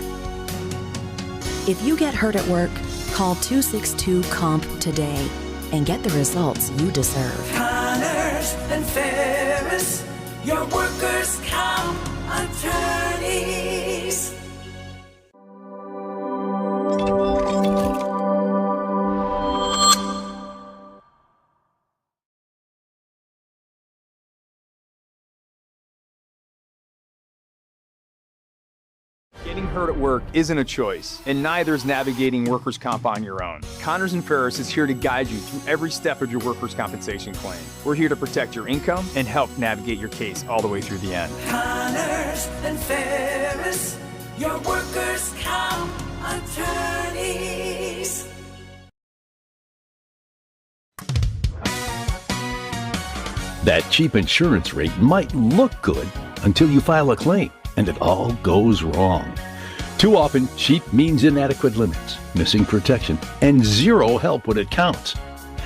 If you get hurt at work, call 262-COMP today and get the results you deserve. Connors and Ferris, your workers' comp attorneys. Getting hurt at work isn't a choice, and neither is navigating workers' comp on your own. Connors and Ferris is here to guide you through every step of your workers' compensation claim. We're here to protect your income and help navigate your case all the way through the end. Connors and Ferris, your workers' comp attorneys. That cheap insurance rate might look good until you file a claim and it all goes wrong. Too often, cheap means inadequate limits, missing protection, and zero help when it counts.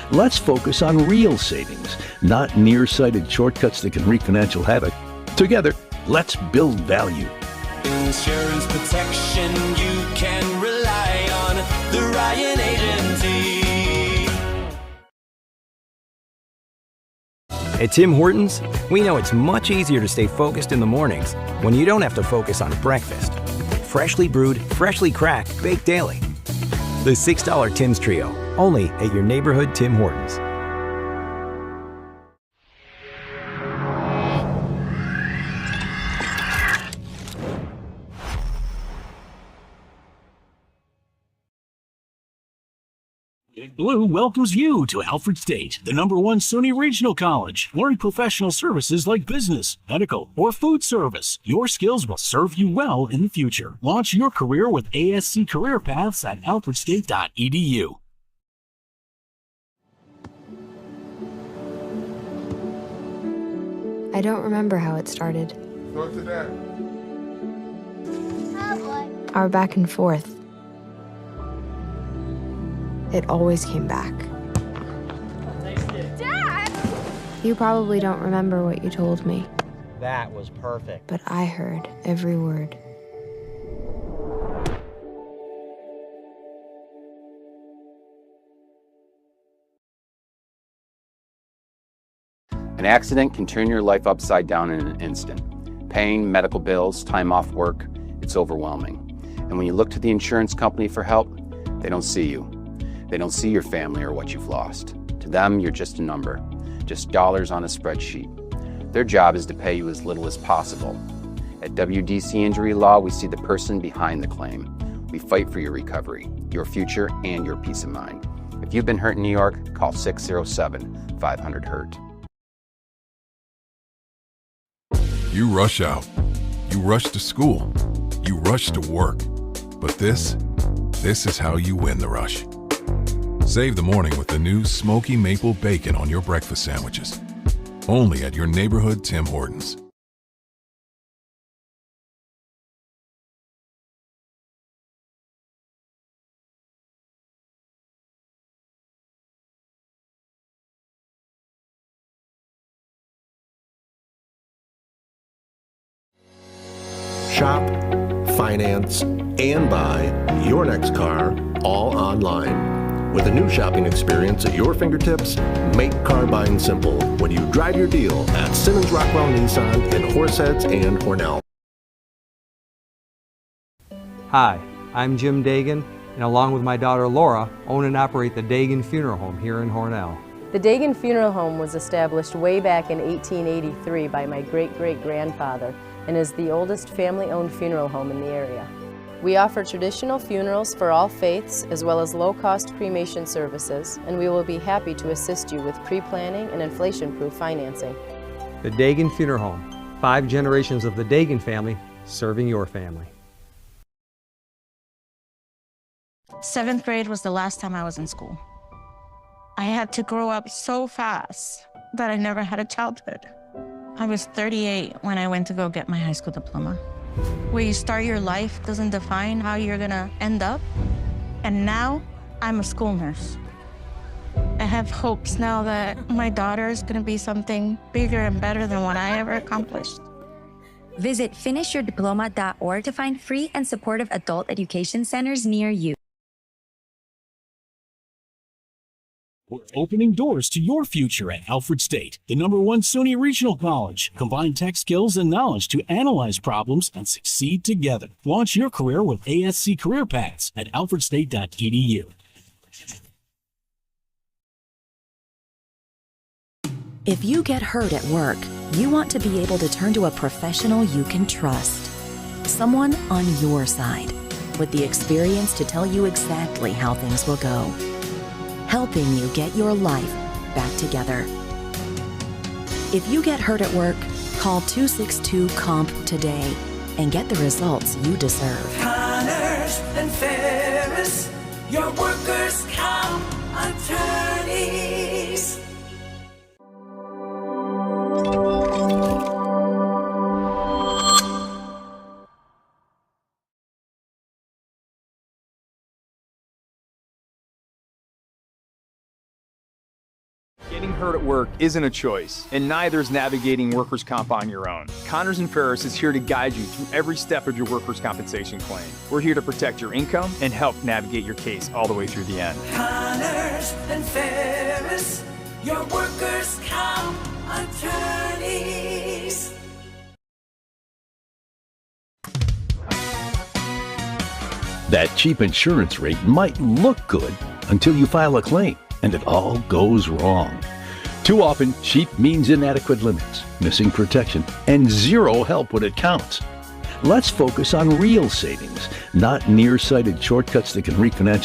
Let's focus on real savings, not nearsighted shortcuts that can wreak financial havoc. Together, let's build value. Insurance protection you can rely on. The Ryan Agency. At Tim Hortons, we know it's much easier to stay focused in the mornings when you don't have to focus on breakfast. Freshly brewed, freshly cracked, baked daily. The $6 Tim's Trio, only at your neighborhood Tim Hortons. Big Blue welcomes you to Alfred State, the #1 SUNY Regional College. Learn professional services like business, medical, or food service. Your skills will serve you well in the future. Launch your career with ASC Career Paths at alfredstate.edu. I don't remember how it started. Go to that. Our back and forth. It always came back. Dad! You probably don't remember what you told me, That was perfect. but I heard every word. An accident can turn your life upside down in an instant. Pain, medical bills, time off work, it's overwhelming. And when you look to the insurance company for help, they don't see you. They don't see your family or what you've lost. To them, you're just a number, just dollars on a spreadsheet. Their job is to pay you as little as possible. At WDC Injury Law, we see the person behind the claim. We fight for your recovery, your future, and your peace of mind. If you've been hurt in New York, call 607-500-HURT. You rush out. You rush to school. You rush to work. But this is how you win the rush. Save the morning with the new smoky maple bacon on your breakfast sandwiches. Only at your neighborhood Tim Hortons. Shop, finance, and buy your next car all online. With a new shopping experience at your fingertips, make car buying simple when you drive your deal at Simmons Rockwell Nissan in Horseheads and Hornell. Hi, I'm Jim Dagan, and along with my daughter Laura, own and operate the Dagan Funeral Home here in Hornell. The Dagan Funeral Home was established way back in 1883 by my great-great-grandfather and is the oldest family-owned funeral home in the area. We offer traditional funerals for all faiths as well as low-cost cremation services, and we will be happy to assist you with pre-planning and inflation-proof financing. The Dagan Funeral Home, 5 generations of the Dagan family serving your family. 7th grade was the last time I was in school. I had to grow up so fast that I never had a childhood. I was 38 when I went to go get my high school diploma. Where you start your life doesn't define how you're gonna end up. And now, I'm a school nurse. I have hopes now that my daughter is gonna be something bigger and better than what I ever accomplished. Visit finishyourdiploma.org to find free and supportive adult education centers near you. We're opening doors to your future at Alfred State, the #1 SUNY Regional College. Combine tech skills and knowledge to analyze problems and succeed together. Launch your career with ASC Career Paths at alfredstate.edu. If you get hurt at work, you want to be able to turn to a professional you can trust. Someone on your side, with the experience to tell you exactly how things will go. Helping you get your life back together. If you get hurt at work, call 262-COMP today and get the results you deserve. Connors and Ferris, your workers' comp attorneys. Getting hurt at work isn't a choice, and neither is navigating workers' comp on your own. Connors and Ferris is here to guide you through every step of your workers' compensation claim. We're here to protect your income and help navigate your case all the way through the end. Connors and Ferris, your workers' comp attorneys. That cheap insurance rate might look good until you file a claim and it all goes wrong. Too often, cheap means inadequate limits, missing protection, and zero help when it counts. Let's focus on real savings, not nearsighted shortcuts that can refinance